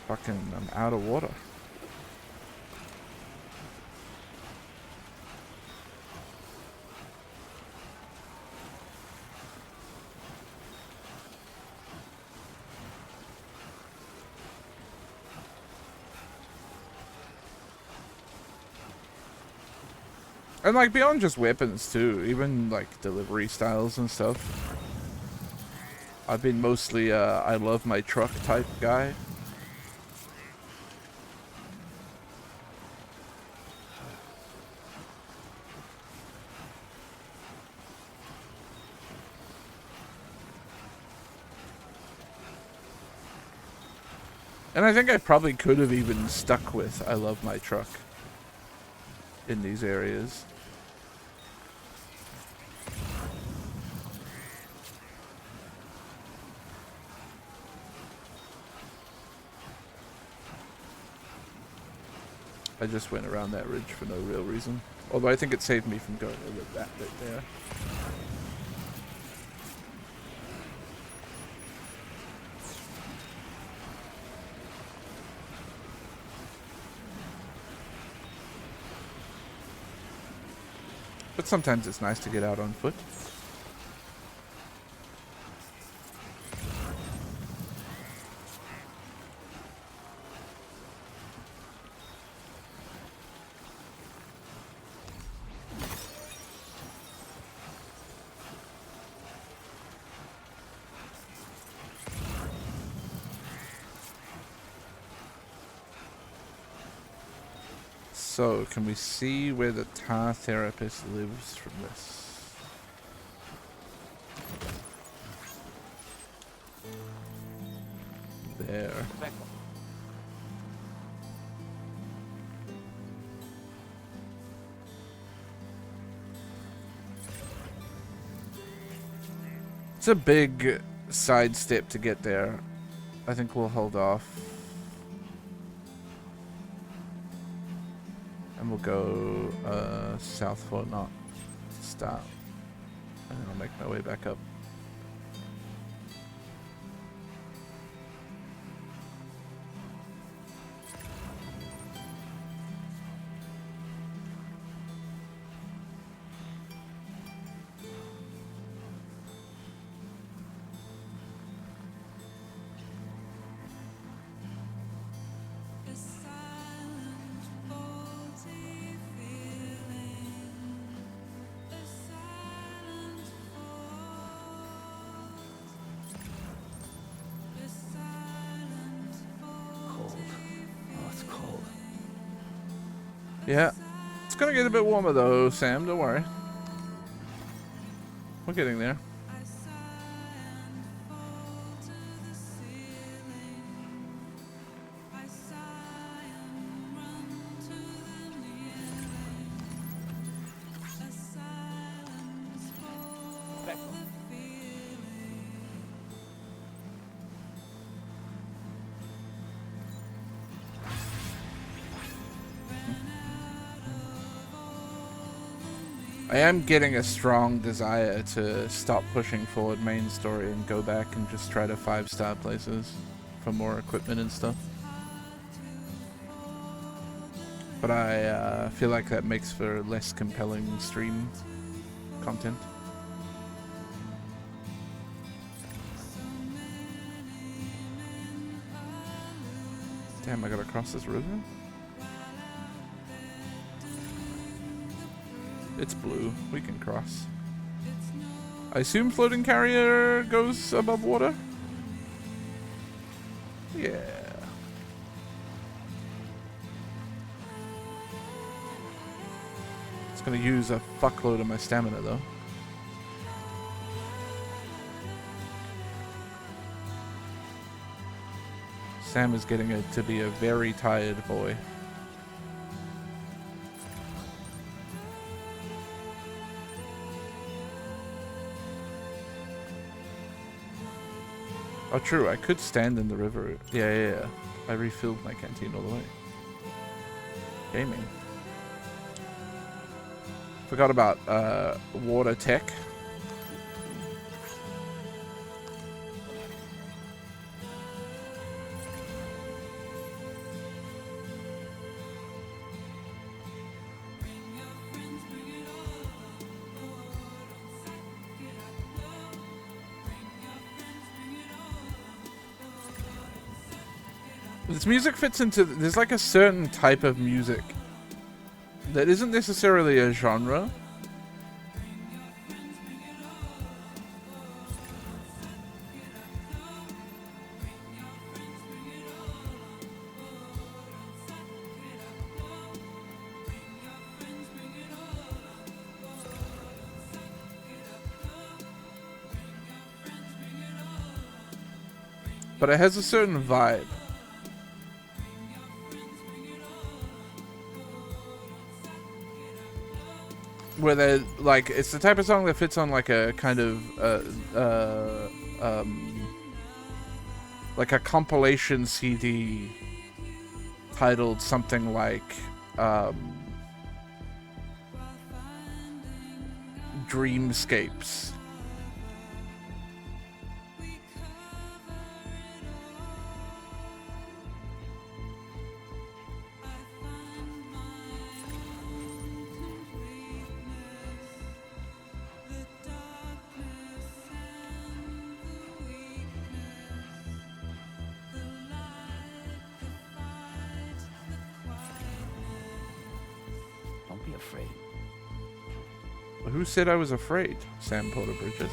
Fucking, I'm out of water. And like beyond just weapons too, even like delivery styles and stuff. I've been mostly I love my truck type guy. And I think I probably could have even stuck with I love my truck in these areas. I just went around that ridge for no real reason. Although I think it saved me from going over that bit there. But sometimes it's nice to get out on foot. So, can we see where the tar therapist lives from this? There. It's a big sidestep to get there. I think we'll hold off. And we'll go south for not start. And then I'll make my way back up. Yeah, it's gonna get a bit warmer though, Sam, don't worry. We're getting there. I am getting a strong desire to stop pushing forward main story and go back and just try to 5-star places for more equipment and stuff. But I feel like that makes for less compelling stream content. Damn, I gotta cross this river? It's blue. We can cross. I assume floating carrier goes above water? Yeah. It's gonna use a fuckload of my stamina though. Sam is getting it to be a very tired boy. Oh, true. I could stand in the river. Yeah. I refilled my canteen all the way. Gaming. Forgot about water tech. This music fits into... There's like a certain type of music that isn't necessarily a genre. But it has a certain vibe. Where they're like, it's the type of song that fits on like a kind of like a compilation CD titled something like dreamscapes. Don't be afraid. Who said I was afraid? Sam Porter Bridges.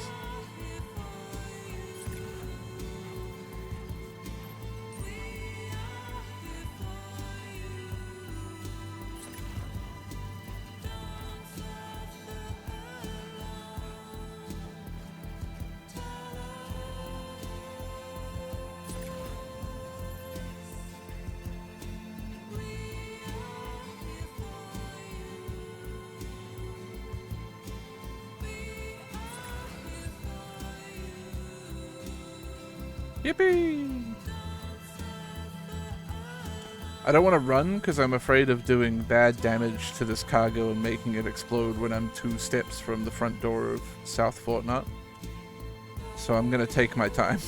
Yippee! I don't want to run because I'm afraid of doing bad damage to this cargo and making it explode when I'm 2 steps from the front door of South Fortnite. So I'm going to take my time.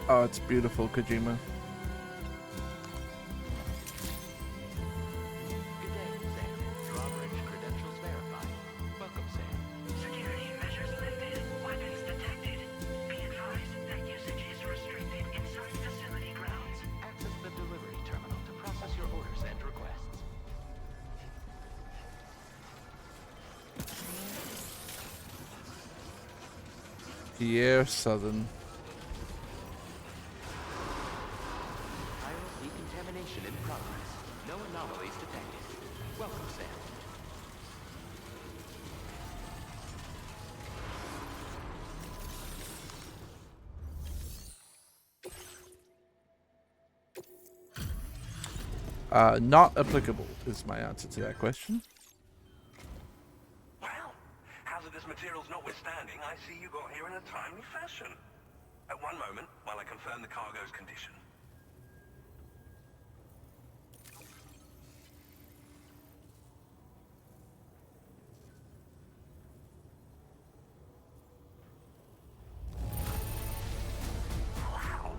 Oh, it's beautiful, Kojima. Good day, Sam. Drawbridge credentials verified. Welcome, Sam. Security measures lifted. Weapons detected. Be advised that usage is restricted inside facility grounds. Access the delivery terminal to process your orders and requests. Pierre Southern. Viral decontamination in progress. No anomalies detected. Welcome, Sam. Not applicable is my answer to that question. Well, hazardous materials notwithstanding, I see you got here in a timely fashion. At one moment, while I confirm the cargo's condition. Wow,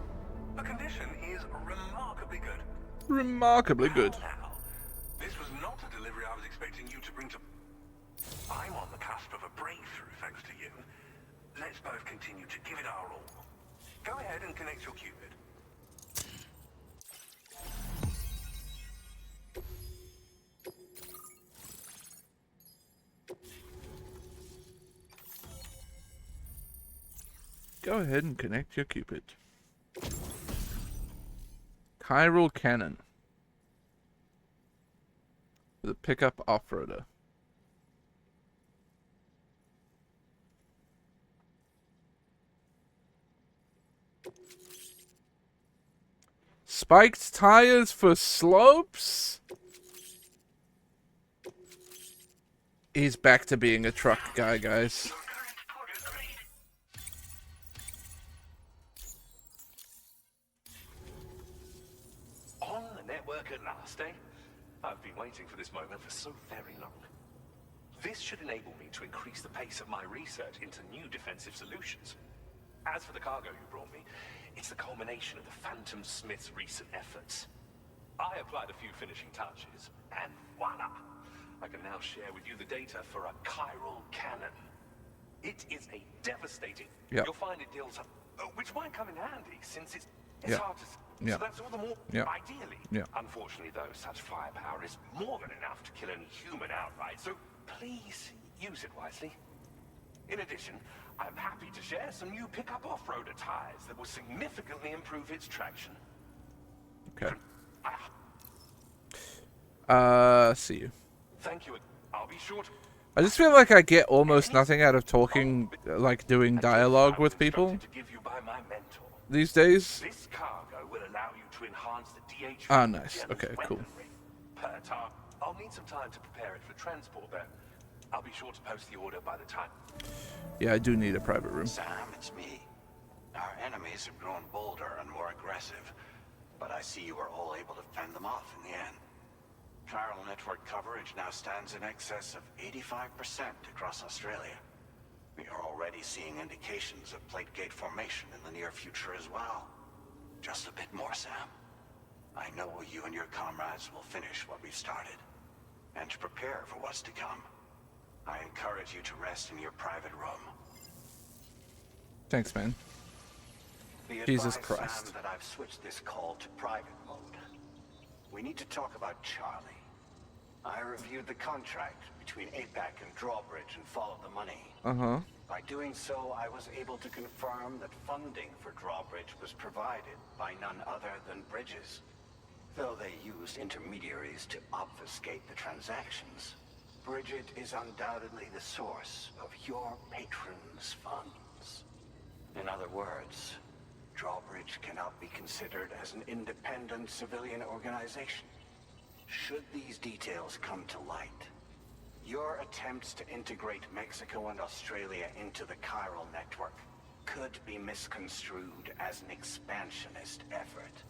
the condition is remarkably good. Remarkably good. Now, this was not a delivery I was expecting you to bring to... I'm on the cusp of a breakthrough, thanks to you. Let's both continue to give it our all. Go ahead and connect your Cupid. Go ahead and connect your Cupid. Chiral Cannon. The pickup off-roader. Spiked tires for slopes? He's back to being a truck guy, guys. On the network at last, eh? I've been waiting for this moment for so very long. This should enable me to increase the pace of my research into new defensive solutions. As for the cargo you brought me, it's the culmination of the Phantom Smith's recent efforts. I applied a few finishing touches, and voila! I can now share with you the data for a chiral cannon. It is a devastating... Yep. You'll find it deals up... which might come in handy, since it's Yep. hard to... Yep. So that's all the more... Yep. Ideally. Yep. Unfortunately, though, such firepower is more than enough to kill any human outright, so please use it wisely. In addition, I'm happy to share some new pickup off-roader tires that will significantly improve its traction. Okay. Ah, See you. thank you. I'll be be sure to... I just feel like I get almost nothing out of talking, like doing dialogue with people to give you by my mentor. these days. This cargo will allow you to enhance the DH. Ah, nice. Okay, cool. I'll need some time to prepare it for transport, though. I'll be sure to post the order by the time. Yeah, I do need a private room. Sam, it's me. Our enemies have grown bolder and more aggressive, but I see you were all able to fend them off in the end. Chiral network coverage now stands in excess of 85% across Australia. We are already seeing indications of plate gate formation in the near future as well. Just a bit more, Sam. I know you and your comrades will finish what we've started. And to prepare for what's to come, I encourage you to rest in your private room. Thanks, man. Be Jesus advised, Christ. Sam, that I've switched this call to private mode. We need to talk about Charlie. I reviewed the contract between APAC and Drawbridge and followed the money. Uh-huh. By doing so, I was able to confirm that funding for Drawbridge was provided by none other than Bridges. Though they used intermediaries to obfuscate the transactions, Bridget is undoubtedly the source of your patron's funds. In other words, Drawbridge cannot be considered as an independent civilian organization. Should these details come to light, your attempts to integrate Mexico and Australia into the chiral network could be misconstrued as an expansionist effort.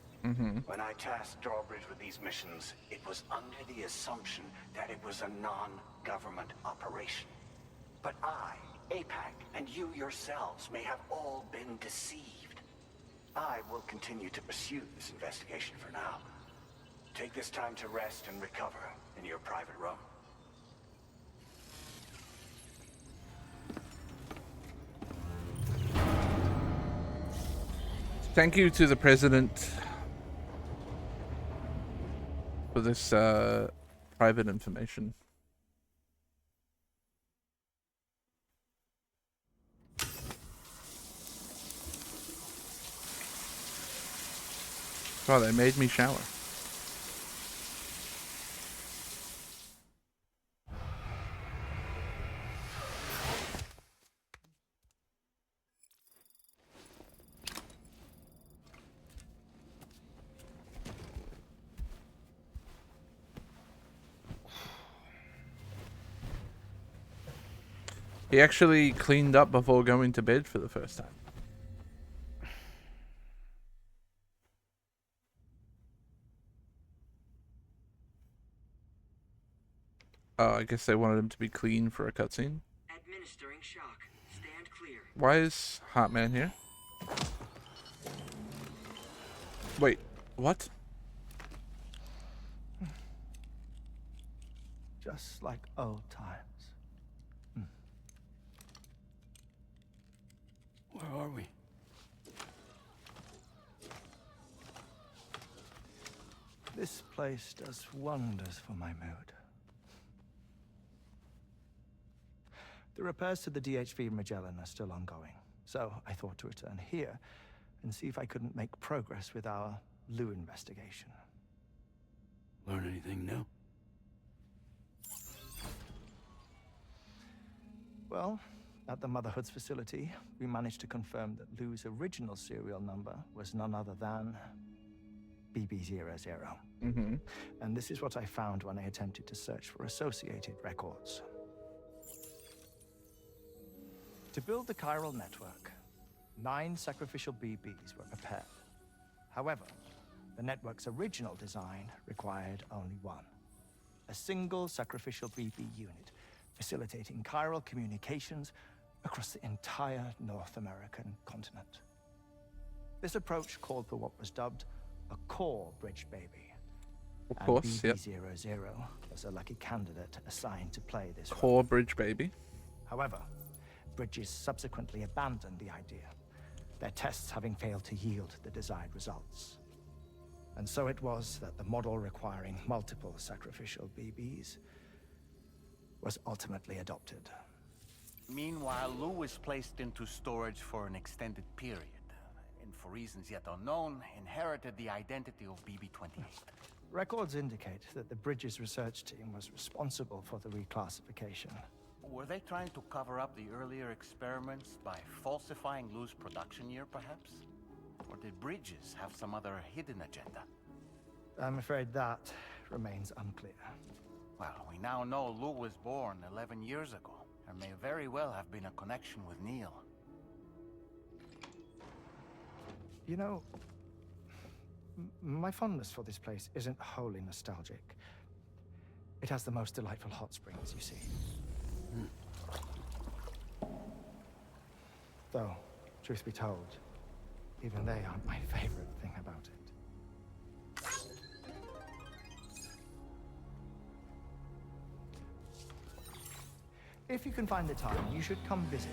When I tasked Drawbridge with these missions, it was under the assumption that it was a non-government operation. But I, APAC, and you yourselves may have all been deceived. I will continue to pursue this investigation for now. Take this time to rest and recover in your private room. Thank you to the president for this private information. Oh, they made me shower. He actually cleaned up before going to bed for the first time. Oh, I guess they wanted him to be clean for a cutscene. Administering shock. Stand clear. Why is Heartman here? Wait, what? Just like old times. Where are we? This place does wonders for my mood. The repairs to the DHV Magellan are still ongoing, so I thought to return here and see if I couldn't make progress with our Lou investigation. Learn anything new? Well, at the Motherhood's facility, we managed to confirm that Lou's original serial number was none other than BB00. And this is what I found when I attempted to search for associated records. To build the chiral network, 9 sacrificial BBs were prepared. However, the network's original design required only one. A single sacrificial BB unit, facilitating chiral communications across the entire North American continent. This approach called for what was dubbed a core bridge baby. Of course, yep. BB00 was a lucky candidate assigned to play this Core role. bridge baby. However, Bridges subsequently abandoned the idea, their tests having failed to yield the desired results. And so it was that the model requiring multiple sacrificial BBs was ultimately adopted. Meanwhile, Lou was placed into storage for an extended period, and for reasons yet unknown, inherited the identity of BB-28. Records indicate that the Bridges research team was responsible for the reclassification. Were they trying to cover up the earlier experiments by falsifying Lou's production year, perhaps? Or did Bridges have some other hidden agenda? I'm afraid that remains unclear. Well, we now know Lou was born 11 years ago. There may very well have been a connection with Neil. You know, my fondness for this place isn't wholly nostalgic. It has the most delightful hot springs, you see. Though, truth be told, even they aren't my favorite thing about it. If you can find the time, you should come visit.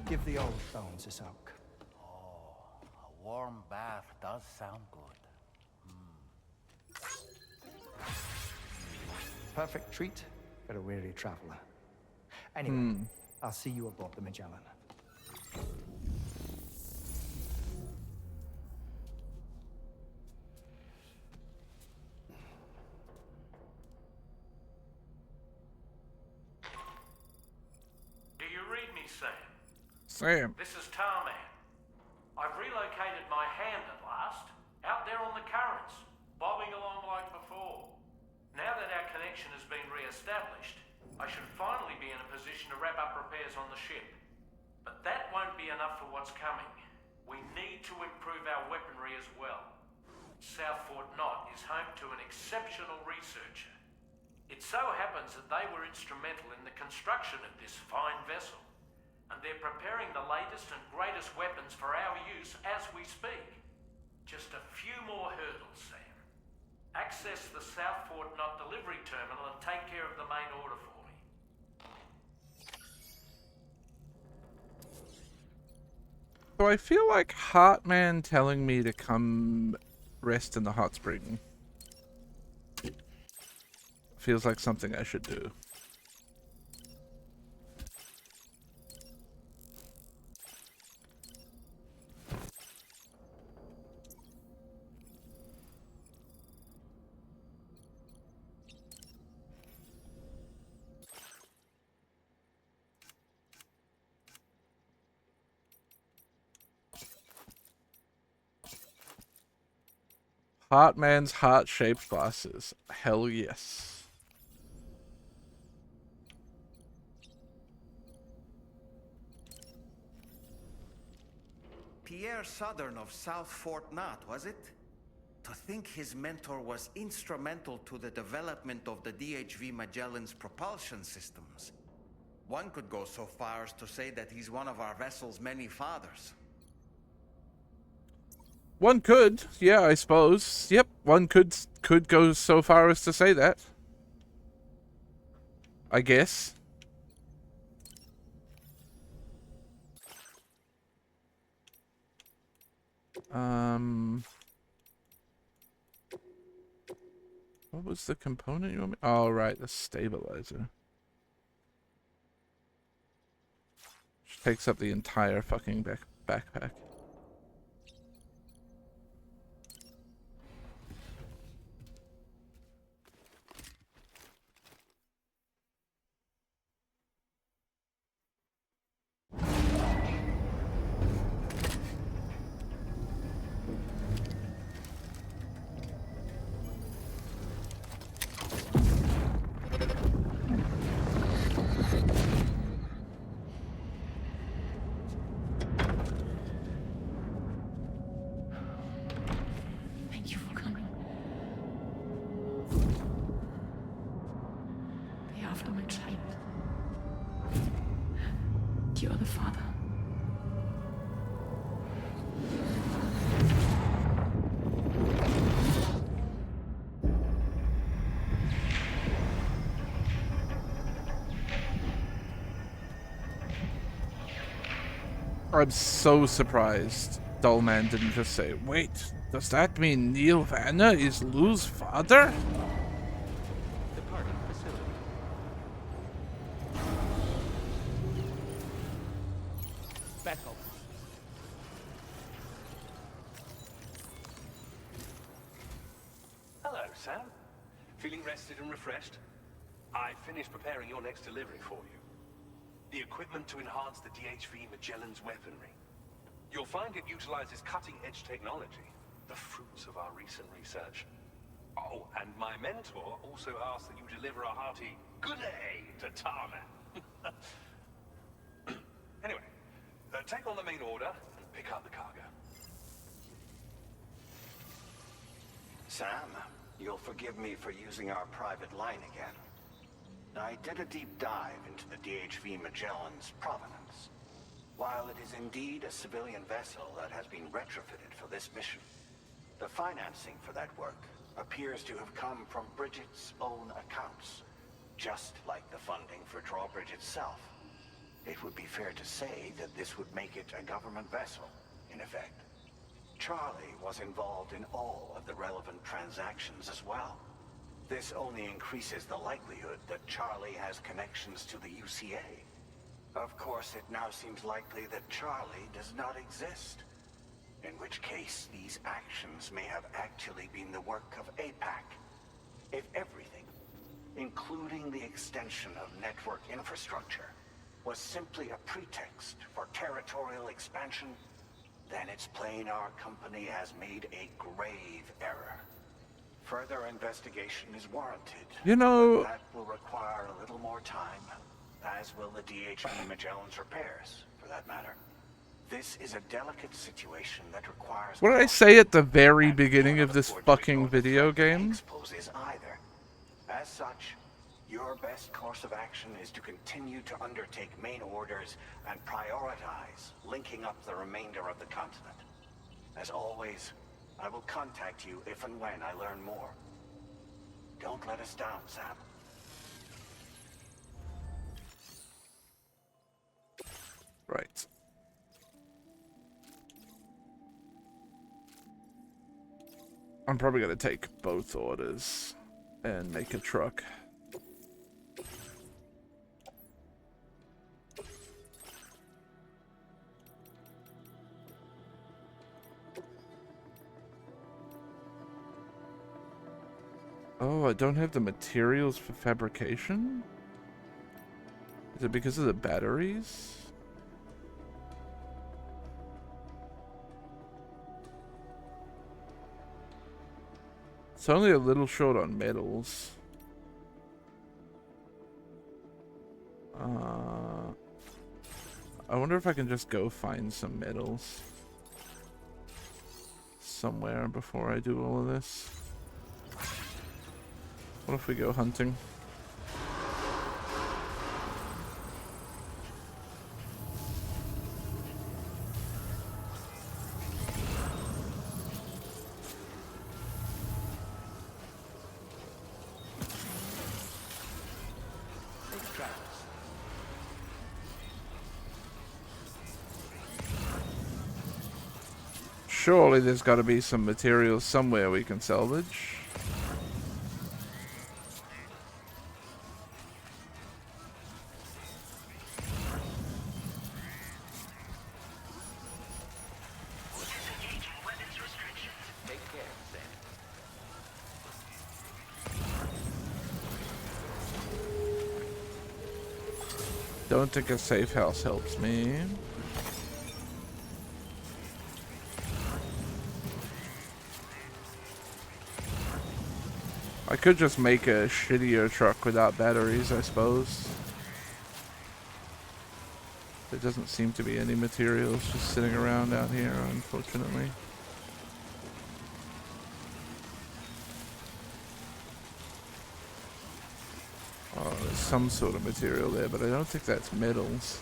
Give the old bones a soak. A warm bath does sound good. Perfect treat for a weary traveler. Anyway, I'll see you aboard the Magellan. Do you read me, Sam? Sam. This is Tarman. I've relocated my hand at last, out there on the currents, bobbing along like before. Now that our connection has been re-established, I should finally be in a position to wrap up repairs on the ship. But that won't be enough for what's coming. We need to improve our weaponry as well. South Fort Knott is home to an exceptional researcher. It so happens that they were instrumental in the construction of this fine vessel, and they're preparing the latest and greatest weapons for our use as we speak. Just a few more hurdles, Sam. Access the South Fort Knott delivery terminal and take care of the main order for me. So I feel like Heartman telling me to come rest in the hot spring feels like something I should do. Heartman's heart-shaped glasses. Hell yes. Pierre Southern of South Fort Knott, was it? To think his mentor was instrumental to the development of the DHV Magellan's propulsion systems. One could go so far as to say that he's one of our vessel's many fathers. One could, yeah, I suppose. Yep, one could go so far as to say that. I guess. What was the component you want me? Oh, right, the stabilizer. Which takes up the entire fucking backpack. Thank you for coming. Be after my child. You're the father. I'm so surprised Dullman didn't just say, wait, does that mean Neil Vanna is Lou's father? Departing facility. Back up. Hello, Sam. Feeling rested and refreshed? I finished preparing your next delivery for you. The equipment to enhance the DHV Magellan's weaponry. You'll find it utilizes cutting-edge technology, the fruits of our recent research. Oh, and my mentor also asked that you deliver a hearty good day to Tarman. Anyway, take on the main order and pick up the cargo. Sam, you'll forgive me for using our private line again. I did a deep dive into the DHV Magellan's provenance. While it is indeed a civilian vessel that has been retrofitted for this mission, the financing for that work appears to have come from Bridget's own accounts, just like the funding for Drawbridge itself. It would be fair to say that this would make it a government vessel, in effect. Charlie was involved in all of the relevant transactions as well. This only increases the likelihood that Charlie has connections to the UCA. Of course, it now seems likely that Charlie does not exist. In which case, these actions may have actually been the work of APAC. If everything, including the extension of network infrastructure, was simply a pretext for territorial expansion, then it's plain our company has made a grave error. Further investigation is warranted. You know, but that will require a little more time, as will the DHV Magellan's repairs, for that matter. This is a delicate situation that requires... What did I say at the very beginning of this fucking video game? ...exposes either. As such, your best course of action is to continue to undertake main orders and prioritize linking up the remainder of the continent. As always, I will contact you if and when I learn more. Don't let us down, Sam. Right. I'm probably gonna take both orders and make a truck. Oh, I don't have the materials for fabrication? Is it because of the batteries? It's only a little short on metals. I wonder if I can just go find some metals somewhere before I do all of this. What if we go hunting? Surely there's got to be some materials somewhere we can salvage. Don't think a safe house helps me. I could just make a shittier truck without batteries, I suppose. There doesn't seem to be any materials just sitting around out here, unfortunately. Oh, there's some sort of material there, but I don't think that's metals.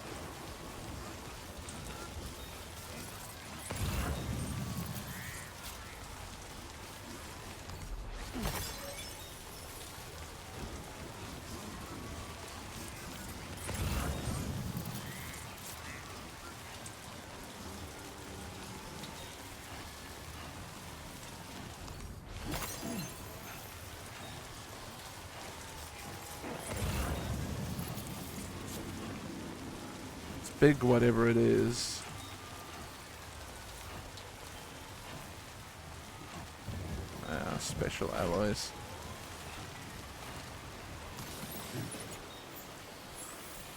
Big whatever it is. Special alloys.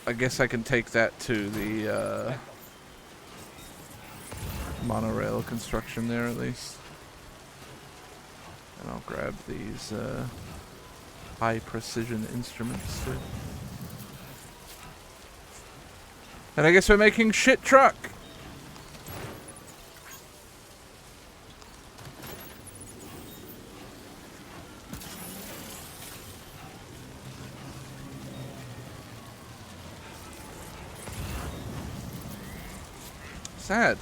I guess I can take that to the monorail construction there at least. And I'll grab these high precision instruments too. And I guess we're making shit truck. Sad.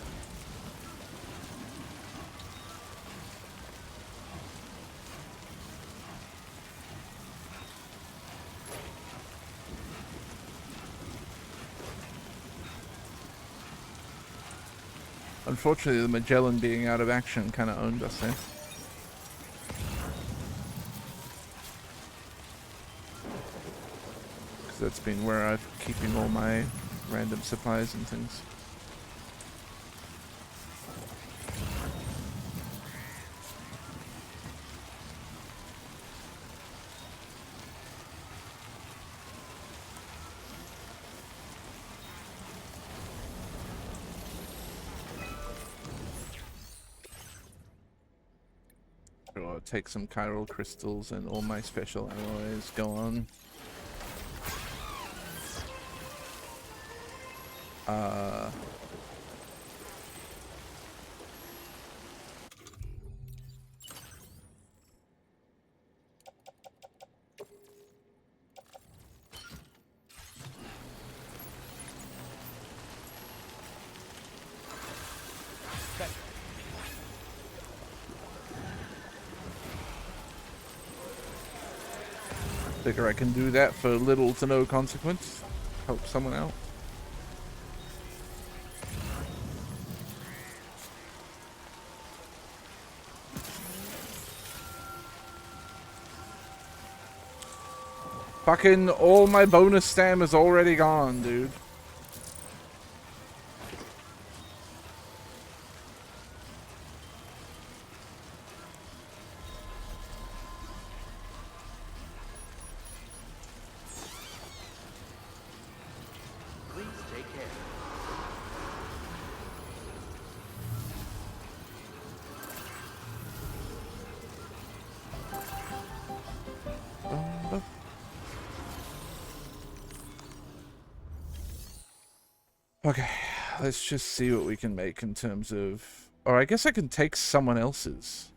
Unfortunately, the Magellan being out of action kind of owned us there. Because that's been where I'm keeping all my random supplies and things. I'll take some chiral crystals and all my special alloys. Go on. Figure I can do that for little to no consequence. Help someone out. Fucking all my bonus stam is already gone, dude. Please take care. Okay, let's just see what we can make in terms of... Or I guess I can take someone else's.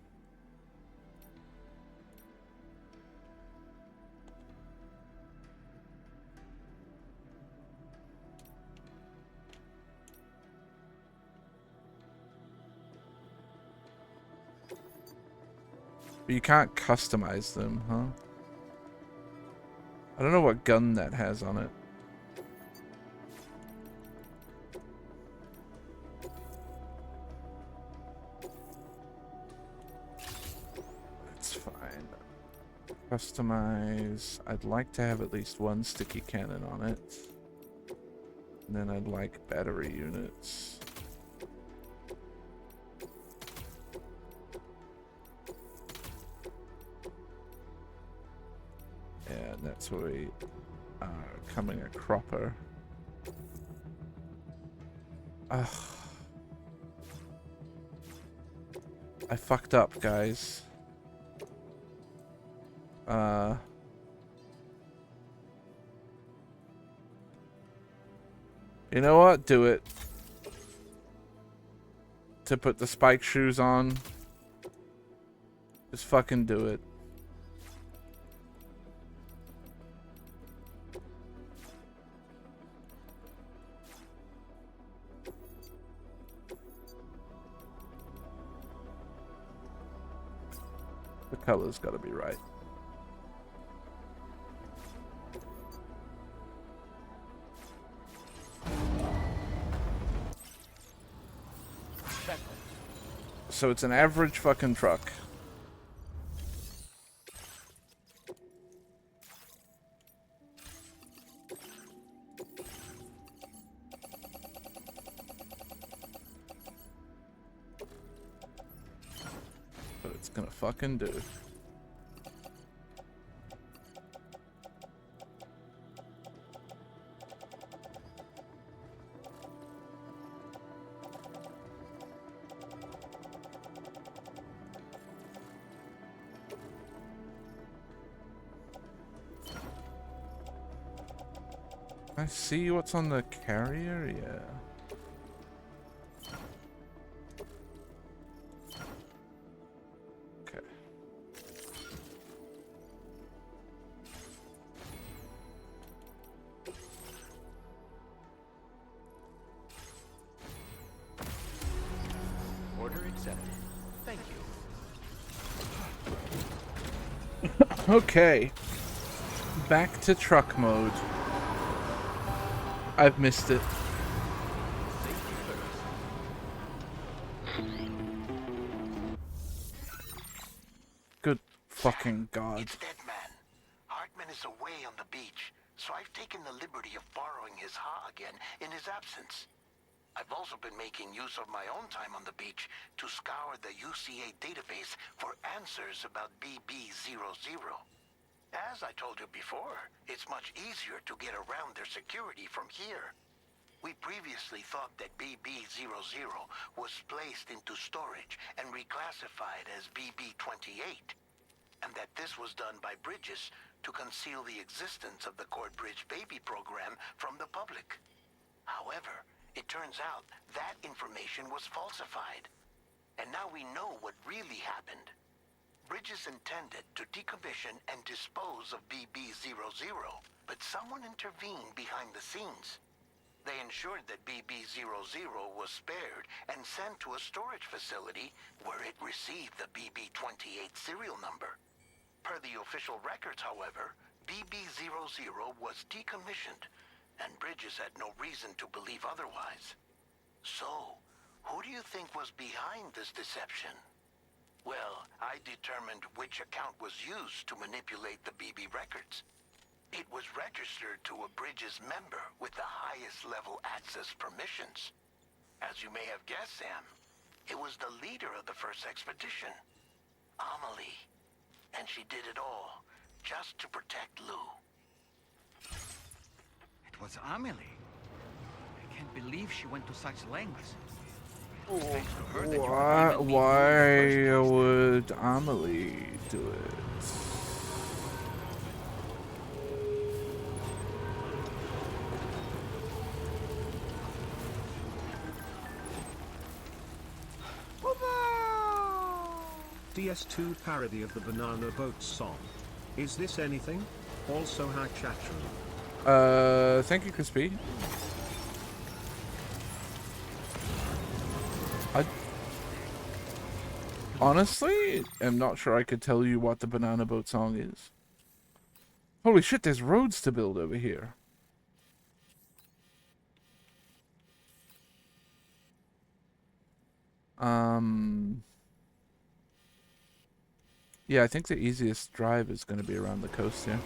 But you can't customize them, huh? I don't know what gun that has on it. That's fine. Customize. I'd like to have at least one sticky cannon on it. And then I'd like battery units. And that's where we are coming a cropper. Ugh. I fucked up, guys. You know what? Do it. To put the spike shoes on. Just fucking do it. The color's gotta be right. So it's an average fucking truck. But it's gonna fucking do. I see what's on the carrier, yeah. Okay. Order accepted. Thank you. Okay. Back to truck mode. I've missed it. Good fucking god. It's Dead Man. Hartman is away on the beach, so I've taken the liberty of borrowing his Ha again in his absence. I've also been making use of my own time on the beach to scour the UCA database for answers about BB00. As I told you before, it's much easier to get around their security from here. We previously thought that BB00 was placed into storage and reclassified as BB28, and that this was done by Bridges to conceal the existence of the Corbridge Baby program from the public. However, it turns out that information was falsified, and now we know what really happened. Bridges intended to decommission and dispose of BB00, but someone intervened behind the scenes. They ensured that BB00 was spared and sent to a storage facility where it received the BB28 serial number. Per the official records, however, BB00 was decommissioned, and Bridges had no reason to believe otherwise. So, who do you think was behind this deception? Well, I determined which account was used to manipulate the BB records. It was registered to a Bridges member with the highest level access permissions. As you may have guessed, Sam, it was the leader of the first expedition, Amelie. And she did it all just to protect Lou. It was Amelie. I can't believe she went to such lengths. Why would Amelie do it? DS2 parody of the Banana Boat song. Is this anything? Also hi chat room. Thank you, Crispy. I honestly am not sure I could tell you what the Banana Boat song is. Holy shit, there's roads to build over here. Yeah, I think the easiest drive is going to be around the coast here.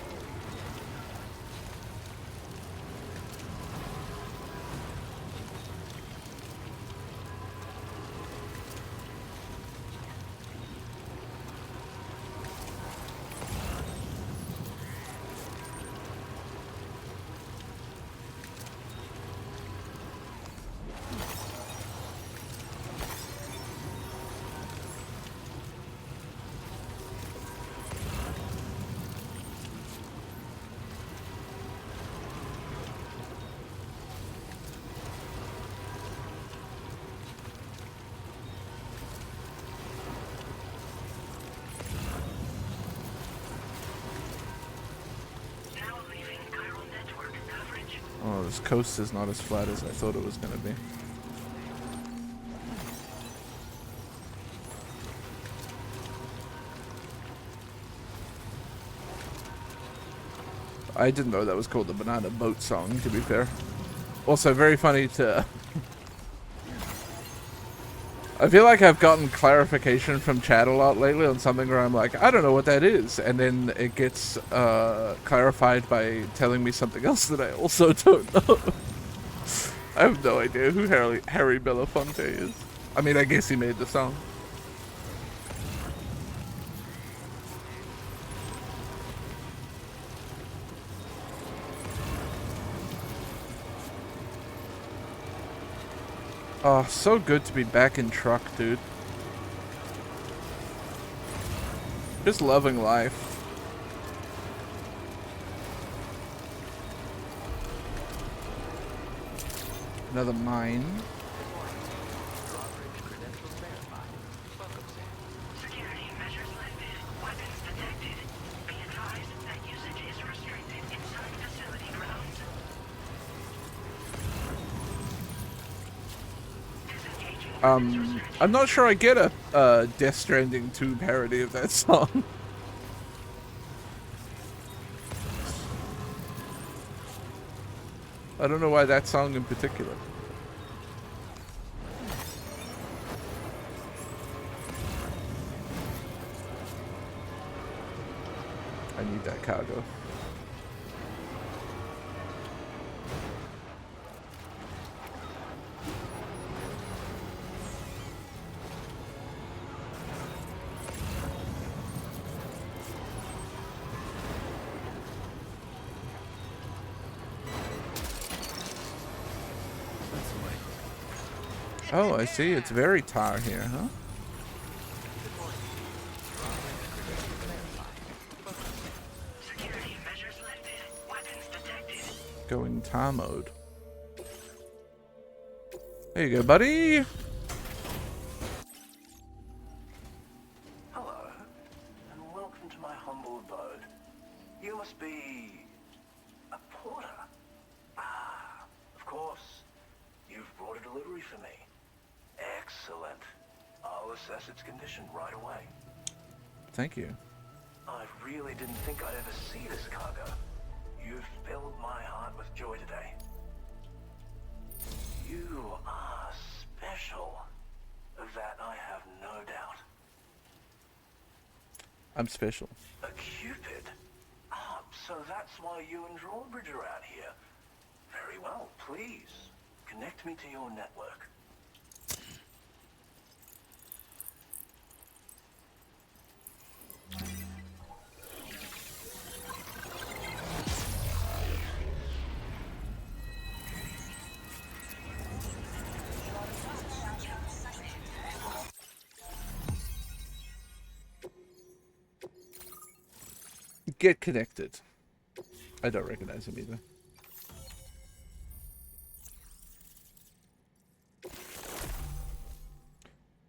Oh, this coast is not as flat as I thought it was going to be. I didn't know that was called the Banana Boat song, to be fair. Also, very funny to... I feel like I've gotten clarification from chat a lot lately on something where I'm like, I don't know what that is. And then it gets clarified by telling me something else that I also don't know. I have no idea who Harry Belafonte is. I mean, I guess he made the song. Oh, so good to be back in truck, dude. Just loving life. Another mine. Drawbridge credentials verified. Welcome, Sam. Security measures lifted. Weapons detected. Be advised that usage is restricted inside facility grounds. I'm not sure I get a Death Stranding 2 parody of that song. I don't know why that song in particular. I need that cargo. Oh, I see. It's very tar here, huh? Going tar mode. There you go, buddy. Hello, and welcome to my humble abode. You must be a porter. Ah, of course. You've brought a delivery for me. Excellent. I'll assess its condition right away. Thank you. I really didn't think I'd ever see this cargo. You've filled my heart with joy today. You are special. Of that I have no doubt. I'm special. A Cupid? Ah, so that's why you and Drawbridge are out here. Very well, please. Connect me to your network. Get connected. I don't recognize him either.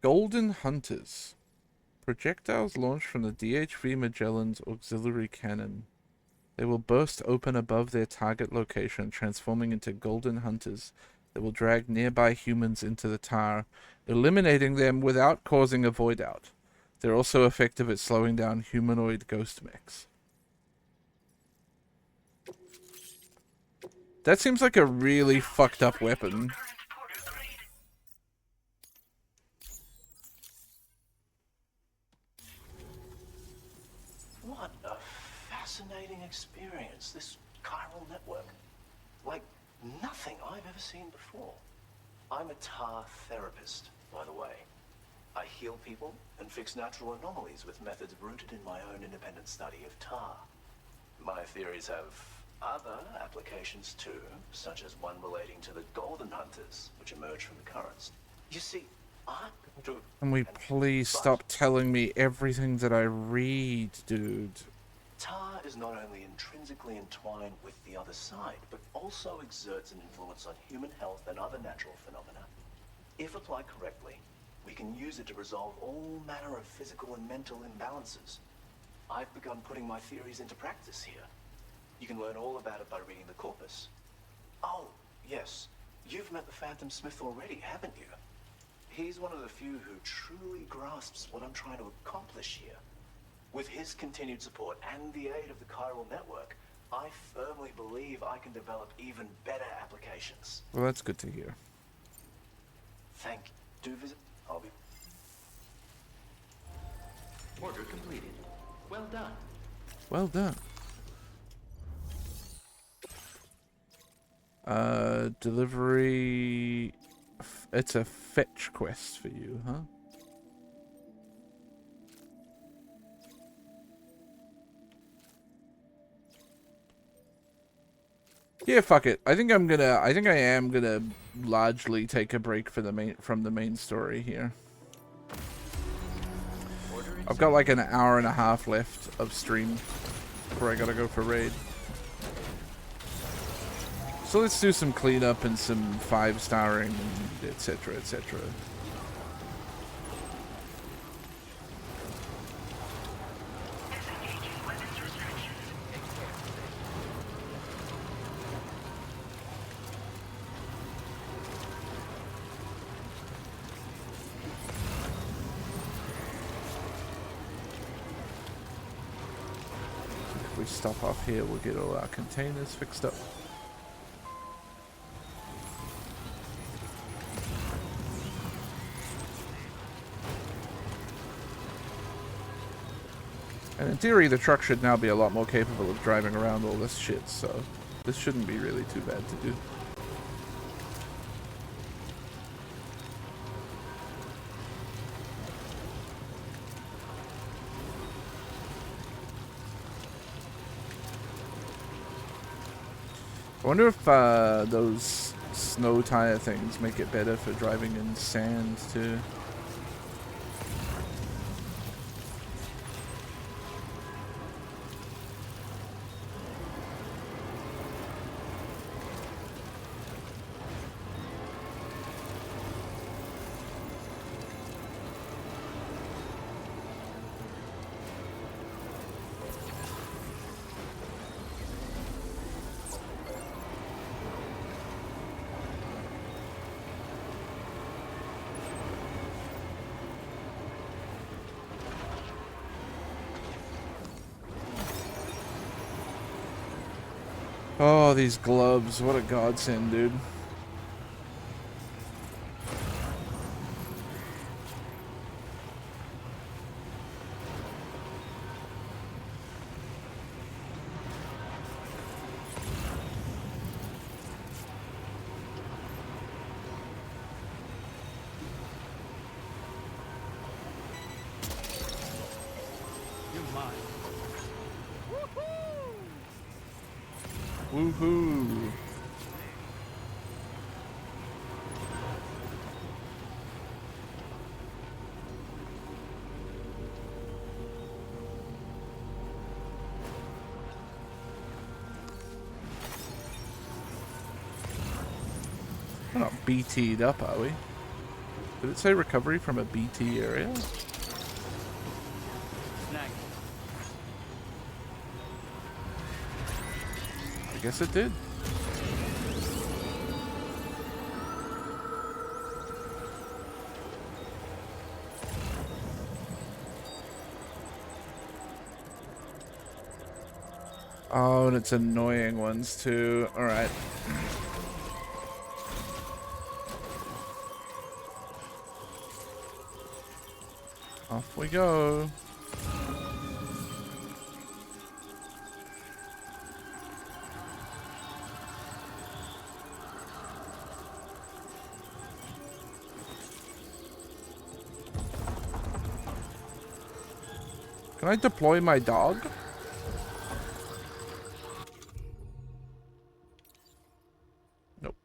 Golden Hunters. Projectiles launched from the DHV Magellan's auxiliary cannon. They will burst open above their target location, transforming into golden hunters that will drag nearby humans into the tar, eliminating them without causing a void out. They're also effective at slowing down humanoid ghost mechs. That seems like a really fucked up weapon. What a fascinating experience, this chiral network. Like nothing I've ever seen before. I'm a tar therapist, by the way. I heal people and fix natural anomalies with methods rooted in my own independent study of tar. My theories have other applications too, such as one relating to the golden hunters, which emerge from the currents. You see, Can we please stop telling me everything that I read, dude? tar is not only intrinsically entwined with the other side, but also exerts an influence on human health and other natural phenomena. If applied correctly, we can use it to resolve all manner of physical and mental imbalances. I've begun putting my theories into practice here. You can learn all about it by reading the corpus. Oh, yes. You've met the Phantom Smith already, haven't you? He's one of the few who truly grasps what I'm trying to accomplish here. With his continued support and the aid of the chiral network, I firmly believe I can develop even better applications. Well, that's good to hear. Thank you. Do visit. I'll be... Order completed. Well done. Well done. Delivery... It's a fetch quest for you, huh? Yeah, fuck it. I think I am gonna largely take a break for from the main story here. I've got like an hour and a half left of stream before I gotta go for raid. So let's do some cleanup and some 5-starring and etc. etc. If we stop off here, we'll get all our containers fixed up. And in theory, the truck should now be a lot more capable of driving around all this shit, so this shouldn't be really too bad to do. I wonder if those snow tire things make it better for driving in sand too. Oh, these gloves, what a godsend, dude. Woohoo! We're not BT'd up, are we? Did it say recovery from a BT area? I guess it did. Oh, and it's annoying ones too. Alright. Off we go. Can I deploy my dog? Nope.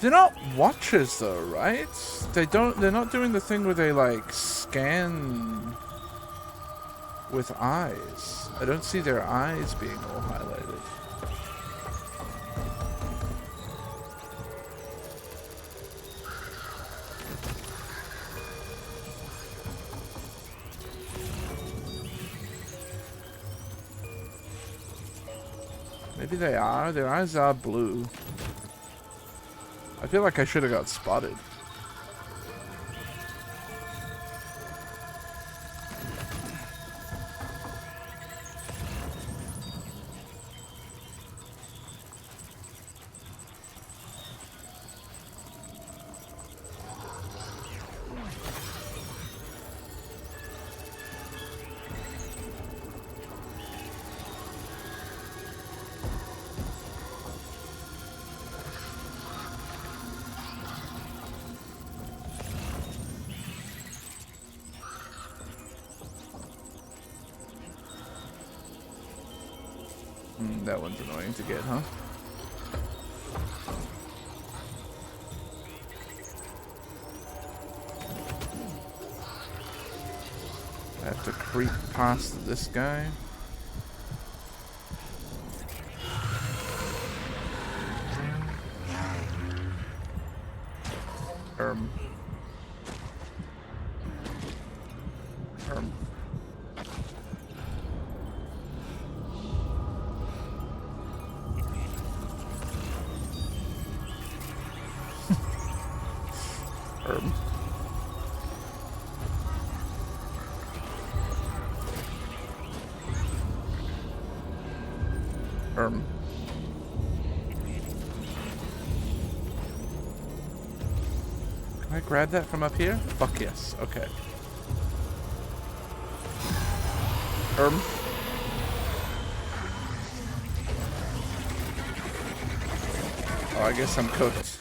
They're not watchers though, right? They're not doing the thing where they like scan with eyes. I don't see their eyes being all highlighted. Maybe they are. Their eyes are blue. I feel like I should have got spotted. That one's annoying to get, huh? past this guy. Um. Can I grab that from up here? Fuck yes. Okay. Oh, I guess I'm cooked.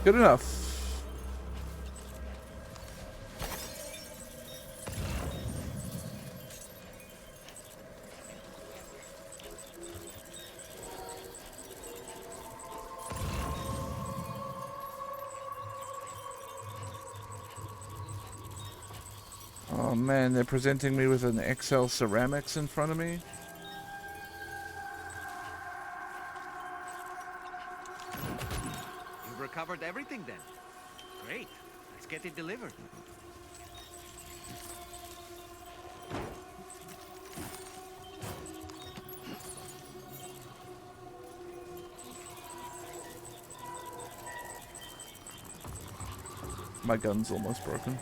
Good enough. Oh man, they're presenting me with an XL ceramics in front of me. You've recovered everything then. Great. Let's get it delivered. My gun's almost broken.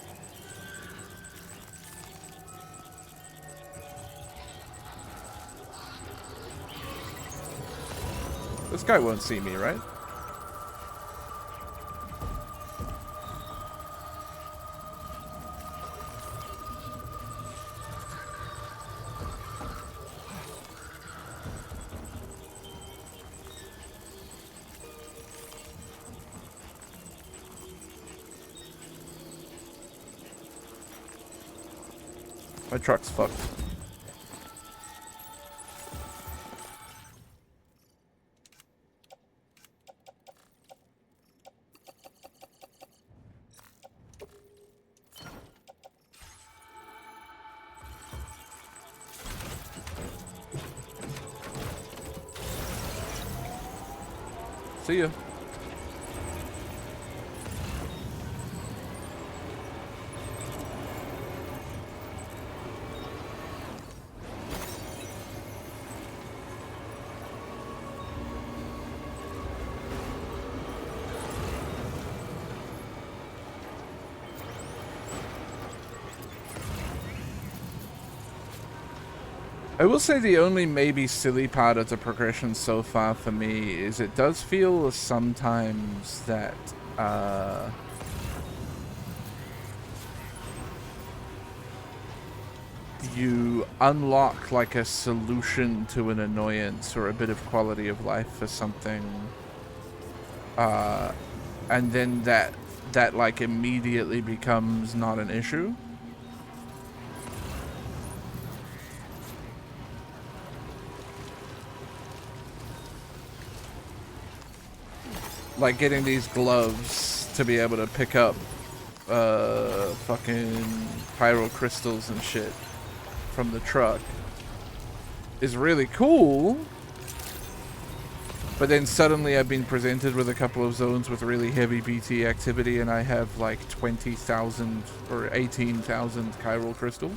This guy won't see me, right? My truck's fucked. See ya. I will say the only maybe silly part of the progression so far for me is it does feel sometimes that you unlock like a solution to an annoyance or a bit of quality of life for something, and then that like immediately becomes not an issue. Like getting these gloves to be able to pick up fucking pyro crystals and shit from the truck is really cool. But then suddenly I've been presented with a couple of zones with really heavy BT activity and I have like 20,000 or 18,000 chiral crystals.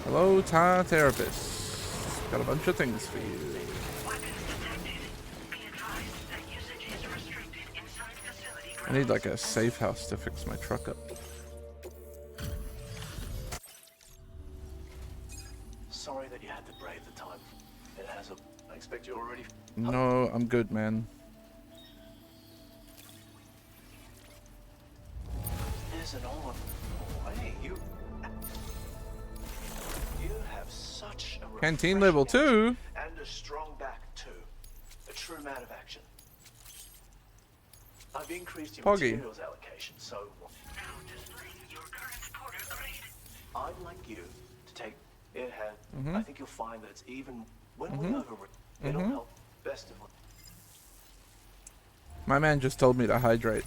Hello, Tar Therapist. Got a bunch of things for you. I need like a safe house to fix my truck up. Sorry that you had to brave the time. It has a... I expect you're already... No, I'm good, man. There's an on way. You have such a Canteen level 2. and a strong back too. A true man of action. I've increased your Poggy. materials allocation, so I'd like you to take it. I think you'll find that it's even when we over it'll help best of all. My man just told me to hydrate.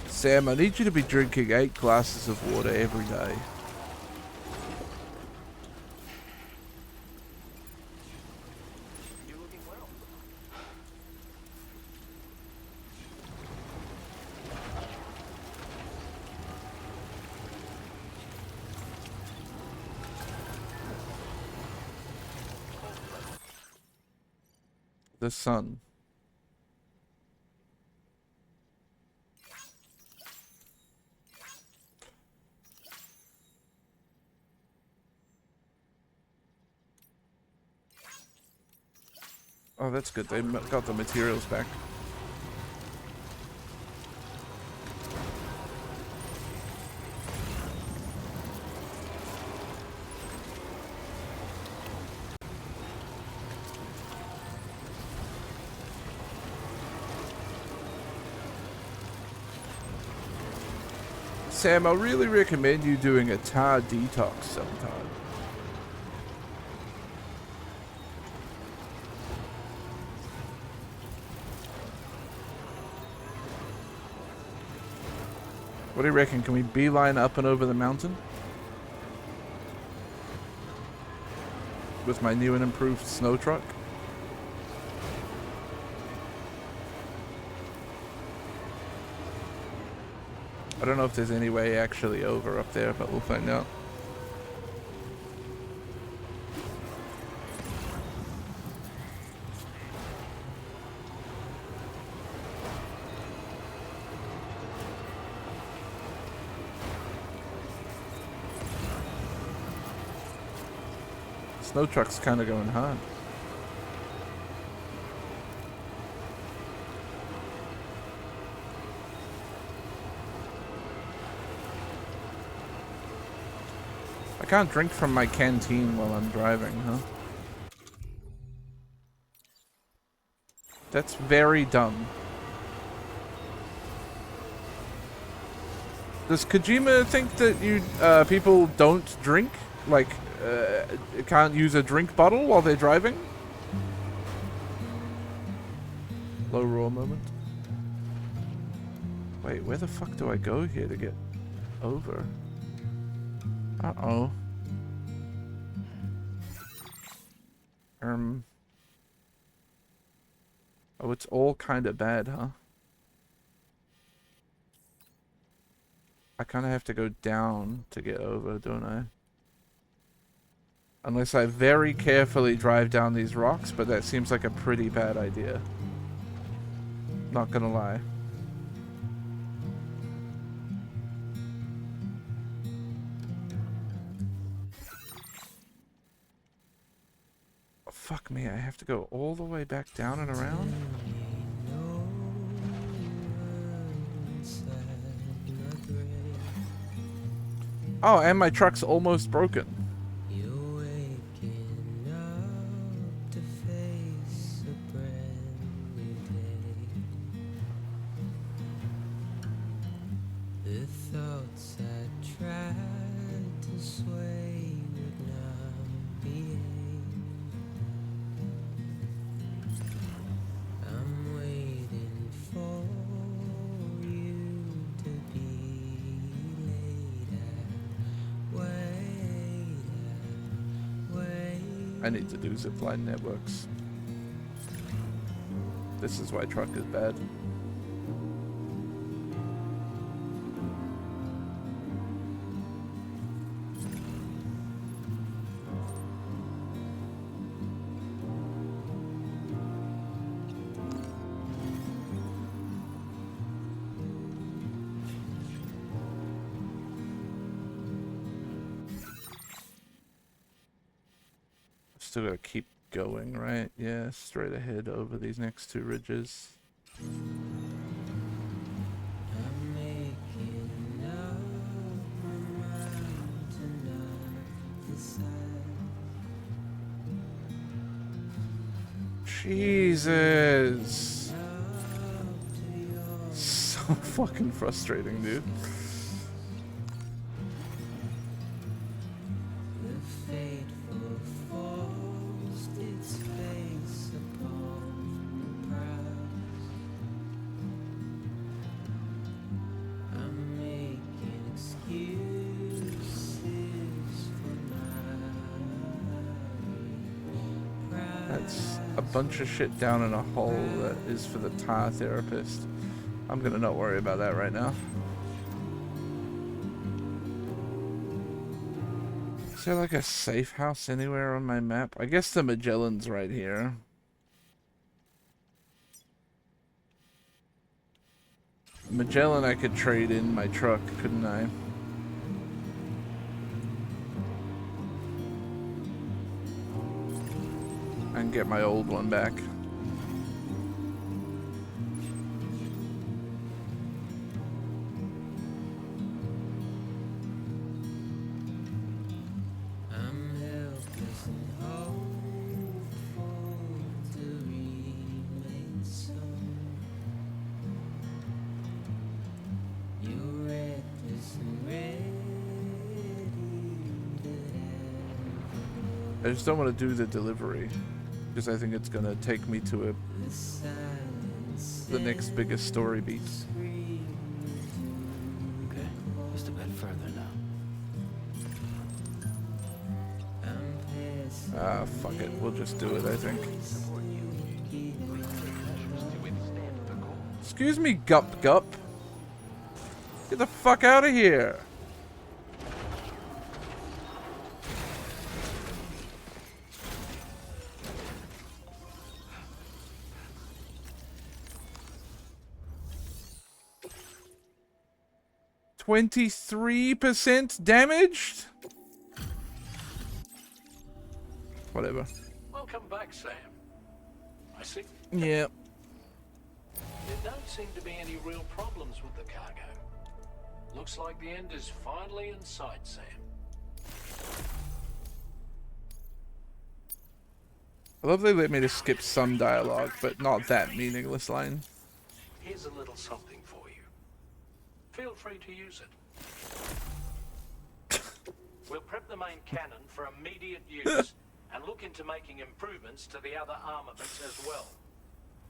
Sam, I need you to be drinking 8 glasses of water every day. You're looking well. The sun. Oh, that's good. They got the materials back. Sam, I really recommend you doing a tar detox sometime. What do you reckon? Can we beeline up and over the mountain? With my new and improved snow truck? I don't know if there's any way actually over up there, but we'll find out. Snow truck's kind of going hard. I can't drink from my canteen while I'm driving, huh? That's very dumb. Does Kojima think that you people don't drink? Like, can't use a drink bottle while they're driving? Low roar moment. Wait, where the fuck do I go here to get over? Uh-oh. Oh, it's all kind of bad, huh? I kind of have to go down to get over, don't I? Unless I very carefully drive down these rocks, but that seems like a pretty bad idea. Not gonna lie. Oh, fuck me, I have to go all the way back down and around? Oh, and my truck's almost broken. I need to do zipline networks. This is why truck is bad. Still gotta keep going, right? Yeah, straight ahead over these next two ridges. Jesus. So fucking frustrating, dude. That's a bunch of shit down in a hole that is for the tire therapist. I'm gonna not worry about that right now. Is there like a safe house anywhere on my map? I guess the Magellan's right here. Magellan I could trade in my truck, couldn't I? And get my old one back. I just don't want to do the delivery because I think it's gonna take me to the next biggest story beat. Okay, just a bit further now. Ah, fuck it. We'll just do it, I think. Excuse me, Gup Gup. Get the fuck out of here. %23 damaged? Whatever. Welcome back, Sam. I see. Yeah. There don't seem to be any real problems with the cargo. Looks like the end is finally in sight, Sam. I love they let me to skip some dialogue, but not that meaningless line. Here's a little something for you. Feel free to use it. We'll prep the main cannon for immediate use and look into making improvements to the other armaments as well.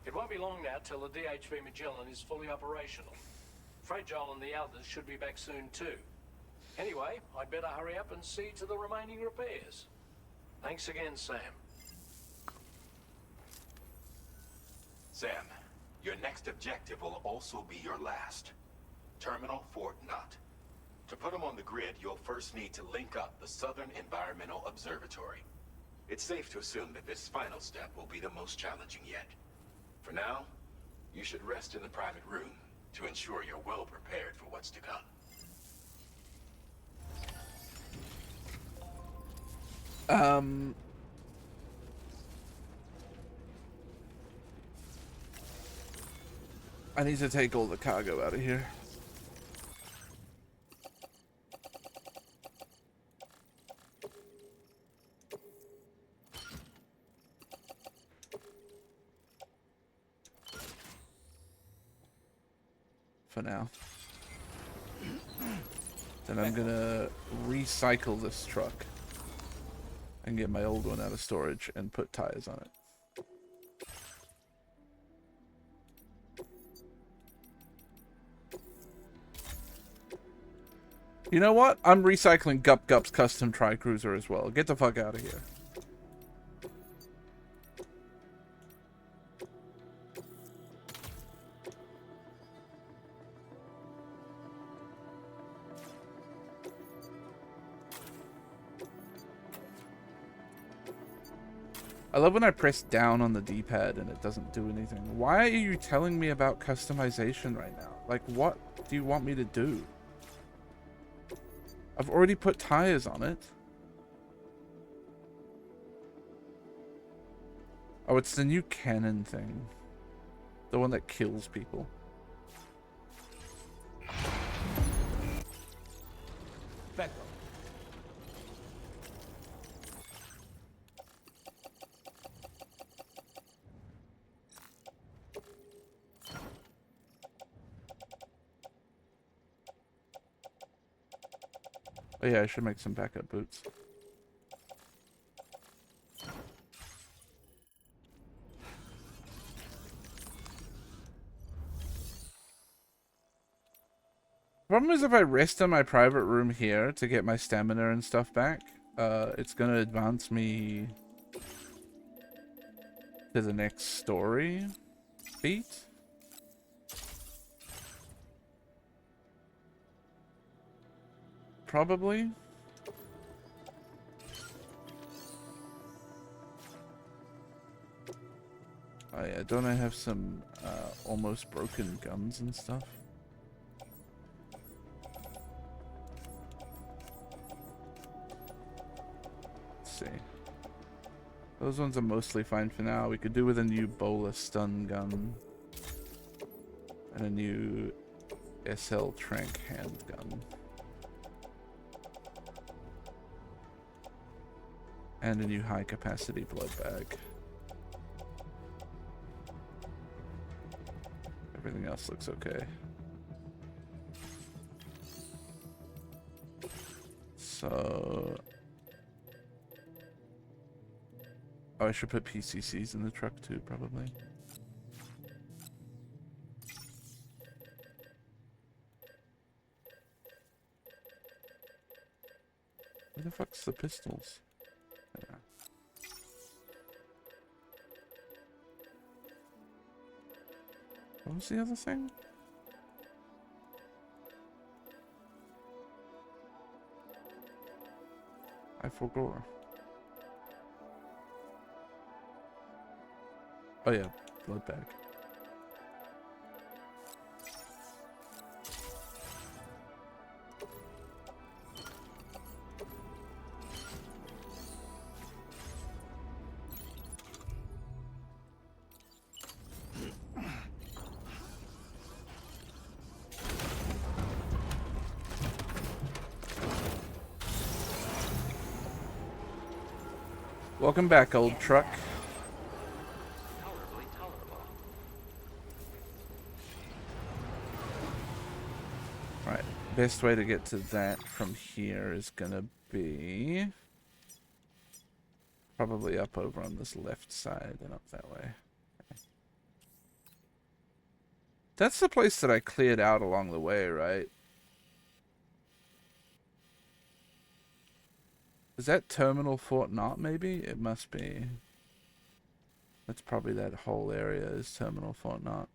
It won't be long now till the DHV Magellan is fully operational. Fragile and the others should be back soon too. Anyway, I'd better hurry up and see to the remaining repairs. Thanks again, Sam. Sam, your next objective will also be your last. Terminal Fort Knott. To put them on the grid, you'll first need to link up the Southern Environmental Observatory. It's safe to assume that this final step will be the most challenging yet. For now, you should rest in the private room to ensure you're well prepared for what's to come. I need to take all the cargo out of here. For now. Then I'm gonna recycle this truck and get my old one out of storage and put tires on it. You know what? I'm recycling Gup Gup's custom tri-cruiser as well. Get the fuck out of here. I love when I press down on the D-pad and it doesn't do anything. Why are you telling me about customization right now? Like, what do you want me to do? I've already put tires on it. Oh, it's the new cannon thing. The one that kills people. Back up. Oh yeah, I should make some backup boots. Problem is, if I rest in my private room here to get my stamina and stuff back, it's gonna advance me to the next story beat. Probably. Oh yeah, don't I have some almost broken guns and stuff? Let's see. Those ones are mostly fine for now. We could do with a new bola stun gun. And a new SL trank handgun. And a new high capacity blood bag. Everything else looks okay. So... oh, I should put PCCs in the truck too, probably. Where the fuck's the pistols? Yeah. What was the other thing? I forgot. Oh yeah, blood bag. Welcome back, old truck. Right, best way to get to that from here is gonna be probably up over on this left side and up that way. Okay. That's the place that I cleared out along the way, right? Is that Terminal Fort Knott, maybe? It must be. That's probably that whole area is Terminal Fort Knott.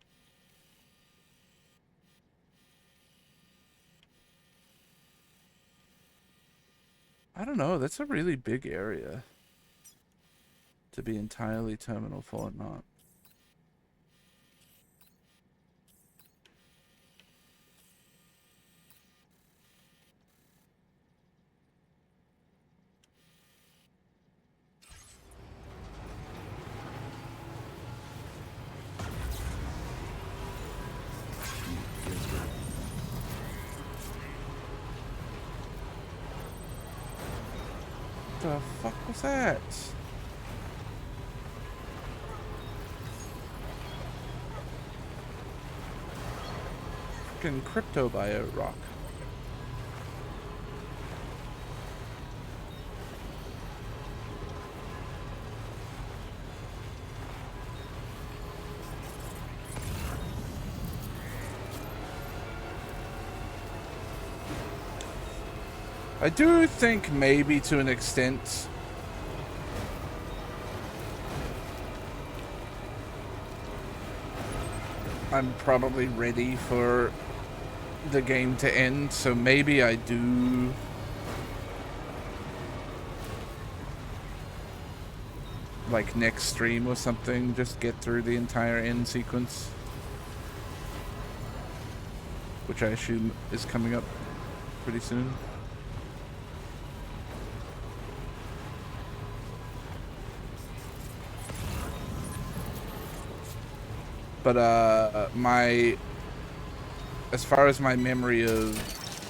I don't know, that's a really big area to be entirely Terminal Fort Knott. What the fuck was that? Freaking cryptobio rock. I do think maybe to an extent I'm probably ready for the game to end, so maybe I do like next stream or something, just get through the entire end sequence, which I assume is coming up pretty soon. But as far as my memory of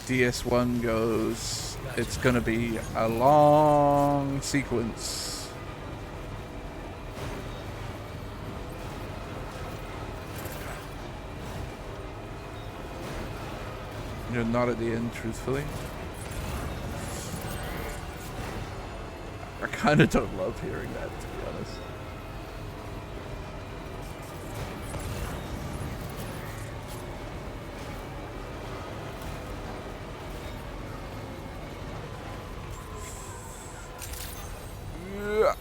DS1 goes, it's gonna be a long sequence. You're not at the end, truthfully. I kind of don't love hearing that, to be honest. Yeah.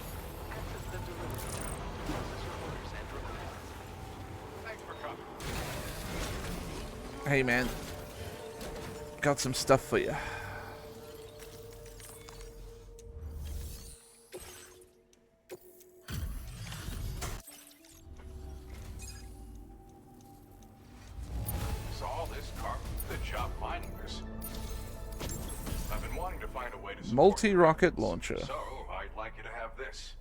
Hey, man. Got some stuff for you. Saw this car. Good job finding this. I've been wanting to find a way to Multi-rocket launcher. So I'd like you to have this.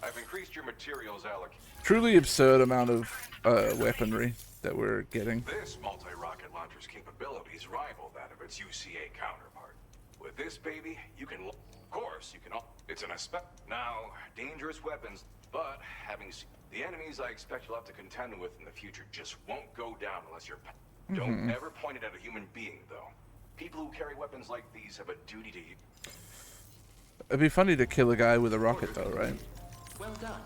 I've increased your materials allocation. Truly absurd amount of weaponry that we're getting. This multi-rocket launcher's capabilities rival that of its UCA counterpart. With this baby, you can, of course, you can. It's an now dangerous weapons, but having seen the enemies I expect you'll have to contend with in the future just won't go down unless you're. Don't ever point it at a human being, though. People who carry weapons like these have a duty to you. It'd be funny to kill a guy with a rocket, though, right? Well done.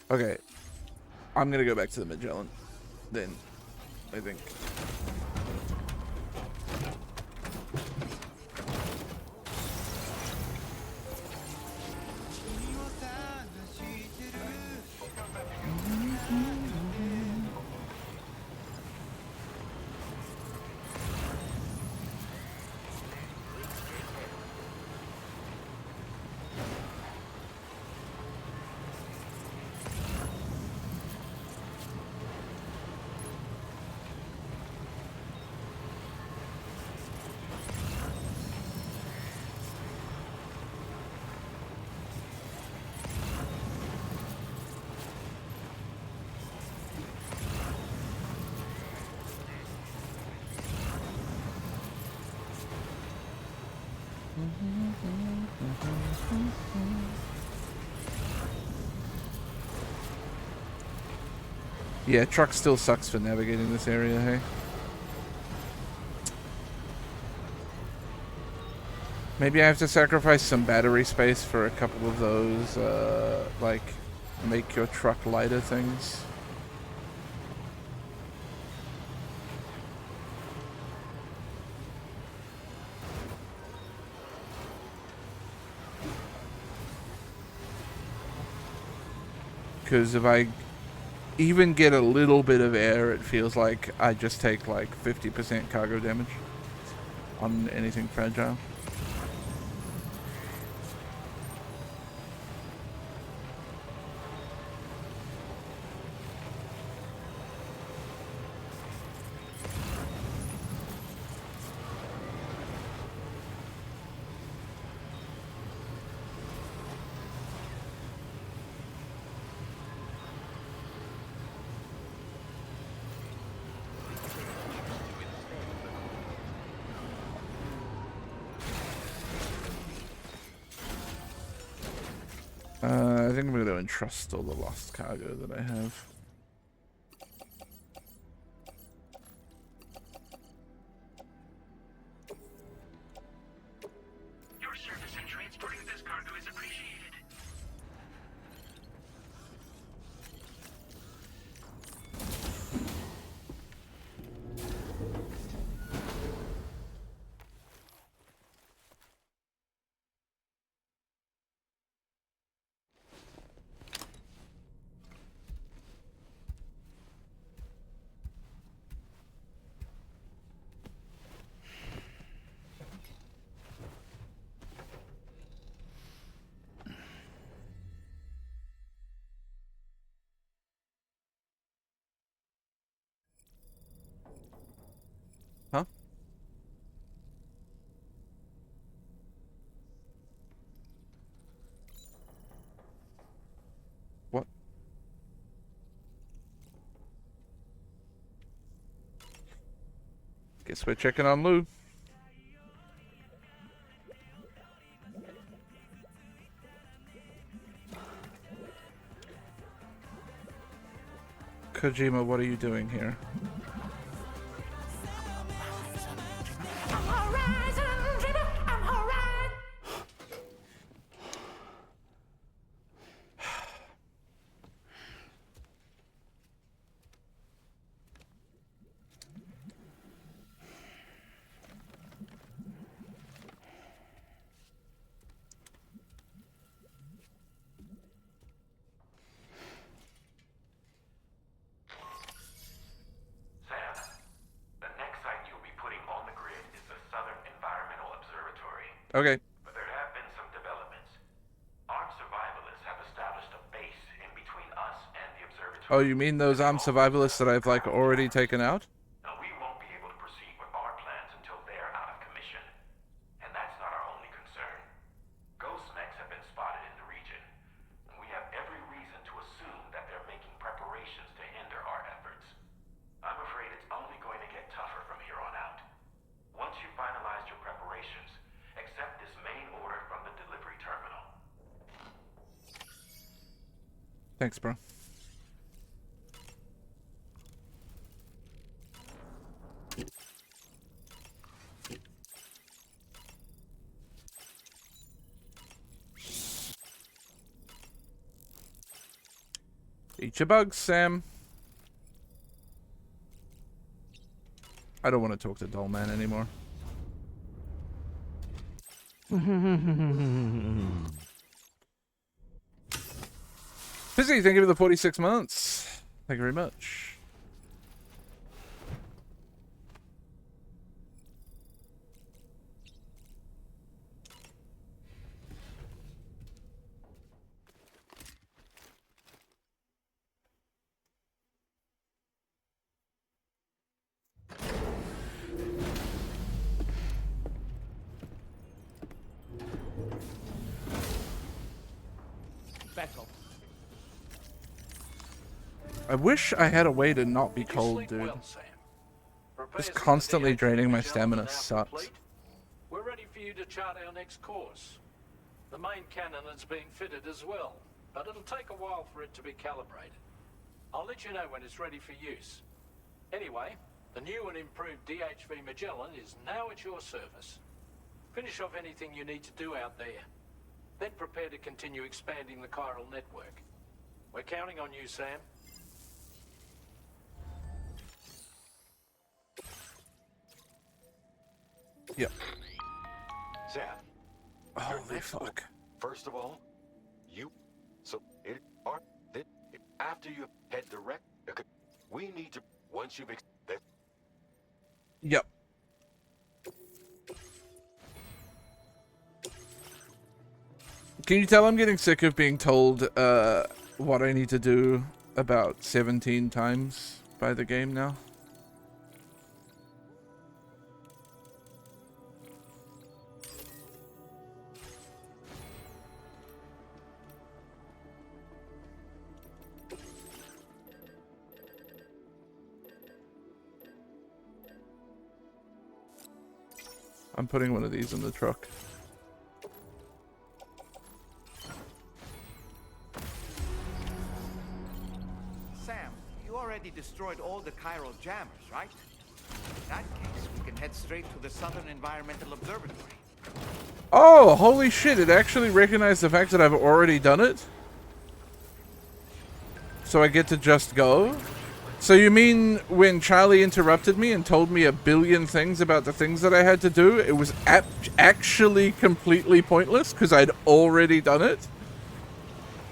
Okay, I'm gonna go back to the Magellan. Then, I think. Yeah, truck still sucks for navigating this area, hey? Maybe I have to sacrifice some battery space for a couple of those, like, make your truck lighter things. Because if I even get a little bit of air, it feels like I just take like 50% cargo damage on anything fragile. I think I'm going to entrust all the lost cargo that I have. Your service in transporting this cargo is appreciated. Guess we're checking on Lou. Kojima, what are you doing here? Okay. But there have been some developments. Armed survivalists have established a base in between us and the observatory. Oh, you mean those armed survivalists that I've, like, already taken out? Now, we won't be able to proceed with our plans until they're out of commission. And that's not our only concern. Ghost mechs have been spotted in the region, and we have every reason to assume that they're making preparations to hinder our efforts. I'm afraid it's only going to get tougher from here on out. Once you've finalized your preparations, accept this main order from the delivery terminal. Thanks, bro. Eat your bugs, Sam. I don't want to talk to Doll Man anymore. Fizzy, thank you for the 46 months. Thank you very much. I wish I had a way to not be cold, dude. Just constantly draining my stamina sucks. We're ready for you to chart our next course. The main cannon is being fitted as well, but it'll take a while for it to be calibrated. I'll let you know when it's ready for use. Anyway, the new and improved DHV Magellan is now at your service. Finish off anything you need to do out there. Then prepare to continue expanding the chiral network. We're counting on you, Sam. Yep. Sam. Holy fuck. First of all, after you head direct, we need to, once you've Yep. Can you tell I'm getting sick of being told what I need to do about 17 times by the game now? I'm putting one of these in the truck. Sam, you already destroyed all the chiral jammers, right? In that case, we can head straight to the Southern Environmental Observatory. Oh, holy shit, it actually recognized the fact that I've already done it? So I get to just go? So you mean when Charlie interrupted me and told me a billion things about the things that I had to do, it was actually completely pointless because I'd already done it?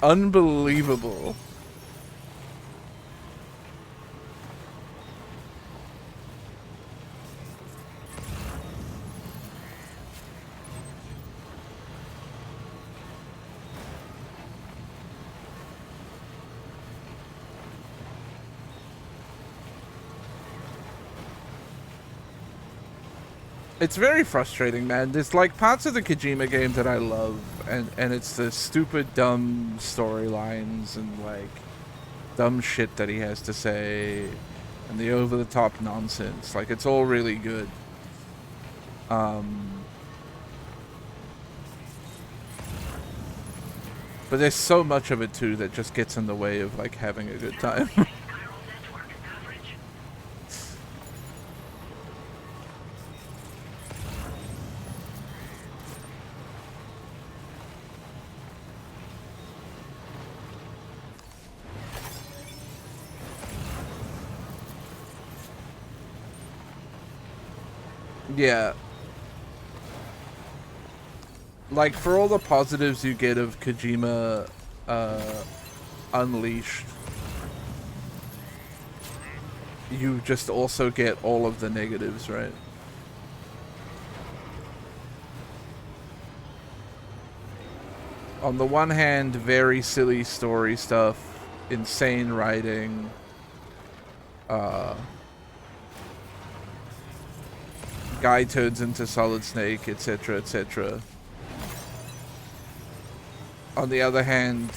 Unbelievable. It's very frustrating, man. There's like parts of the Kojima game that I love, and it's the stupid, dumb storylines and like dumb shit that he has to say. and the over-the-top nonsense. Like, it's all really good. But there's so much of it too that just gets in the way of like having a good time. Yeah. Like, for all the positives you get of Kojima Unleashed, you just also get all of the negatives, right? On the one hand, very silly story stuff, insane writing, guy turns into Solid Snake, etc., etc. On the other hand,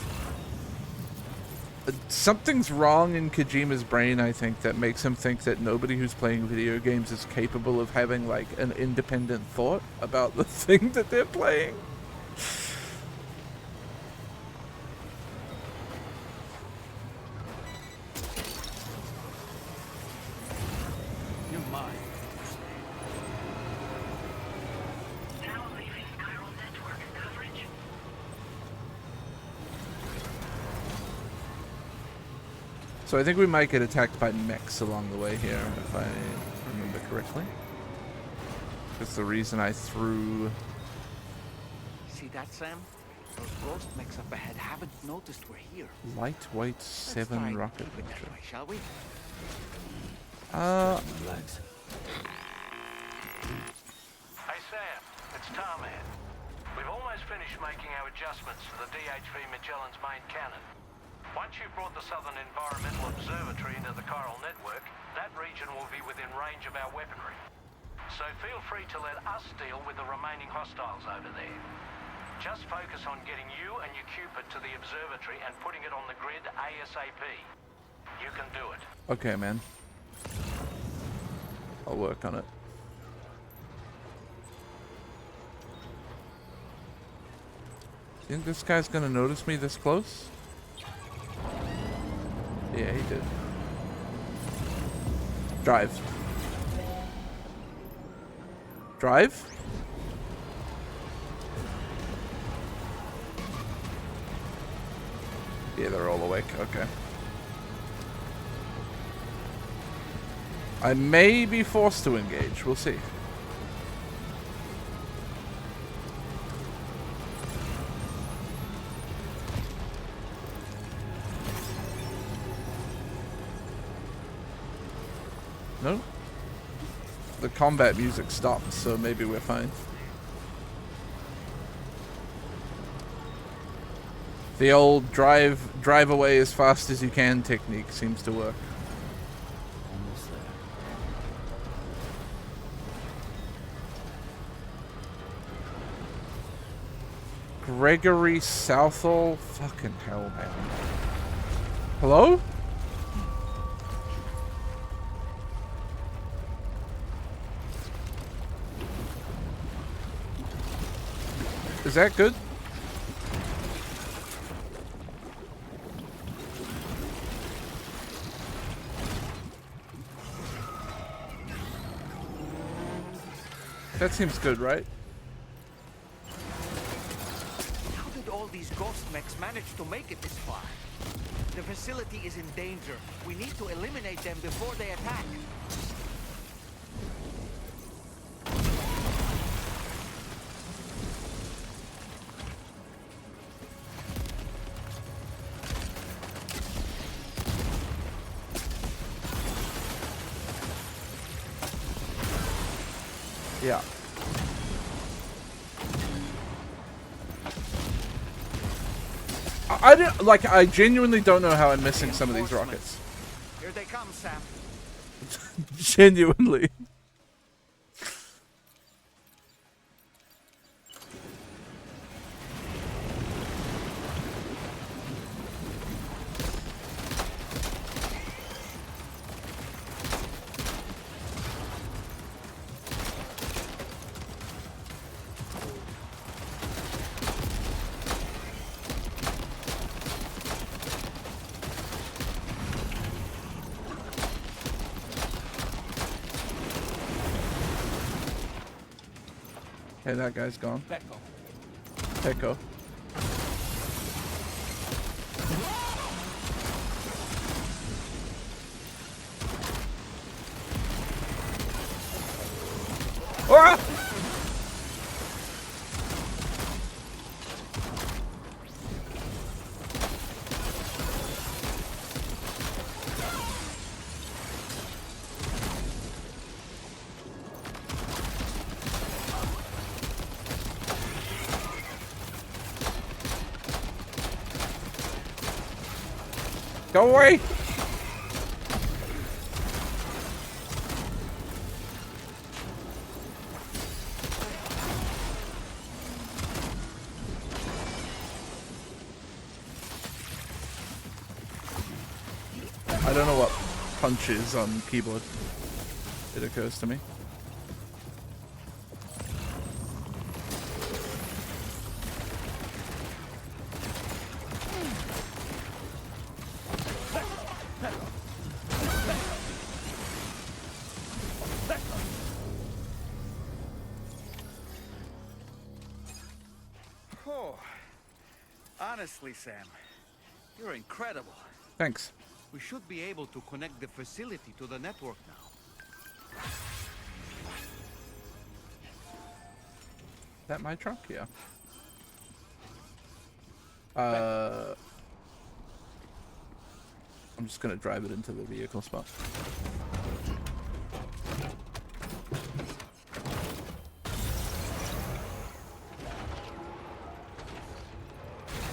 something's wrong in Kojima's brain, I think, that makes him think that nobody who's playing video games is capable of having, like, an independent thought about the thing that they're playing. You're mine. So I think we might get attacked by mechs along the way here, if I remember correctly. That's the reason I threw... See that, Sam? Those ghost mechs up ahead haven't noticed we're here. Lightweight 7 rocket launcher. Way, shall we? Relax. Hey Sam, it's Tarman. We've almost finished making our adjustments to the DHV Magellan's main cannon. Once you've brought the Southern Environmental Observatory into the chiral network, that region will be within range of our weaponry. So feel free to let us deal with the remaining hostiles over there. Just focus on getting you and your Cupid to the observatory and putting it on the grid ASAP. You can do it. Okay, man. I'll work on it. Think this guy's gonna notice me this close? Yeah, he did. Drive. Drive? Yeah, they're all awake. Okay. I may be forced to engage. We'll see. No? The combat music stopped, so maybe we're fine. The old drive away as fast as you can technique seems to work. Almost there. Gregory Southall? Fucking hell, man. Hello? Is that good? That seems good, right? How did all these ghost mechs manage to make it this far? The facility is in danger. We need to eliminate them before they attack. Yeah. I don't, like, I genuinely don't know how I'm missing some of these rockets. Here they come, Sam. Genuinely. Okay, that guy's gone. Let go. Let go. Ah! Go away! I don't know what punch is on keyboard. It occurs to me. Oh, honestly, Sam, you're incredible. Thanks. We should be able to connect the facility to the network now. Is that my truck? Yeah. I'm just gonna drive it into the vehicle spot.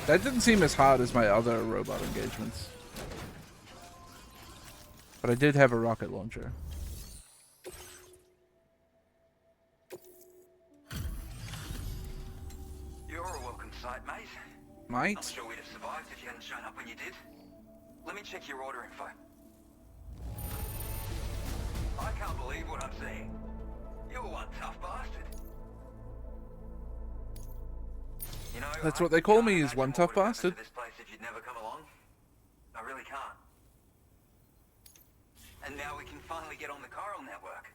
That didn't seem as hard as my other robot engagements. But I did have a rocket launcher. You're a welcome sight, mate. Mate? I'm sure we'd have survived if you hadn't shown up when you did. Let me check your order info. I can't believe what I'm seeing. You're one tough bastard. You know, That's what they call me, is one tough bastard. this place if you'd never come along. I really can't. And now we can finally get on the chiral network.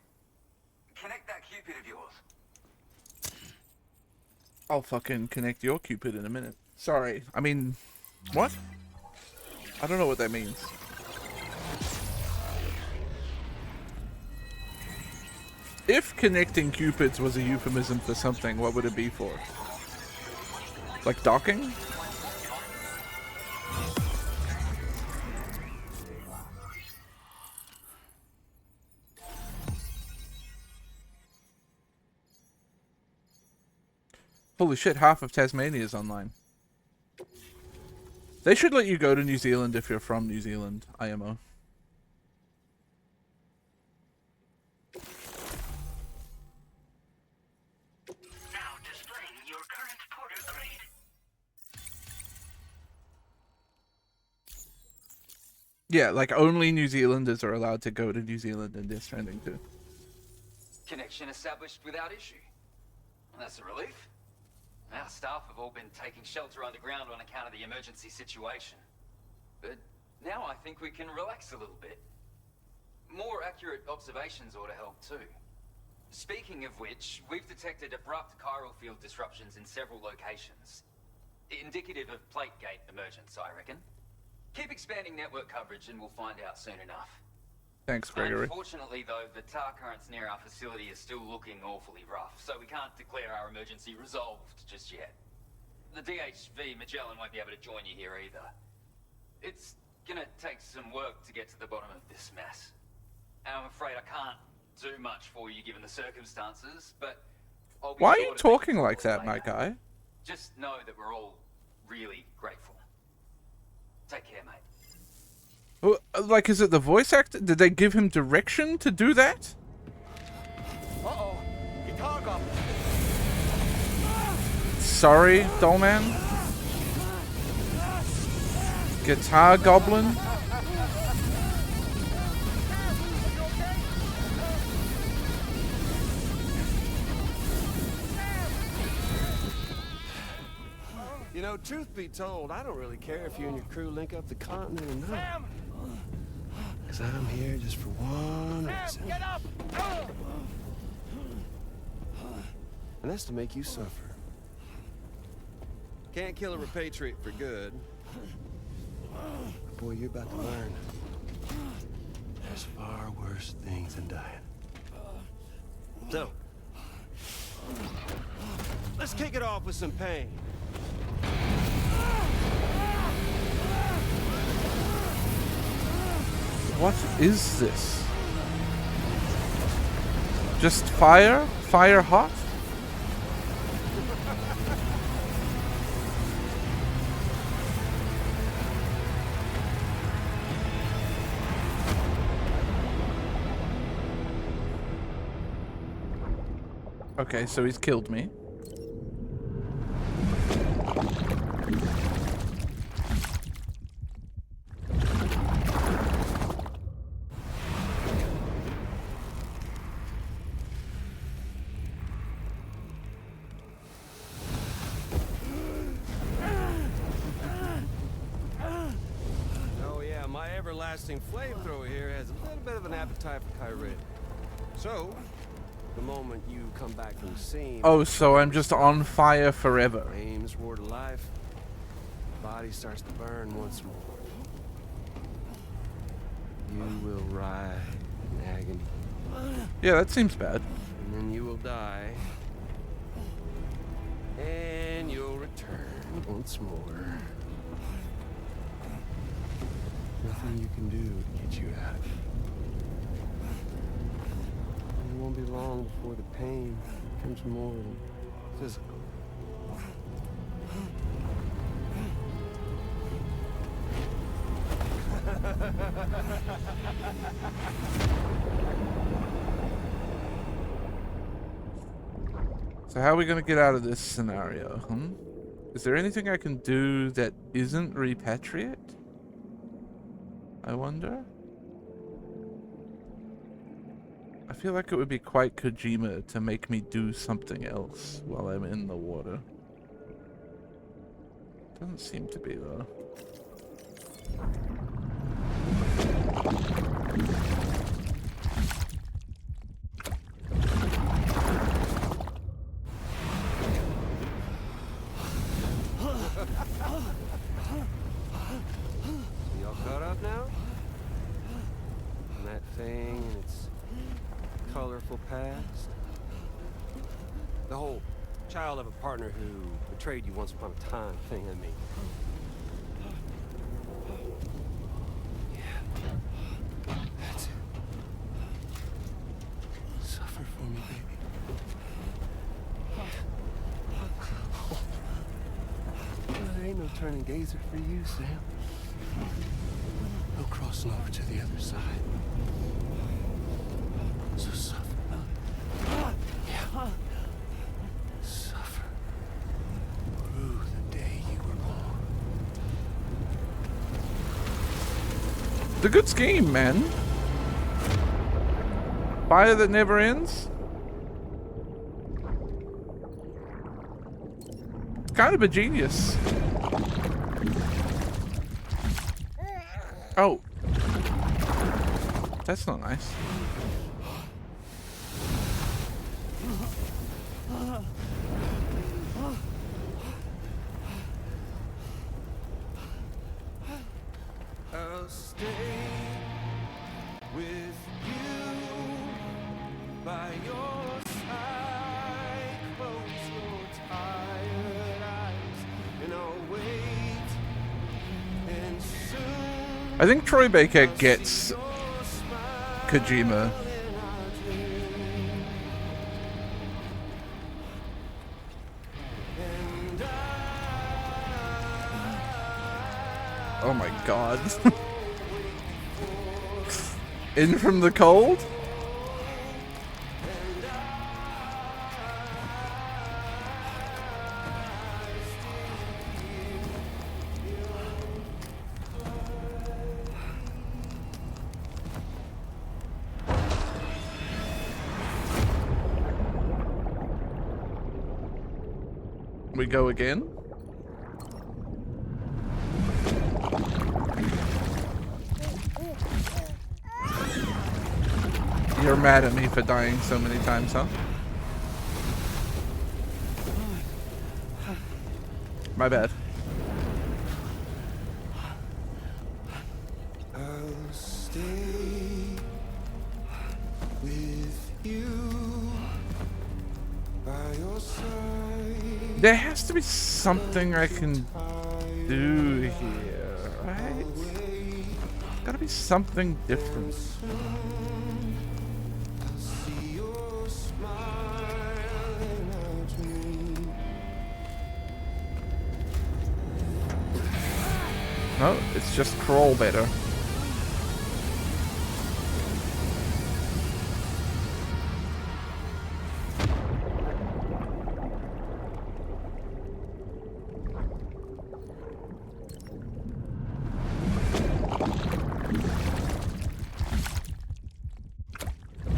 Connect that Cupid of yours. I'll fucking connect your Cupid in a minute. Sorry. I mean, what? I don't know what that means. If connecting Cupids was a euphemism for something, what would it be for? Like docking? Holy shit, half of Tasmania is online. They should let you go to New Zealand if you're from New Zealand, IMO. Now displaying your current porter grade. Yeah, like only New Zealanders are allowed to go to New Zealand in Death Stranding 2. Connection established without issue. That's a relief. Our staff have all been taking shelter underground on account of the emergency situation. But now I think we can relax a little bit. More accurate observations ought to help too. Speaking of which, we've detected abrupt chiral field disruptions in several locations. Indicative of plate gate emergence, I reckon. Keep expanding network coverage and we'll find out soon enough. Thanks, Gregory. Unfortunately, though, the tar currents near our facility are still looking awfully rough, so we can't declare our emergency resolved just yet. The DHV Magellan won't be able to join you here either. It's gonna take some work to get to the bottom of this mess. And I'm afraid I can't do much for you given the circumstances, but I'll be Why are sure you to make talking it like that, later. my guy? Just know that we're all really grateful. Take care, mate. Well, like, is it the voice actor? Did they give him direction to do that? Uh-oh. Guitar goblin. Sorry, Dollman. Guitar Goblin. You know, truth be told, I don't really care if you and your crew link up the continent or not. Because I'm here just for one reason. Get up! And that's to make you suffer. Can't kill a repatriate for good. Boy, you're about to learn. There's far worse things than dying. So, let's kick it off with some pain. What is this? Just fire? Fire hot? Okay, so he's killed me. Oh yeah, my everlasting flamethrower here has a little bit of an appetite for Kyrie. So, the moment you come back from the scene... Oh, so I'm just on fire forever. Flames roar to life. The body starts to burn once more. You will writhe in agony. Yeah, that seems bad. And then you will die. And you'll return once more. Nothing you can do to get you out of it. It won't be long before the pain becomes more than physical. So how are we gonna get out of this scenario, Is there anything I can do that isn't repatriate? I wonder? I feel like it would be quite Kojima to make me do something else while I'm in the water. Doesn't seem to be, though. Y'all caught up now? And that thing and its colorful past? The whole child of a partner who betrayed you once upon a time thing, I mean. Yeah. That's it. Suffer for me, baby. There ain't no turning gazer for you, Sam. No crossing over to the other side. So suffer. Yeah. Suffer. Through the day you were born. It's a good scheme, man. Fire that never ends. Kind of a genius. Oh. That's not nice. I'll stay with you by your side. Close your tired eyes, and I'll wait. And soon I think Troy Baker gets Kojima. Oh my god. In from the cold? We go again? You're mad at me for dying so many times, huh? My bad. I'll stay with you by your side. There has to be something I can do here, right? Gotta be something different. I'll see your smile in our dream. No, it's just crawl better.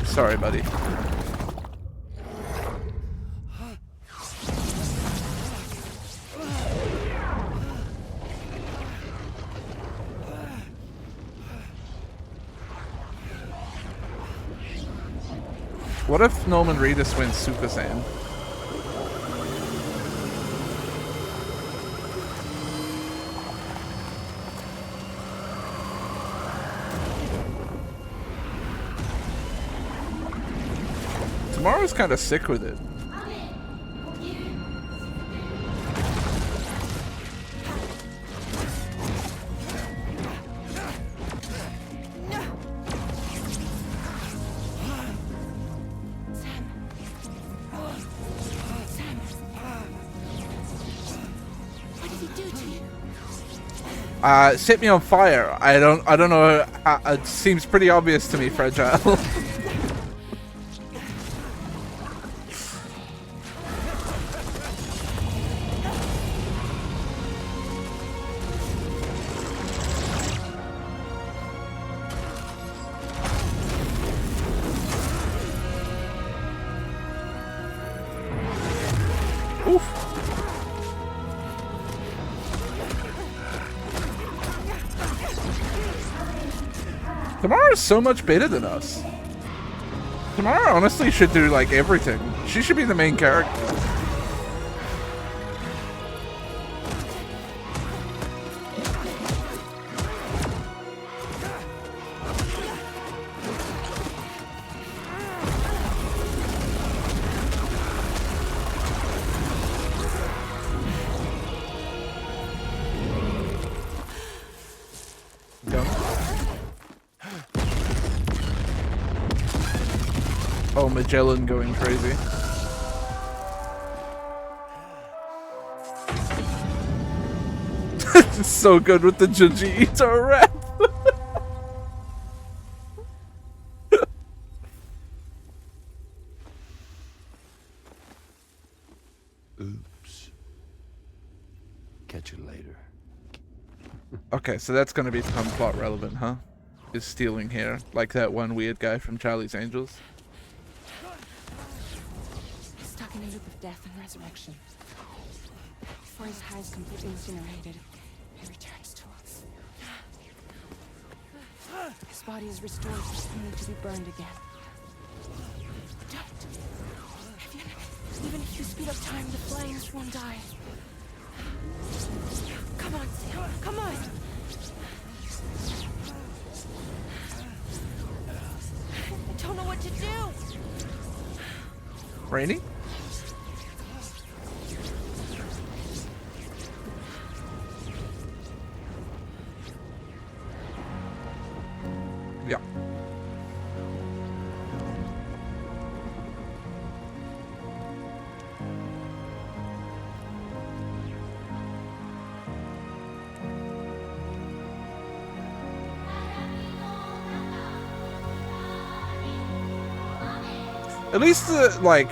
Sorry, buddy. What if Norman Reedus went Super Saiyan? Tomorrow's kind of sick with it. Set me on fire. I don't know. It seems pretty obvious to me, Fragile. Tamara's so much better than us. Tamara honestly should do like everything. She should be the main character. Oh, Magellan going crazy. It's so good with the Junji Ito rap. Oops. Catch you later. Okay, so that's gonna become plot relevant, huh? Is stealing hair, like that one weird guy from Charlie's Angels. Stuck in a loop of death and resurrection. Before his hair is completely incinerated, he returns to us. His body is restored, only to be burned again. Don't. Even if you speed up time, the flames won't die. Come on, Sam. Come on. I don't know what to do. Rainy? Yeah. At least the, like...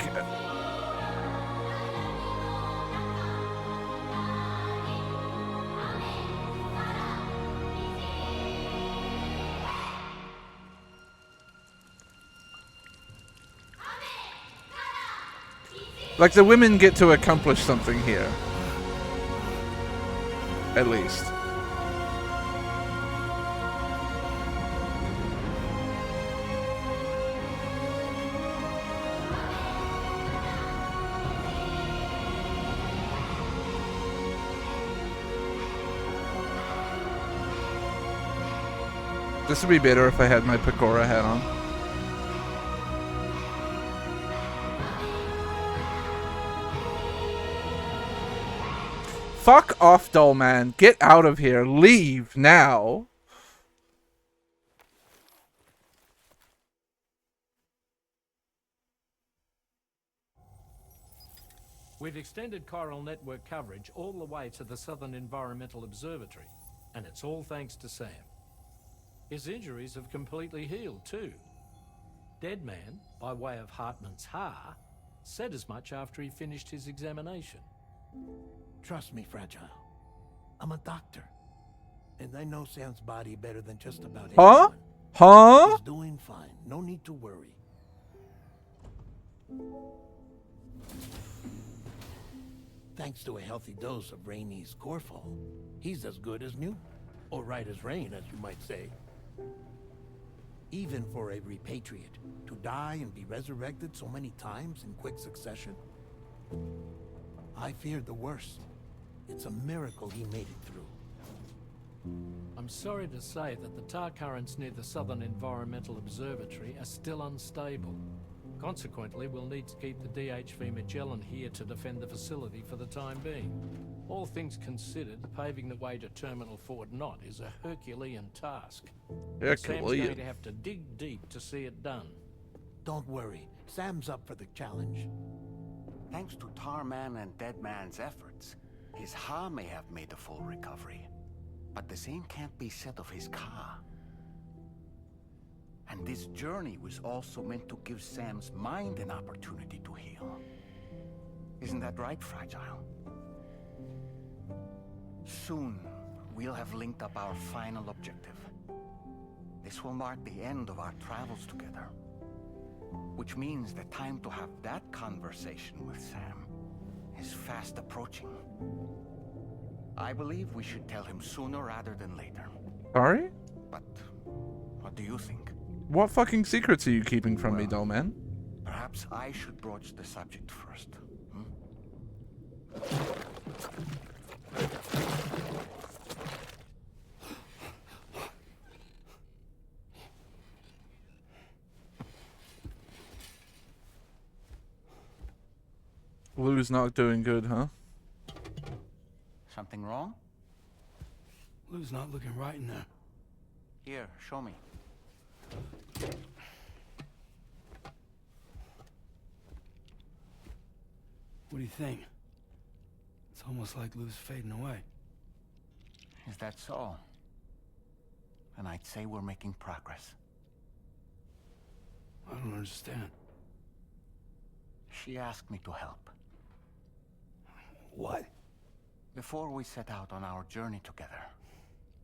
Like, the women get to accomplish something here. At least. This would be better if I had my Pecora hat on. Fuck off, doll man. Get out of here. Leave now. We've extended chiral network coverage all the way to the Southern Environmental Observatory, and it's all thanks to Sam. His injuries have completely healed too. Deadman, by way of Hartman's Ha, said as much after he finished his examination. Trust me, Fragile. I'm a doctor. And I know Sam's body better than just about anyone. Huh? He's doing fine. No need to worry. Thanks to a healthy dose of Rainey's Corfol, he's as good as new. Or right as rain, as you might say. Even for a repatriate, to die and be resurrected so many times in quick succession. I feared the worst. It's a miracle he made it through. I'm sorry to say that the tar currents near the Southern Environmental Observatory are still unstable. Consequently, we'll need to keep the DHV Magellan here to defend the facility for the time being. All things considered, paving the way to Terminal Fort Knott is a Herculean task. Sam's going to have to dig deep to see it done. Don't worry. Sam's up for the challenge. Thanks to Tarman and Deadman's efforts, his Ha may have made a full recovery. But the same can't be said of his Ka. And this journey was also meant to give Sam's mind an opportunity to heal. Isn't that right, Fragile? Soon, we'll have linked up our final objective. This will mark the end of our travels together. Which means the time to have that conversation with Sam is fast approaching. I believe we should tell him sooner rather than later. Sorry? But what do you think? What fucking secrets are you keeping from me, doll man? Perhaps I should broach the subject first. Lou's not doing good, huh? Something wrong? Lou's not looking right in there. Here, show me. What do you think? It's almost like Lou's fading away. Is that so? And I'd say we're making progress. I don't understand. She asked me to help. What? Before we set out on our journey together,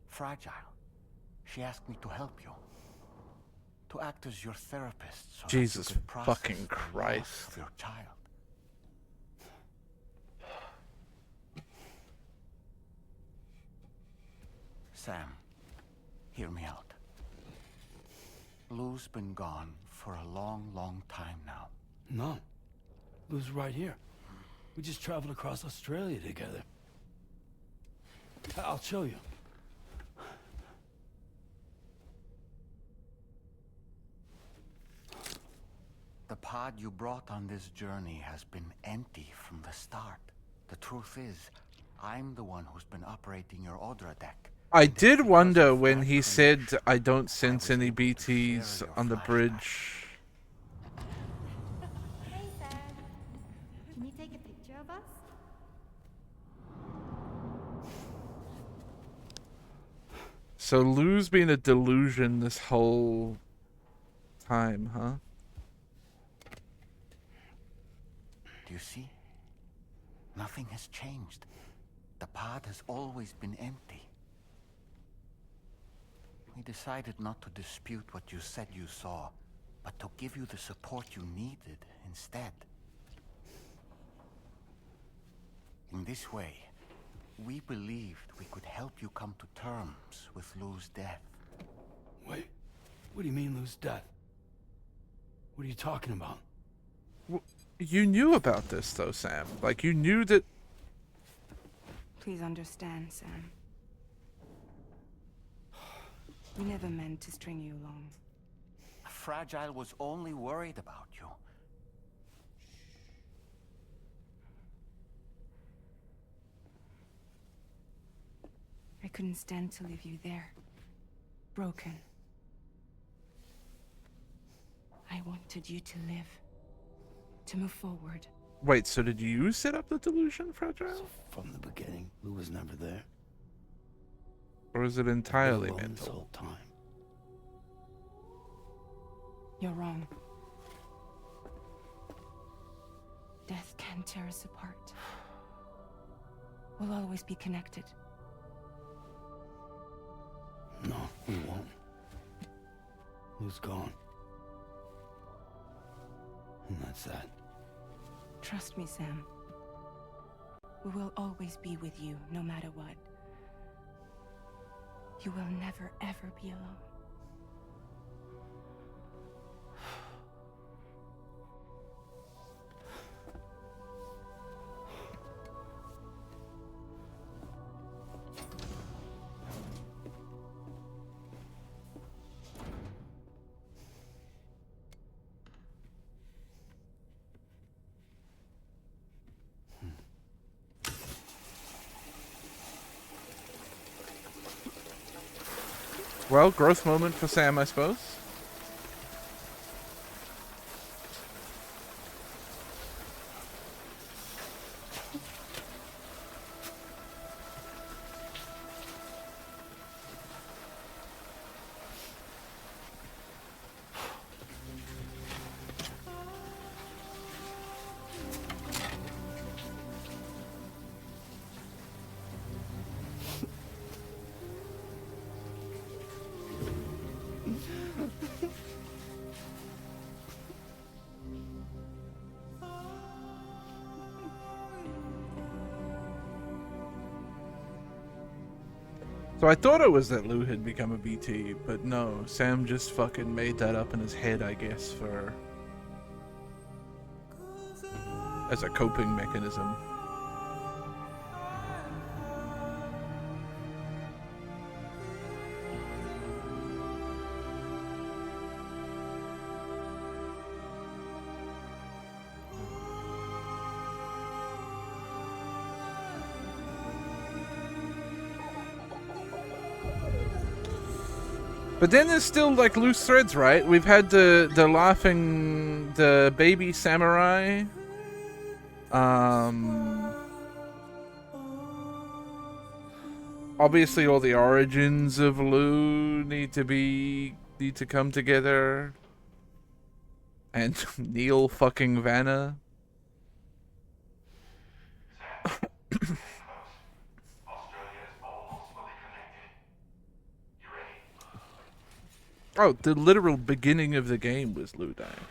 Fragile, she asked me to help you. To act as your therapist so Jesus that you could process fucking the Christ. loss of your child. Sam, hear me out. Lou's been gone for a long, long time now. No. Lou's right here. We just traveled across Australia together. I'll show you. The pod you brought on this journey has been empty from the start. The truth is, I'm the one who's been operating your Odra deck. I did wonder when he said, I don't sense any BTs on the bridge. Hey, Sam. Can you take a picture of us? So Lou's been a delusion this whole time, huh? Do you see? Nothing has changed. The pod has always been empty. We decided not to dispute what you said you saw, but to give you the support you needed instead. In this way, we believed we could help you come to terms with Lou's death. Wait, what do you mean Lou's death? What are you talking about? You knew about this, though, Sam. Like, you knew that... Please understand, Sam. We never meant to string you along. Fragile was only worried about you. I couldn't stand to leave you there. Broken. I wanted you to live. To move forward. Wait, so did you set up the delusion, Fragile? So from the beginning, Lou was never there. Or is it entirely Alone mental? this whole time. You're wrong. Death can tear us apart. We'll always be connected. No, we won't. Lou's gone. And that's that. Trust me, Sam. We will always be with you, no matter what. You will never, ever be alone. Well, growth moment for Sam, I suppose. So I thought it was that Lou had become a BT, but no, Sam just fucking made that up in his head, I guess, for... as a coping mechanism. But then there's still like loose threads, right? We've had the baby samurai. Obviously all the origins of Lou need to come together. And Neil fucking Vanna. Oh, the literal beginning of the game was Lou dying.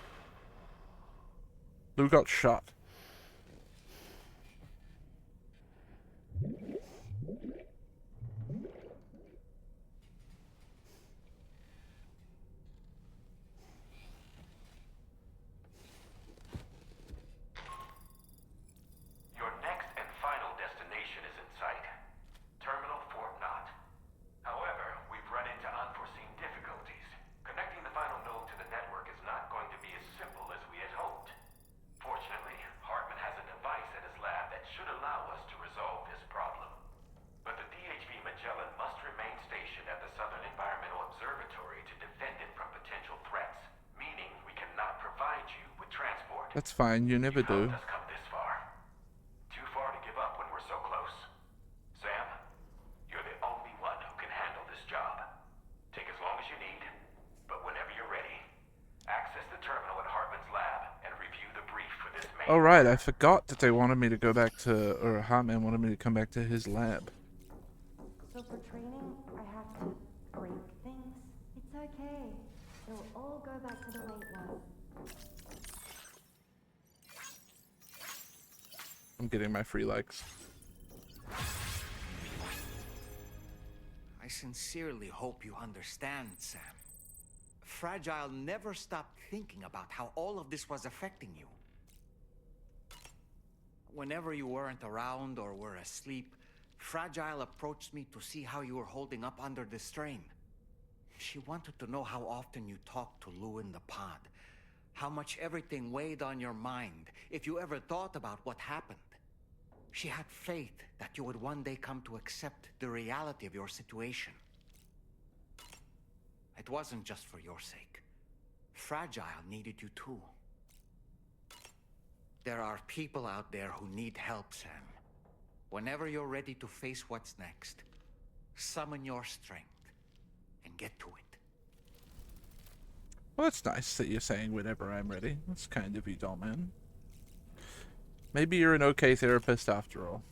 Lou got shot. Your next and final destination is in sight. Terminal Fort Knott. However, we've run into unforeseen difficulties. Connecting the final node to the network is not going to be as simple as we had hoped. Fortunately, Hartman has a device at his lab that should allow us to resolve this problem. But the DHV Magellan must remain stationed at the Southern Environmental Observatory to defend it from potential threats, meaning we cannot provide you with transport. That's fine, you never do. Helped us come this far. Too far to give up when we're so close. Sam, you're the only one who can handle this job. Take as long as you need, but whenever you're ready, access the terminal at Hartman's lab and review the brief for this main. Oh right, I forgot that they wanted me to go back to, or Hartman wanted me to come back to his lab. So for training, I have to break things? It's okay. It'll all go back to the way it was. I'm getting my free likes. I sincerely hope you understand, Sam. Fragile never stopped thinking about how all of this was affecting you. Whenever you weren't around or were asleep, Fragile approached me to see how you were holding up under the strain. She wanted to know how often you talked to Lou in the pod. How much everything weighed on your mind, if you ever thought about what happened. She had faith that you would one day come to accept the reality of your situation. It wasn't just for your sake. Fragile needed you too. There are people out there who need help, Sam. Whenever you're ready to face what's next, summon your strength and get to it. Well, that's nice that you're saying whenever I'm ready. That's kind of you, doll man. Maybe you're an okay therapist after all.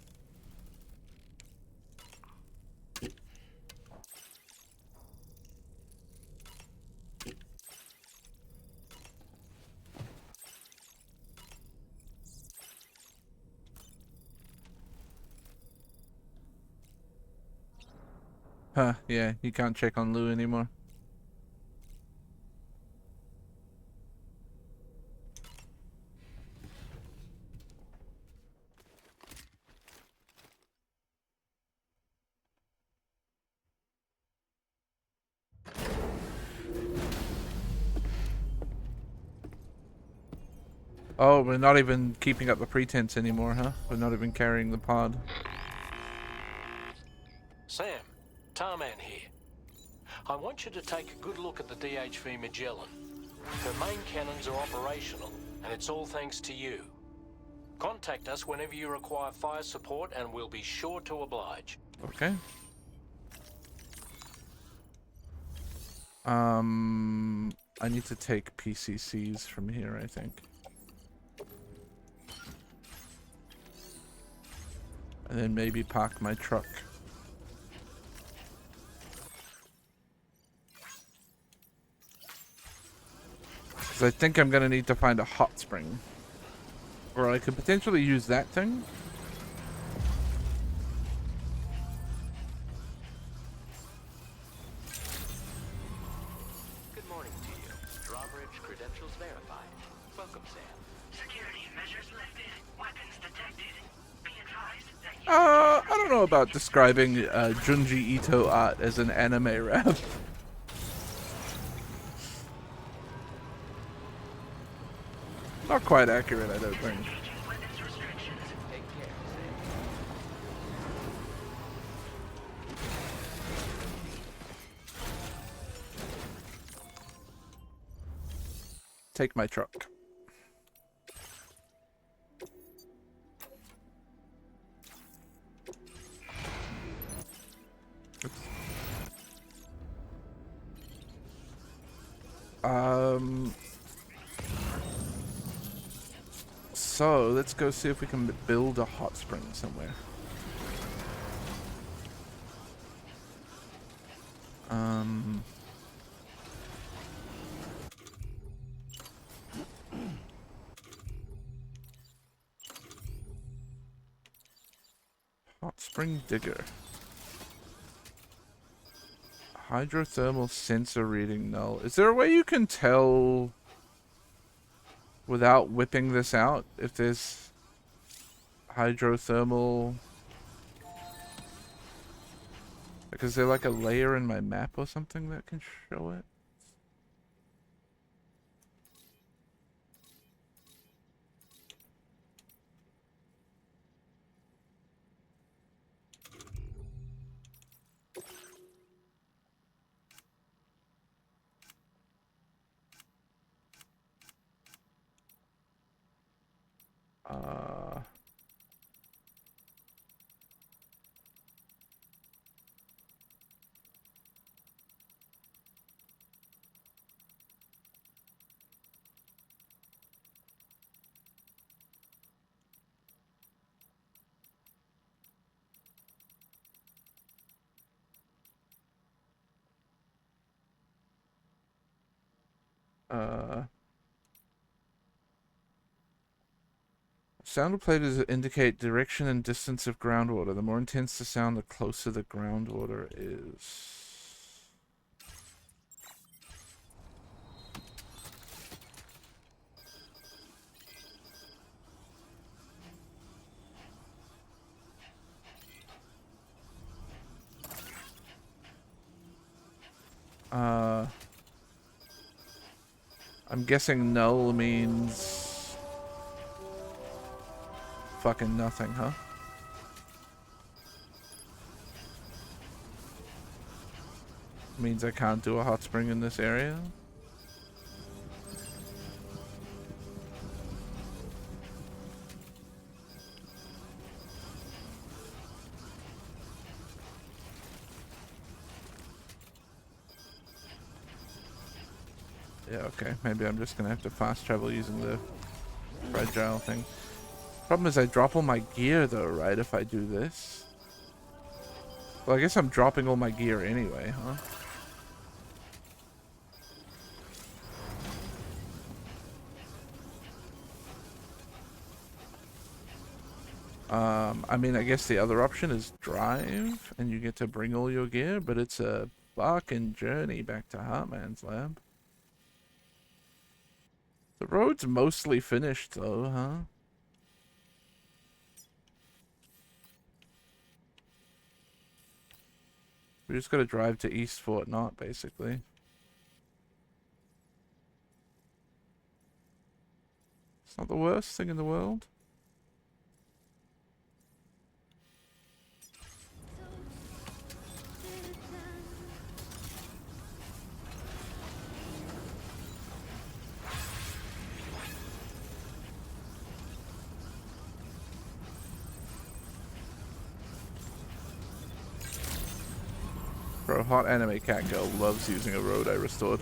Huh, yeah, you can't check on Lou anymore. Oh, we're not even keeping up the pretense anymore, huh? We're not even carrying the pod. Sam, Tarman here. I want you to take a good look at the DHV Magellan. Her main cannons are operational, and it's all thanks to you. Contact us whenever you require fire support, and we'll be sure to oblige. Okay. I need to take PCCs from here, I think. And then maybe park my truck. Because I think I'm going to need to find a hot spring. Or I could potentially use that thing. Good morning to you. Drawbridge credentials verified. Welcome, Sam. Security measures lifted. Weapons detected. Be advised that you... I don't know about describing Junji Ito art as an anime rap. Not quite accurate, I don't think. Take my truck. So let's go see if we can build a hot spring somewhere. Hot spring digger. Hydrothermal sensor reading null. Is there a way you can tell without whipping this out if there's hydrothermal? Like, is there like a layer in my map or something that can show it? Sound plate indicate direction and distance of groundwater. The more intense the sound, the closer the groundwater is. I'm guessing null means fucking nothing, huh? Means I can't do a hot spring in this area. Yeah, okay. Maybe I'm just gonna have to fast travel using the fragile thing. Problem is I drop all my gear though, right, if I do this? Well, I guess I'm dropping all my gear anyway, huh? I mean, I guess the other option is drive, and you get to bring all your gear, but it's a fucking journey back to Heartman's lab. The road's mostly finished, though, huh? We just gotta drive to East Fort Knott, basically. It's not the worst thing in the world. Bro, hot anime cat girl loves using a road I restored.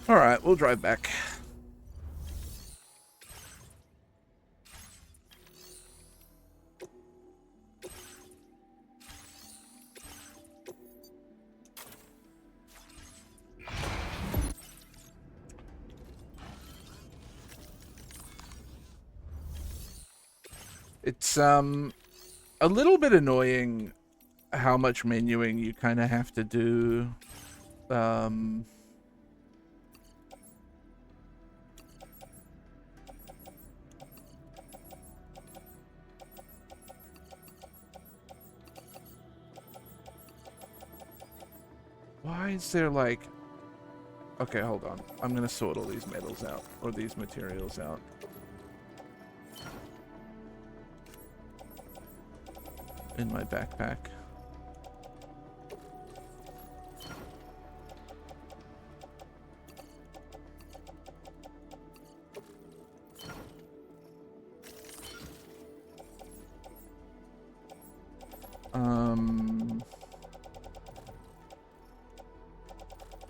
Alright, we'll drive back. It's a little bit annoying how much menuing you kind of have to do. Why is there like... Okay, hold on. I'm gonna sort all these metals out, or these materials out. In my backpack.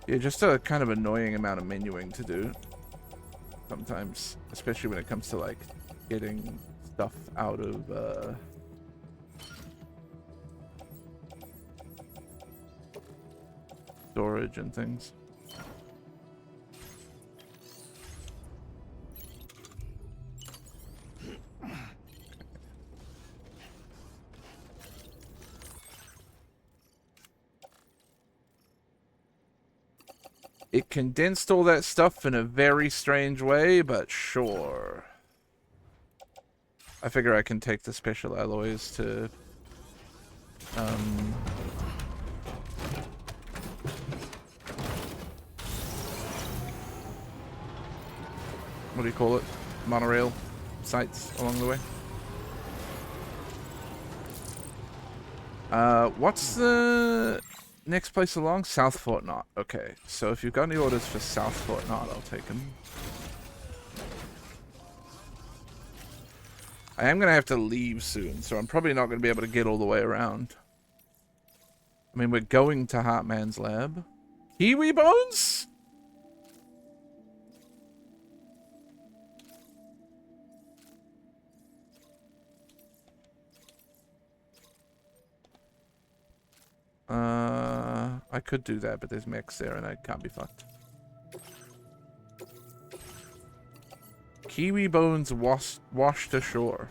Yeah, just a kind of annoying amount of menuing to do sometimes, especially when it comes to like getting stuff out of storage and things. It condensed all that stuff in a very strange way, but sure. I figure I can take the special alloys to what do you call it? Monorail sites along the way. What's the next place along? South Fort Knott. Okay, so if you've got any orders for South Fort Knott, I'll take them. I am going to have to leave soon, so I'm probably not going to be able to get all the way around. I mean, we're going to Heartman's lab. Kiwi bones? I could do that, but there's mechs there and I can't be fucked. Kiwi bones washed ashore.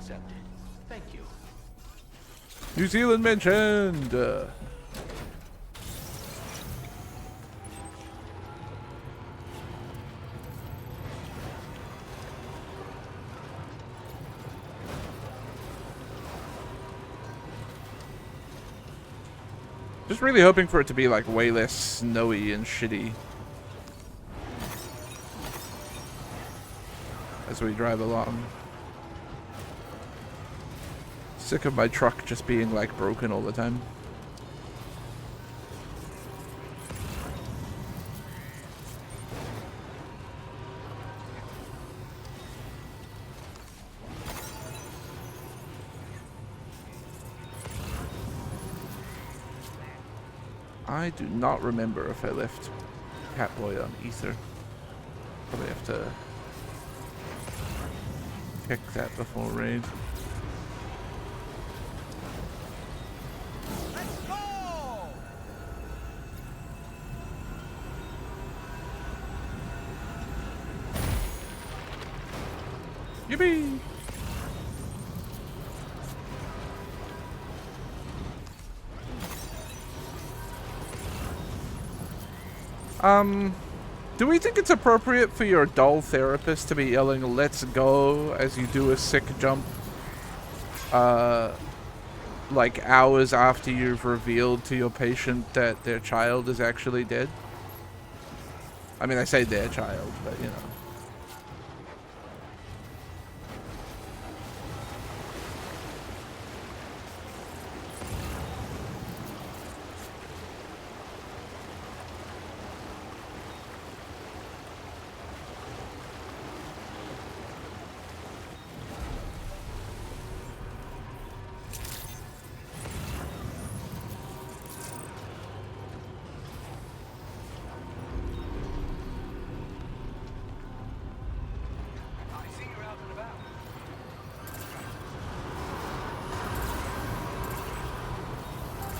accepted. Thank you. New Zealand mentioned. Just really hoping for it to be like way less snowy and shitty as we drive along. Sick of my truck just being like broken all the time. I do not remember if I left Catboy on Ether. Probably have to check that before raid. Yippee! Do we think it's appropriate for your doll therapist to be yelling, "Let's go," as you do a sick jump? Like hours after you've revealed to your patient that their child is actually dead? I mean, I say their child, but you know.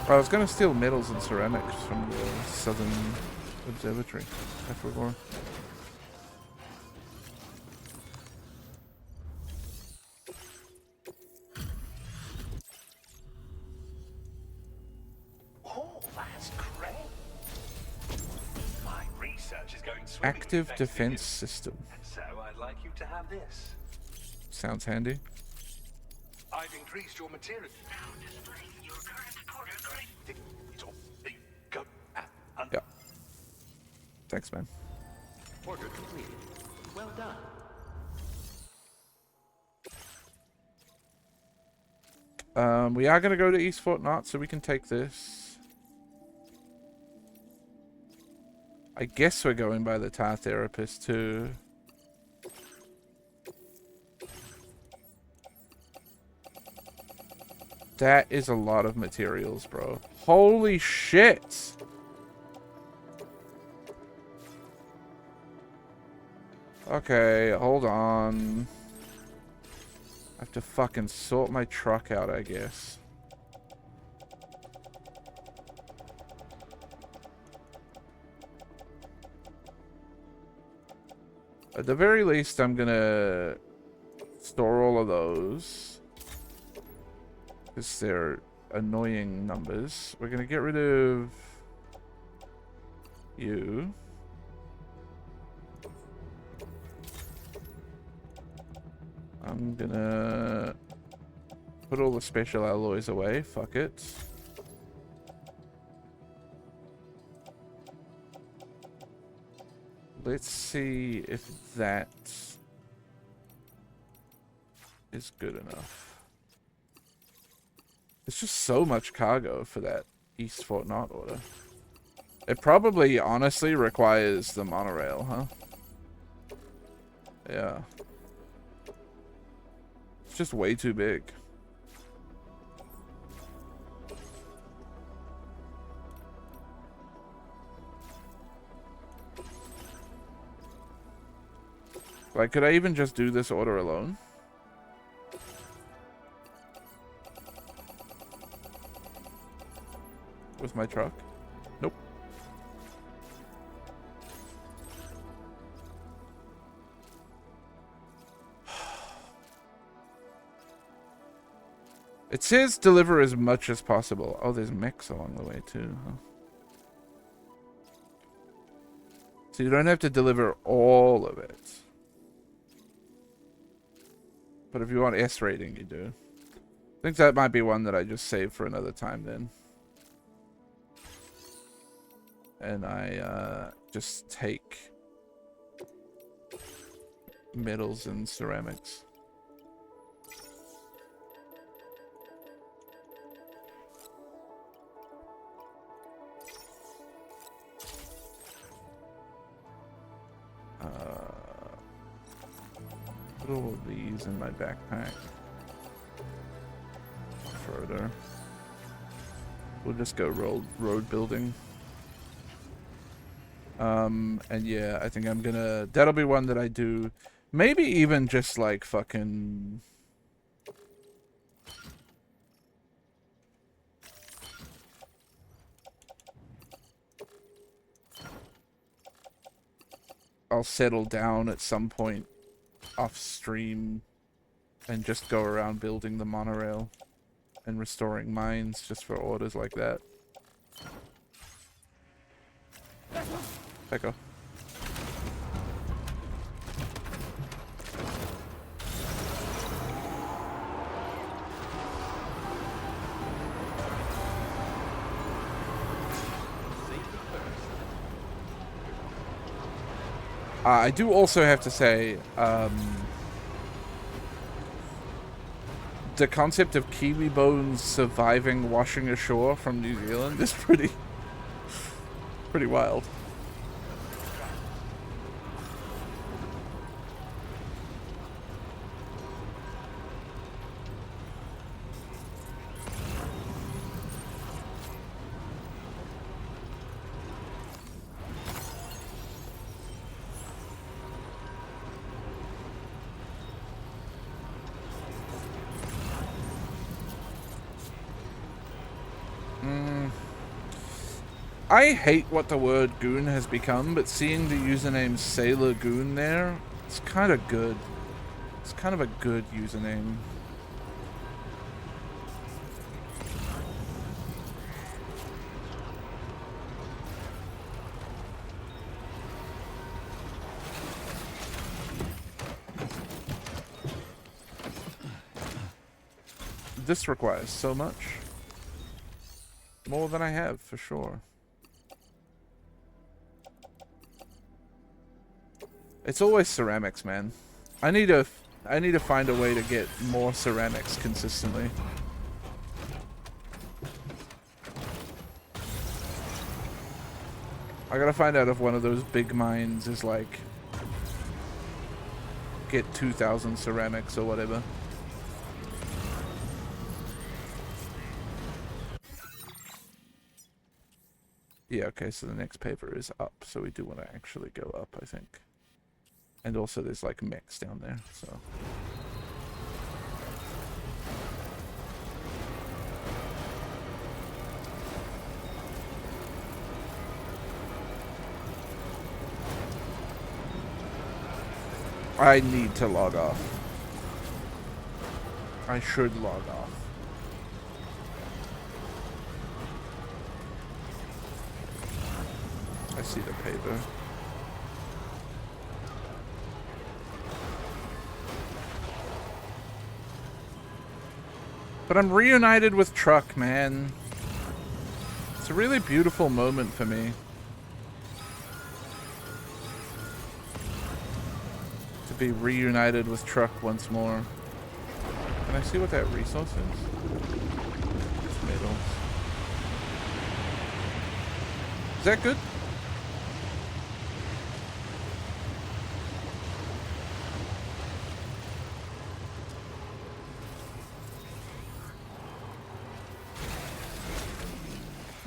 I was gonna steal metals and ceramics from the Southern Observatory. I forgot. Oh, that's great. My research is going swimmingly. Active defense system. So I'd like you to have this. Sounds handy. I've increased your material. Now displaying your current porter grade. Yeah. Thanks, man. Order completed. Well done. We are gonna go to East Fort Knott, so we can take this. I guess we're going by the tar therapist too. That is a lot of materials, bro. Holy shit! Okay, hold on. I have to fucking sort my truck out, I guess. At the very least, I'm gonna store all of those, because they're annoying numbers. We're gonna get rid of you. I'm gonna put all the special alloys away. Fuck it. Let's see if that is good enough. It's just so much cargo for that East Fort Knott order. It probably honestly requires the monorail, huh? Yeah. It's just way too big. Like, could I even just do this order alone? With my truck? Nope. It says deliver as much as possible. Oh, there's mechs along the way too. Huh? So you don't have to deliver all of it. But if you want S rating, you do. I think that might be one that I just save for another time then. And I just take metals and ceramics. Put all of these in my backpack. Further. We'll just go road building. And yeah, I think I'm gonna... That'll be one that I do. Maybe even just like fucking... I'll settle down at some point off stream and just go around building the monorail and restoring mines just for orders like that. Echo. I do also have to say, the concept of kiwi bones surviving washing ashore from New Zealand is pretty wild. I hate what the word goon has become, but seeing the username Sailor Goon there, it's kind of good. It's kind of a good username. This requires so much. More than I have, for sure. It's always ceramics, man. I need to find a way to get more ceramics consistently. I gotta find out if one of those big mines is like get 2,000 ceramics or whatever. Yeah, okay, so the next paper is up, so we do want to actually go up, I think. And also there's like mechs down there, so. I need to log off. I should log off. I see the paper. But I'm reunited with Truck, man. It's a really beautiful moment for me. To be reunited with Truck once more. Can I see what that resource is? It's metals. Is that good?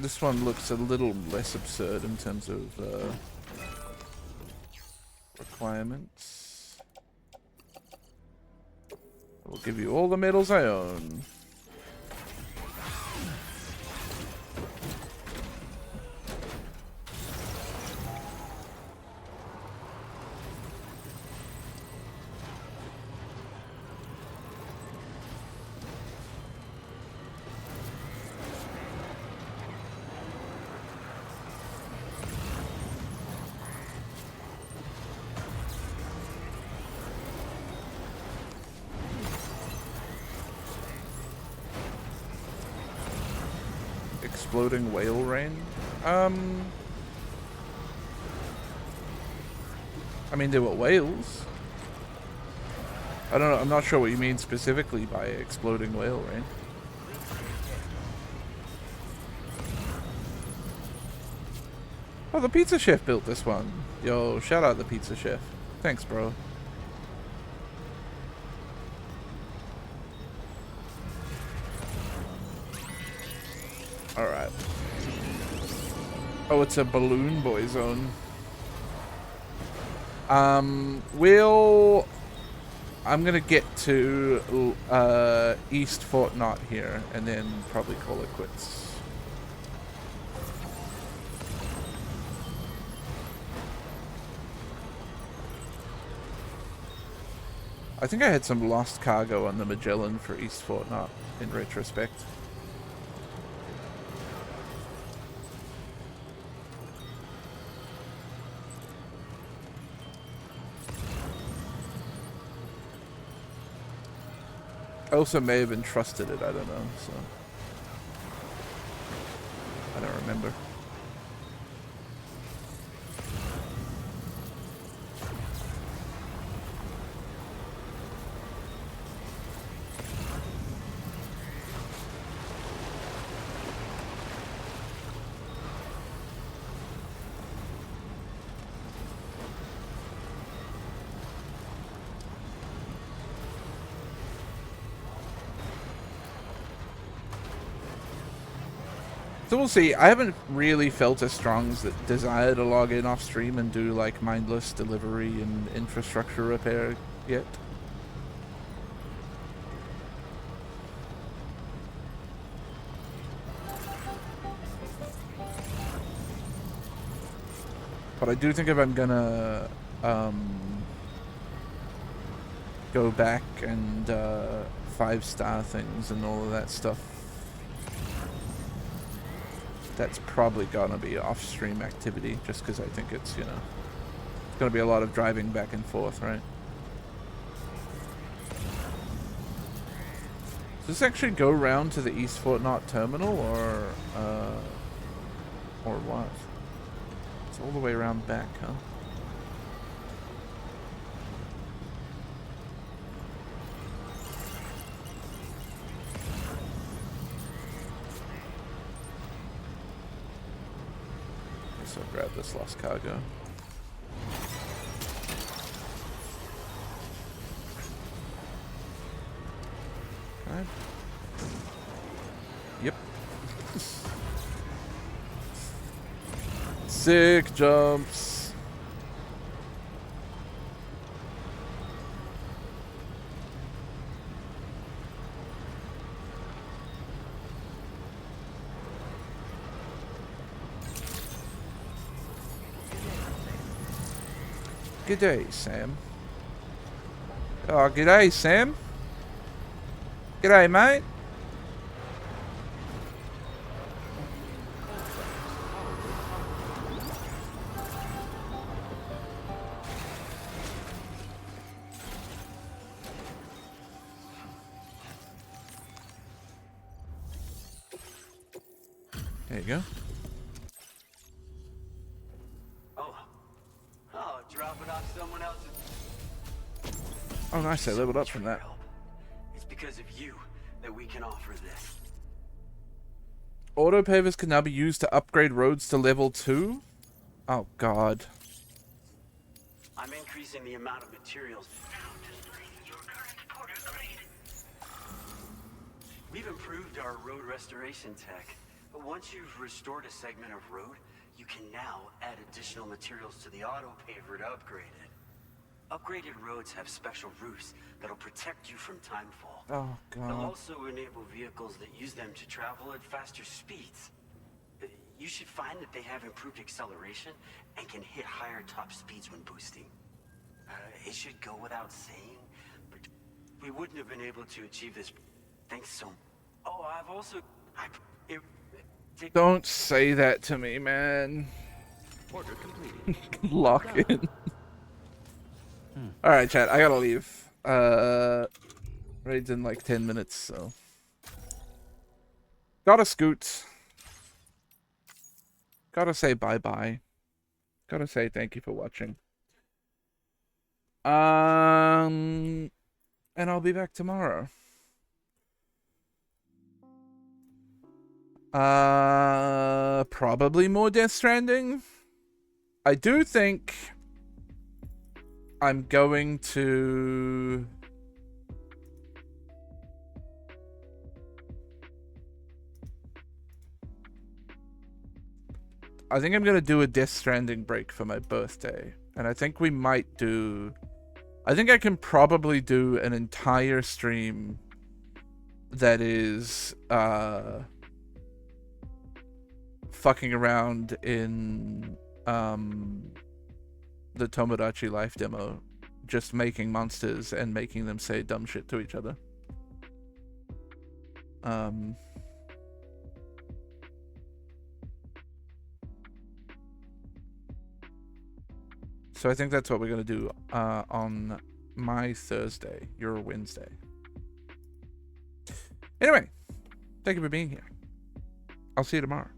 This one looks a little less absurd in terms of requirements. I will give you all the metals I own. exploding whale rain? I mean, they were whales. I don't know. I'm not sure what you mean specifically by exploding whale rain. Oh, the pizza chef built this one. Yo, shout out the pizza chef. Thanks, bro. Alright. Oh, it's a Balloon Boy zone. I'm gonna get to East Fort Knot here and then probably call it quits. I think I had some lost cargo on the Magellan for East Fort Knot in retrospect. I also may have entrusted it, I don't know, so I don't remember. So we'll see. I haven't really felt a strong desire to log in off stream and do like mindless delivery and infrastructure repair yet. But I do think if I'm gonna go back and 5-star things and all of that stuff, that's probably gonna be off-stream activity, just because I think it's, you know, it's gonna be a lot of driving back and forth, right? Does this actually go round to the East Fort Knot terminal, or what? It's all the way around back, huh? So grab this lost cargo. Right. Yep. Sick jumps. Good day, Sam. Oh, good day, Sam. G'day, mate. There you go. Dropping off someone else's. Oh, nice. I leveled up from that. It's because of you that we can offer this. Auto pavers can now be used to upgrade roads to level 2? Oh, God. I'm increasing the amount of materials. We've improved our road restoration tech, but once you've restored a segment of road, you can now add additional materials to the auto paver to upgrade it. Upgraded roads have special roofs that'll protect you from timefall. Oh, God. They'll also enable vehicles that use them to travel at faster speeds. You should find that they have improved acceleration and can hit higher top speeds when boosting. It should go without saying, but we wouldn't have been able to achieve this. Thanks so much. Oh, I've also... Don't say that to me, man. Order completed. Lock in. Alright, chat, I gotta leave. Raid's in like 10 minutes, so. Gotta scoot. Gotta say bye-bye. Gotta say thank you for watching. And I'll be back tomorrow. Probably more Death Stranding. I do think I'm going to... I think I'm going to do a Death Stranding break for my birthday. And I think we might do... I think I can probably do an entire stream that is fucking around in the Tomodachi Life demo, just making monsters and making them say dumb shit to each other. So I think that's what we're going to do on my Thursday, your Wednesday. Anyway, thank you for being here. I'll see you tomorrow.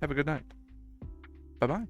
Have a good night. Bye-bye.